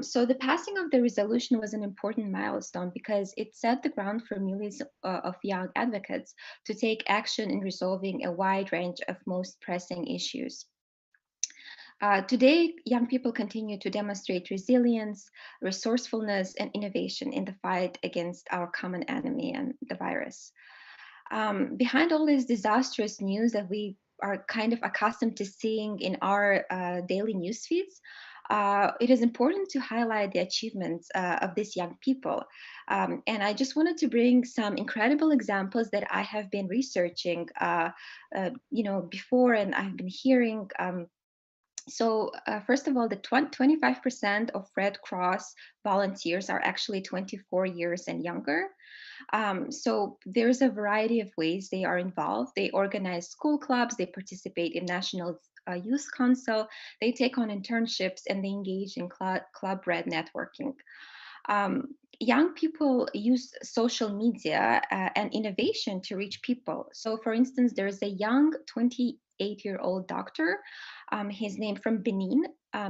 So the passing of the resolution was an important milestone because it set the ground for millions of young advocates to take action in resolving a wide range of most pressing issues. Today, young people continue to demonstrate resilience, resourcefulness, and innovation in the fight against our common enemy and the virus. Behind all this disastrous news that we are kind of accustomed to seeing in our daily news feeds, it is important to highlight the achievements of these young people. And I just wanted to bring some incredible examples that I have been researching, before, and I've been hearing. So first of all, the 25% of Red Cross volunteers are actually 24 years and younger. So there's a variety of ways they are involved. They organize school clubs, they participate in National Youth Council, they take on internships, and they engage in club-red networking. Young people use social media and innovation to reach people. So for instance, there's a young 28-year-old doctor, his name from Benin.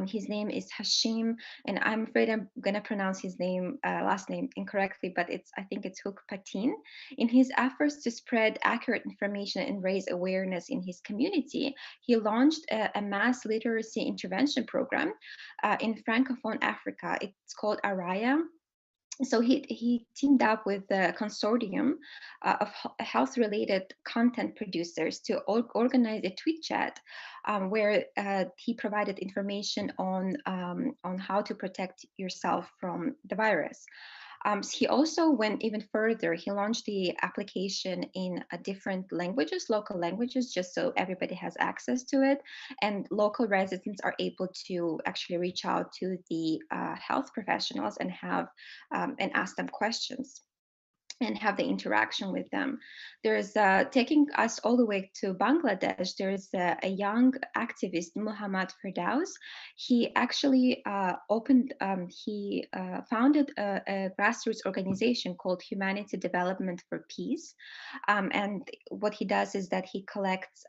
His name is Hashim, and I'm afraid I'm gonna pronounce his last name incorrectly, but I think it's Hook Patin. In his efforts to spread accurate information and raise awareness in his community, he launched a mass literacy intervention program in Francophone Africa. It's called Araya. So he teamed up with the consortium of health-related content producers to organize a tweet chat where he provided information on how to protect yourself from the virus. He also went even further. He launched the application in different languages, local languages, just so everybody has access to it. And local residents are able to actually reach out to the health professionals and have and ask them questions and have the interaction with them. There's taking us all the way to Bangladesh. There's a young activist, Muhammad Firdaus. He actually founded a grassroots organization called Humanity Development for Peace. And what he does is that he collects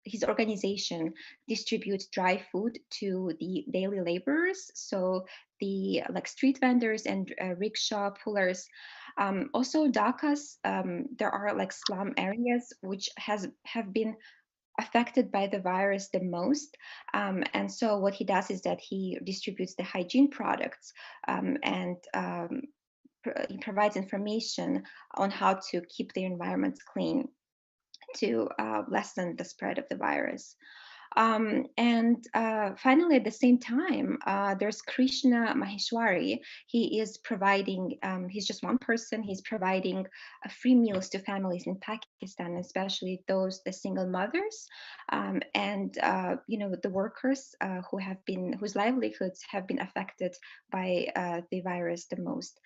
his organization distributes dry food to the daily laborers, so the like street vendors and rickshaw pullers. Also, Dhaka's there are like slum areas which have been affected by the virus the most, and so what he does is that he distributes the hygiene products and he provides information on how to keep their environments clean to lessen the spread of the virus. Finally, at the same time, there's Krishna Maheshwari. He is providing, he's just one person, he's providing free meals to families in Pakistan, especially the single mothers, and the workers whose livelihoods have been affected by the virus the most.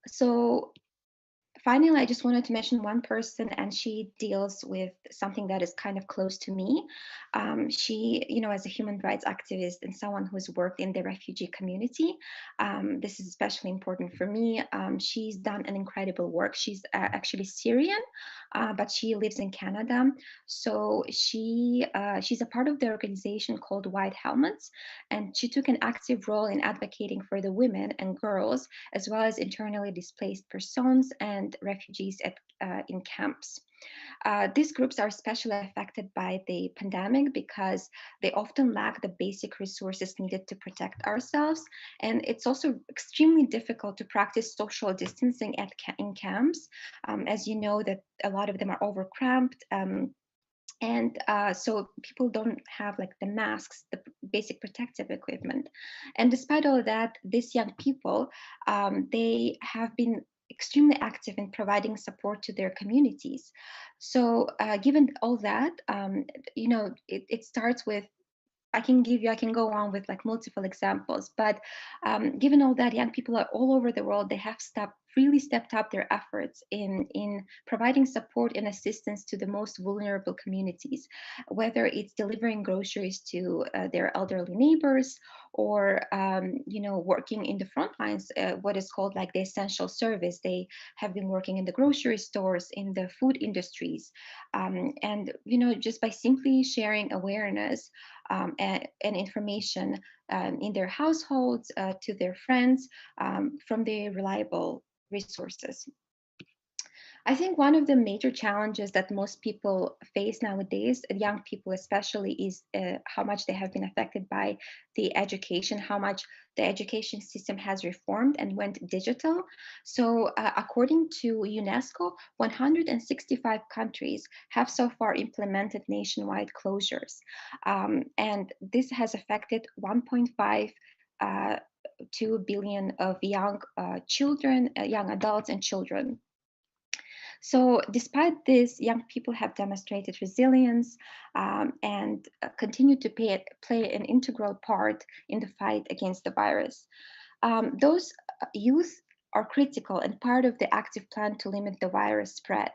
So finally, I just wanted to mention one person, and she deals with something that is kind of close to me. She, as a human rights activist and someone who's worked in the refugee community, this is especially important for me. She's done an incredible work. She's actually Syrian, but she lives in Canada. So she's a part of the organization called White Helmets, and she took an active role in advocating for the women and girls, as well as internally displaced persons and refugees in camps. These groups are especially affected by the pandemic because they often lack the basic resources needed to protect ourselves. And it's also extremely difficult to practice social distancing in camps. As you know, that a lot of them are overcramped. So people don't have like the masks, the basic protective equipment. And despite all of that, these young people, they have been extremely active in providing support to their communities. So given all that, it starts with, I can go on with like multiple examples, but given all that, young people are all over the world. They have really stepped up their efforts in providing support and assistance to the most vulnerable communities, whether it's delivering groceries to their elderly neighbors or working in the front lines, what is called like the essential service. They have been working in the grocery stores, in the food industries, and just by simply sharing awareness and information in their households to their friends from the reliable resources. I think one of the major challenges that most people face nowadays, young people especially, is how much they have been affected by the education, how much the education system has reformed and went digital. So according to UNESCO, 165 countries have so far implemented nationwide closures. And this has affected 1.5 2 billion of young children, young adults and children. So despite this, young people have demonstrated resilience and continue to play an integral part in the fight against the virus. Those youth are critical and part of the active plan to limit the virus spread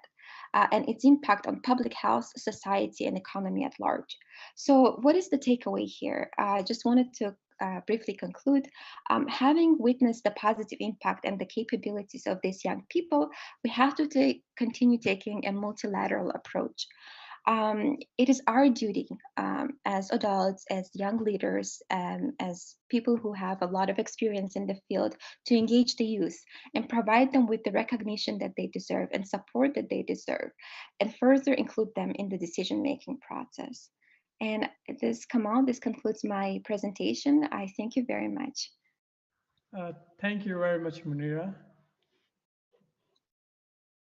and its impact on public health, society, and economy at large. So what is the takeaway here? I just wanted to briefly conclude. Having witnessed the positive impact and the capabilities of these young people, we have to continue taking a multilateral approach. It is our duty as adults, as young leaders, as people who have a lot of experience in the field to engage the youth and provide them with the recognition that they deserve and support that they deserve, and further include them in the decision-making process. And this concludes my presentation. I thank you very much. Thank you very much, Munira.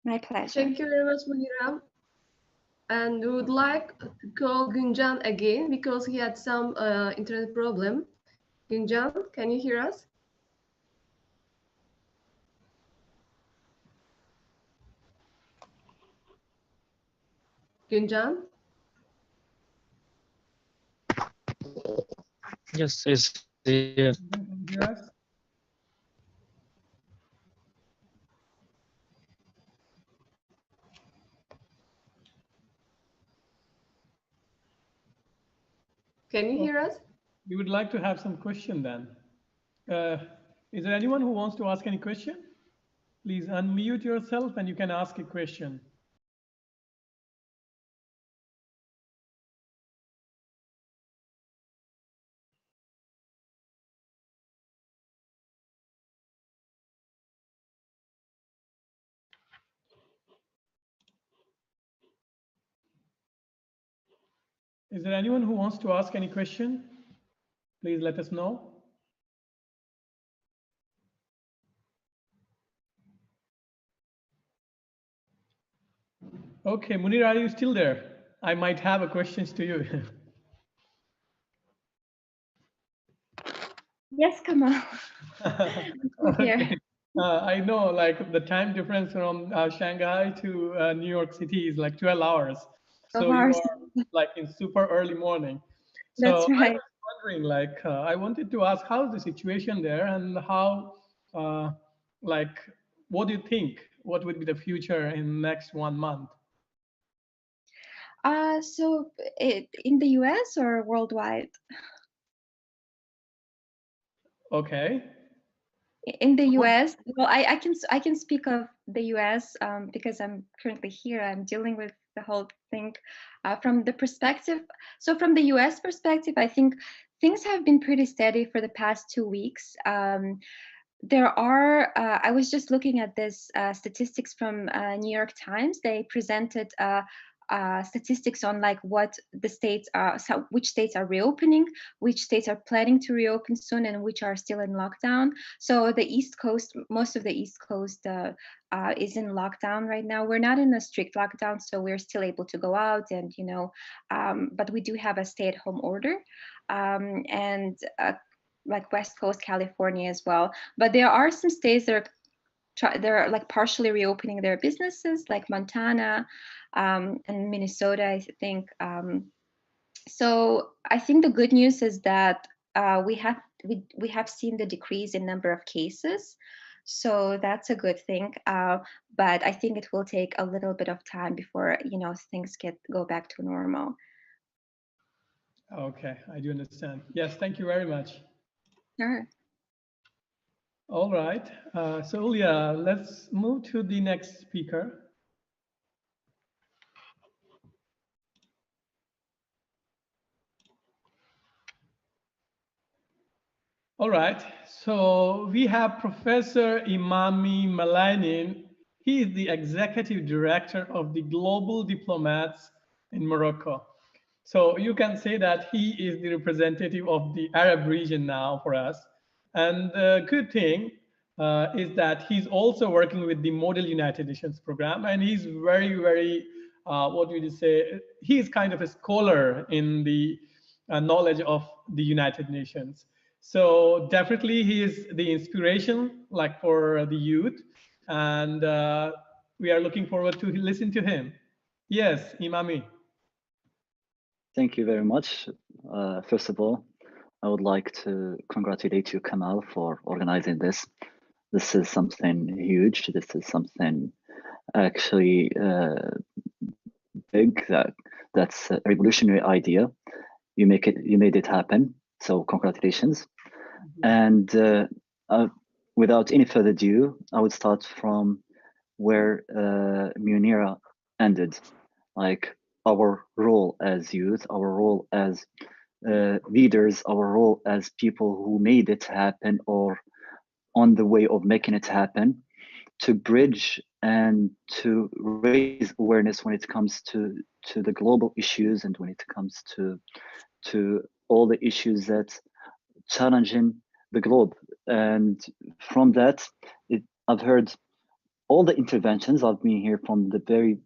My pleasure. Thank you very much, Munira. And we would like to call Gunjan again because he had some internet problem. Gunjan, can you hear us? Gunjan? Yes, it's here. Yes. Can you hear us? We would like to have some question then. Is there anyone who wants to ask any question? Please unmute yourself and you can ask a question. Is there anyone who wants to ask any question? Please let us know. Okay, Munir, are you still there? I might have a questions to you. Yes, Kamal. Okay. I know, like the time difference from Shanghai to New York City is like 12 hours. So you are like in super early morning. So That's right. I was wondering, like, I wanted to ask how's the situation there and how, like, what do you think? What would be the future in next 1 month? So in the US or worldwide? Okay. In the US, well, I can speak of the US because I'm currently here. I'm dealing with the whole thing from the perspective. So from the US perspective, I think things have been pretty steady for the past 2 weeks. There are, I was just looking at this statistics from New York Times. They presented statistics on like what the states are, so which states are reopening, which states are planning to reopen soon, and which are still in lockdown. So the East Coast, most of the East Coast is in lockdown right now. We're not in a strict lockdown, so we're still able to go out and, you know, but we do have a stay-at-home order. And like West Coast, California as well. But there are some states that they're like partially reopening their businesses, like Montana and Minnesota, I think. So I think the good news is that we have seen the decrease in number of cases. So that's a good thing. But I think it will take a little bit of time before, you know, things go back to normal. Okay, I do understand. Yes, thank you very much. Sure. All right. So Ulia, let's move to the next speaker. All right. So we have Professor Imami Malainin. He is the executive director of the Global Diplomats in Morocco. So you can say that he is the representative of the Arab region now for us. And the good thing is that he's also working with the Model United Nations program, and he's very, very, what would you say, he's kind of a scholar in the knowledge of the United Nations. So definitely he is the inspiration like for the youth, and we are looking forward to listen to him. Yes, Imami. Thank you very much. First of all, I would like to congratulate you, Kamal, for organizing this. This is something huge. This is something actually big. That's a revolutionary idea. You made it happen. So congratulations. And without any further ado, I would start from where Munira ended, like our role as youth, our role as leaders, our role as people who made it happen or on the way of making it happen, to bridge and to raise awareness when it comes to the global issues and when it comes to all the issues that challenging the globe. And from that, I've heard all the interventions. I've been here from the very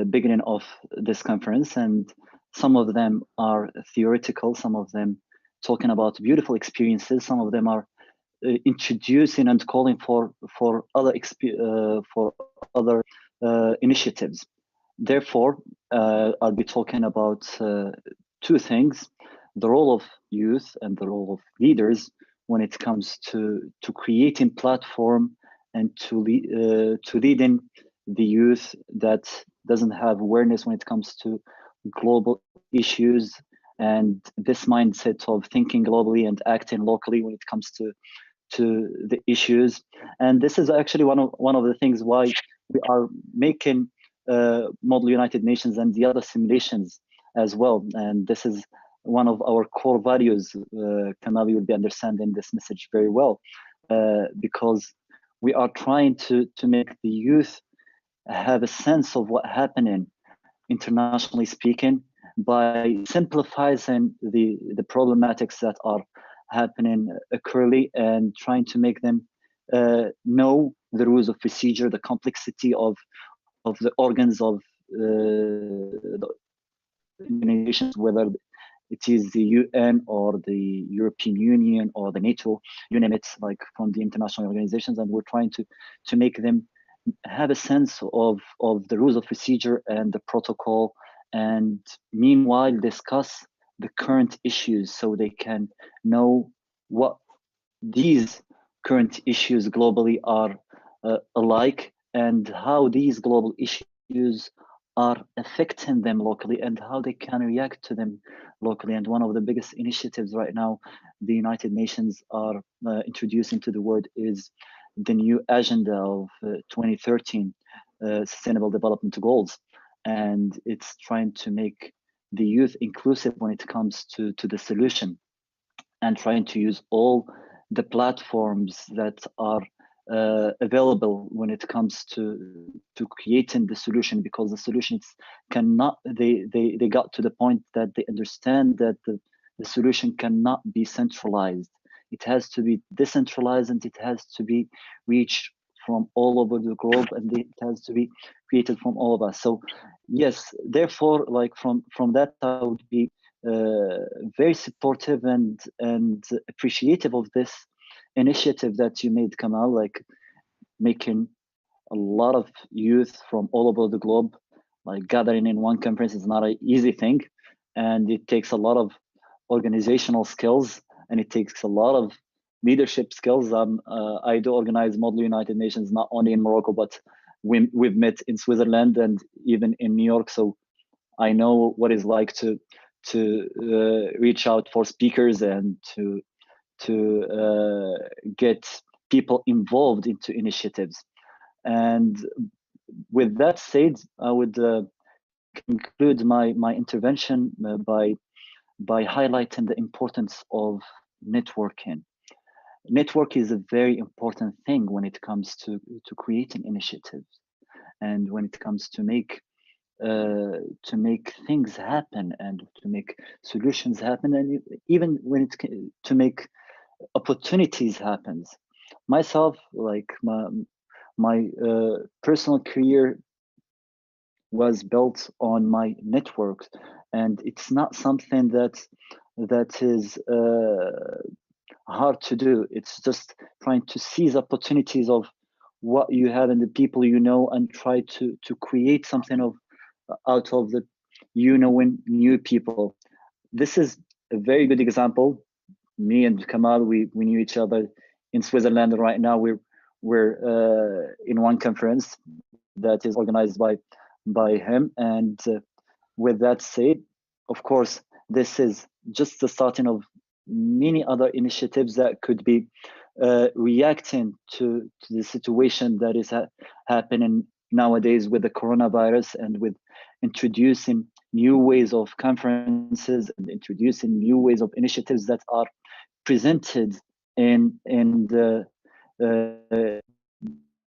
beginning of this conference, and some of them are theoretical, some of them talking about beautiful experiences, some of them are introducing and calling for other initiatives. Therefore, I'll be talking about two things: the role of youth and the role of leaders when it comes to creating platform and to leading the youth that doesn't have awareness when it comes to global issues, and this mindset of thinking globally and acting locally when it comes to the issues. And this is actually one of the things why we are making Model United Nations and the other simulations as well. And this is one of our core values. Kamal, you will be understanding this message very well, because we are trying to make the youth have a sense of what's happening internationally speaking by simplifying the problematics that are happening occurrently and trying to make them know the rules of procedure, the complexity of the organs of the organizations, whether it is the UN or the European Union or the NATO, you name it, like from the international organizations, and we're trying to make them have a sense of the rules of procedure and the protocol, and meanwhile discuss the current issues so they can know what these current issues globally are alike, and how these global issues are affecting them locally and how they can react to them locally. And one of the biggest initiatives right now the United Nations are introducing to the world is the new agenda of 2013 Sustainable Development Goals. And it's trying to make the youth inclusive when it comes to the solution, and trying to use all the platforms that are available when it comes to creating the solution, because the solutions cannot, they got to the point that they understand that the solution cannot be centralized. It has to be decentralized, and it has to be reached from all over the globe, and it has to be created from all of us. So yes, therefore, like from that, I would be very supportive and appreciative of this initiative that you made, Kamal, like making a lot of youth from all over the globe, like gathering in one conference is not an easy thing, and it takes a lot of organizational skills, and it takes a lot of leadership skills. I do organize Model United Nations not only in Morocco, but we've met in Switzerland and even in New York, so I know what it's like to reach out for speakers and to get people involved into initiatives. And with that said, I would conclude my intervention by highlighting the importance of networking. Network is a very important thing when it comes to creating initiatives, and when it comes to make things happen and to make solutions happen, and even when it's to make opportunities happen. Myself, like my personal career was built on my network, and it's not something that is hard to do. It's just trying to seize opportunities of what you have and the people you know, and try to create something out of the new people. This is a very good example. Me and Kamal, we knew each other in Switzerland. Right now we're in one conference that is organized by him. And with that said, of course, this is just the starting of many other initiatives that could be reacting to the situation that is happening nowadays with the coronavirus, and with introducing new ways of conferences and introducing new ways of initiatives that are presented in the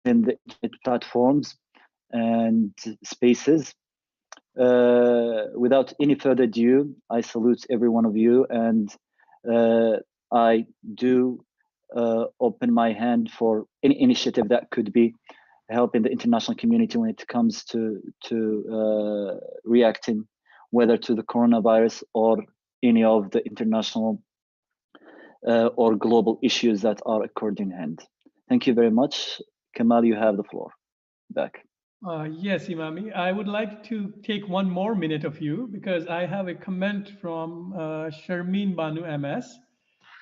internet platforms and spaces. Without any further ado, I salute every one of you, and I do open my hand for any initiative that could be helping the international community when it comes to reacting, whether to the coronavirus or any of the international or global issues that are occurred in hand. Thank you very much. Kamal, you have the floor back. Yes, Imami. I would like to take 1 more minute of you because I have a comment from Sharmeen Banu MS.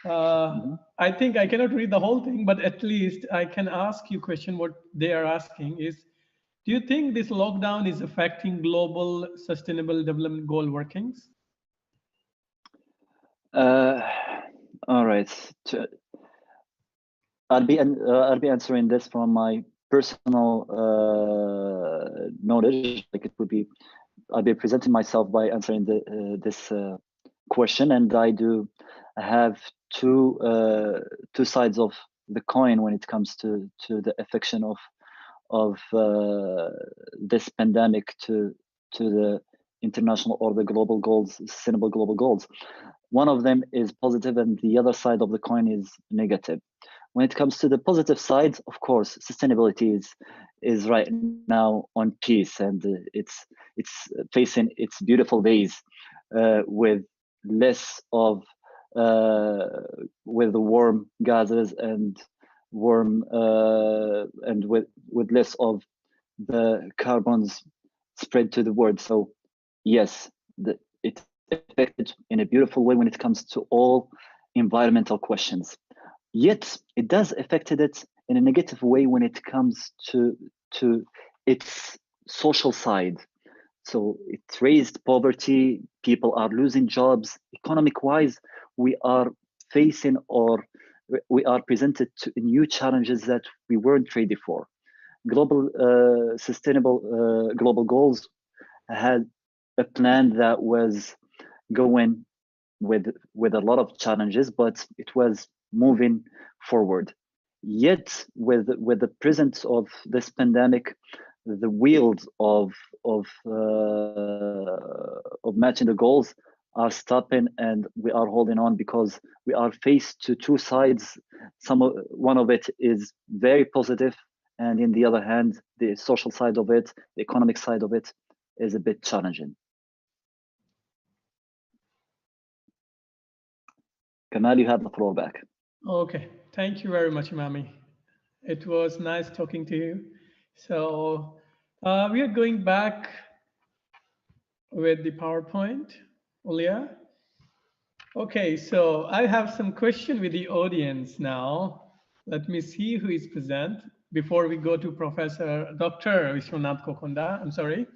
I think I cannot read the whole thing, but at least I can ask you a question. What they are asking is, do you think this lockdown is affecting global sustainable development goal workings? All right. I'll be answering this from my personal knowledge. Like it would be, I'll be presenting myself by answering this question, and I do have two sides of the coin when it comes to the affection of this pandemic to the international or the global goals, sustainable global goals. One of them is positive, and the other side of the coin is negative. When it comes to the positive side, of course, sustainability is right now on peace, and it's facing its beautiful days with less of with the warm gases and warm and with less of the carbons spread to the world. So yes, it's affected in a beautiful way when it comes to all environmental questions. Yet it does affected it in a negative way when it comes to its social side. So it raised poverty, people are losing jobs. Economic wise, we are facing or we are presented to new challenges that we weren't ready for. Global sustainable global goals had a plan that was going with a lot of challenges, but it was moving forward. Yet with the presence of this pandemic, the wheels of matching the goals are stopping, and we are holding on because we are faced to two sides. One of it is very positive, and in the other hand, the social side of it, the economic side of it, is a bit challenging. Kamal, you have the floor back. Okay, thank you very much, Imami. It was nice talking to you. So we are going back with the PowerPoint. Ulia? Okay, so I have some question with the audience now. Let me see who is present before we go to Professor Dr. Vishwanath Kokonda. I'm sorry.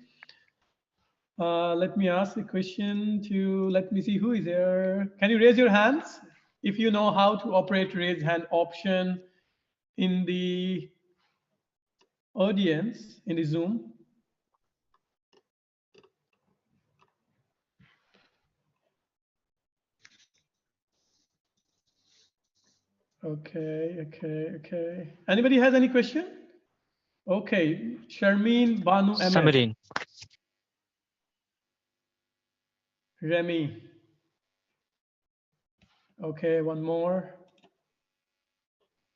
Let me ask the question to, let me see who is there. Can you raise your hands if you know how to operate raise hand option in the audience in the Zoom? Okay. Anybody has any question? Okay, Sharmeen Banu MS. Samarin. Remy. Okay, one more.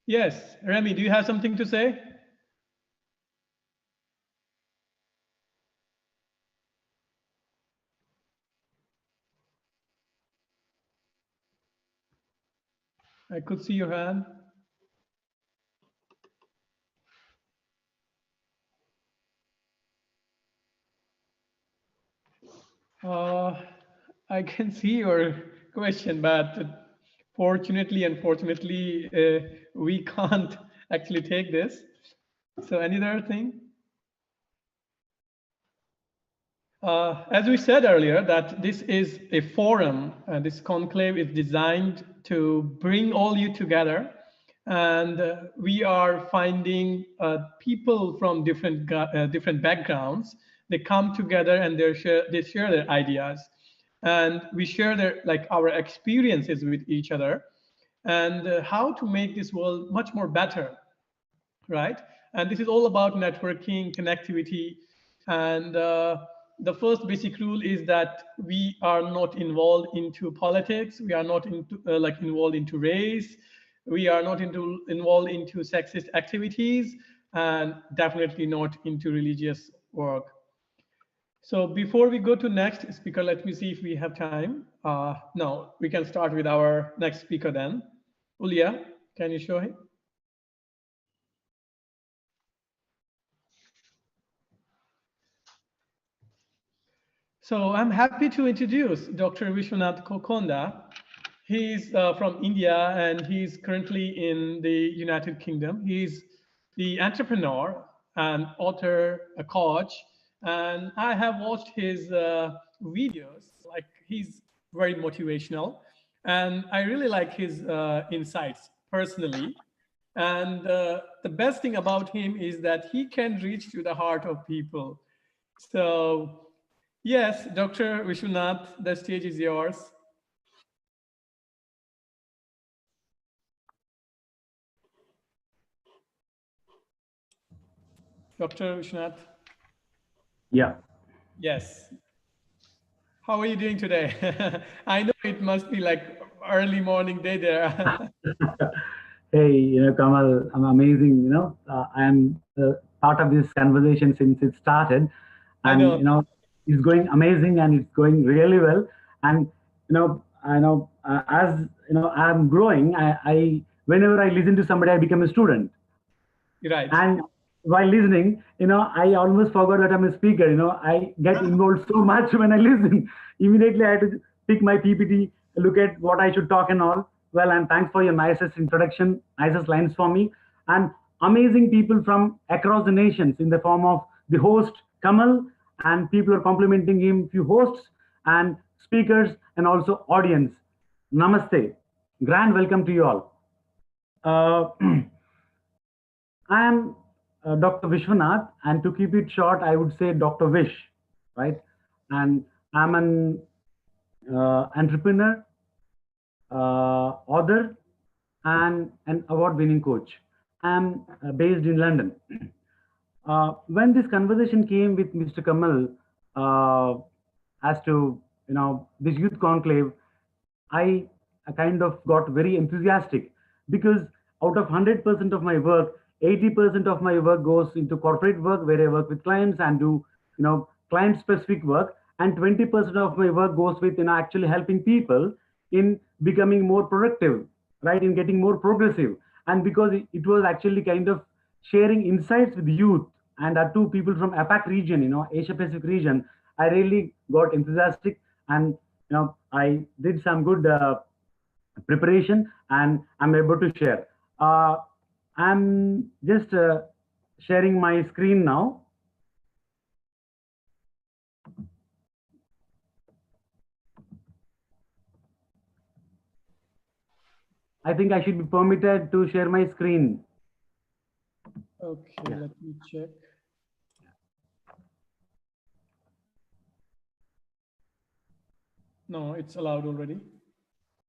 Yes, Remy, do you have something to say? I could see your hand. I can see your question, but fortunately, unfortunately, we can't actually take this. So any other thing? As we said earlier, that this is a forum, and this conclave is designed to bring all you together. And we are finding people from different backgrounds. They come together and they share their ideas, and we share our experiences with each other, and how to make this world much more better, right? And this is all about networking, connectivity, and the first basic rule is that we are not involved into politics. We are not into involved into race. We are not involved into sexist activities, and definitely not into religious work. So before we go to next speaker, let me see if we have time. No, we can start with our next speaker then. Ulia, can you show him? So I'm happy to introduce Dr. Vishwanath Kokonda. He's from India and he's currently in the United Kingdom. He's the entrepreneur, an author, a coach, and I have watched his videos. Like, he's very motivational, and I really like his insights personally. And the best thing about him is that he can reach to the heart of people. So yes, Dr. Vishwanath, the stage is yours. Dr. Vishwanath. Yeah. Yes. How are you doing today? I know it must be like early morning day there. Hey, Kamal, I'm amazing. I'm part of this conversation since it started, and it's going amazing and it's going really well. And I know as I'm growing. I whenever I listen to somebody, I become a student. Right. And while listening, I almost forgot that I'm a speaker. I get involved so much when I listen. Immediately, I had to pick my PPT, look at what I should talk and all. Well, and thanks for your nicest introduction, nicest lines for me. And amazing people from across the nations in the form of the host, Kamal, and people are complimenting him, few hosts and speakers, and also audience. Namaste. Grand welcome to you all. I am Dr. Vishwanath, and to keep it short, I would say Dr. Vish, right? And I'm an entrepreneur, author, and an award-winning coach. I'm based in London. When this conversation came with Mr. Kamal as to this youth conclave, I kind of got very enthusiastic because out of 100% of my work, 80% of my work goes into corporate work where I work with clients and do client specific work, and 20% of my work goes with actually helping people in becoming more productive, right, in getting more progressive. And because it was actually kind of sharing insights with youth and our two people from APAC region, Asia Pacific region, I really got enthusiastic, and I did some good preparation, and I'm able to share. I'm just sharing my screen now. I think I should be permitted to share my screen. Okay, let me check. No, it's allowed already.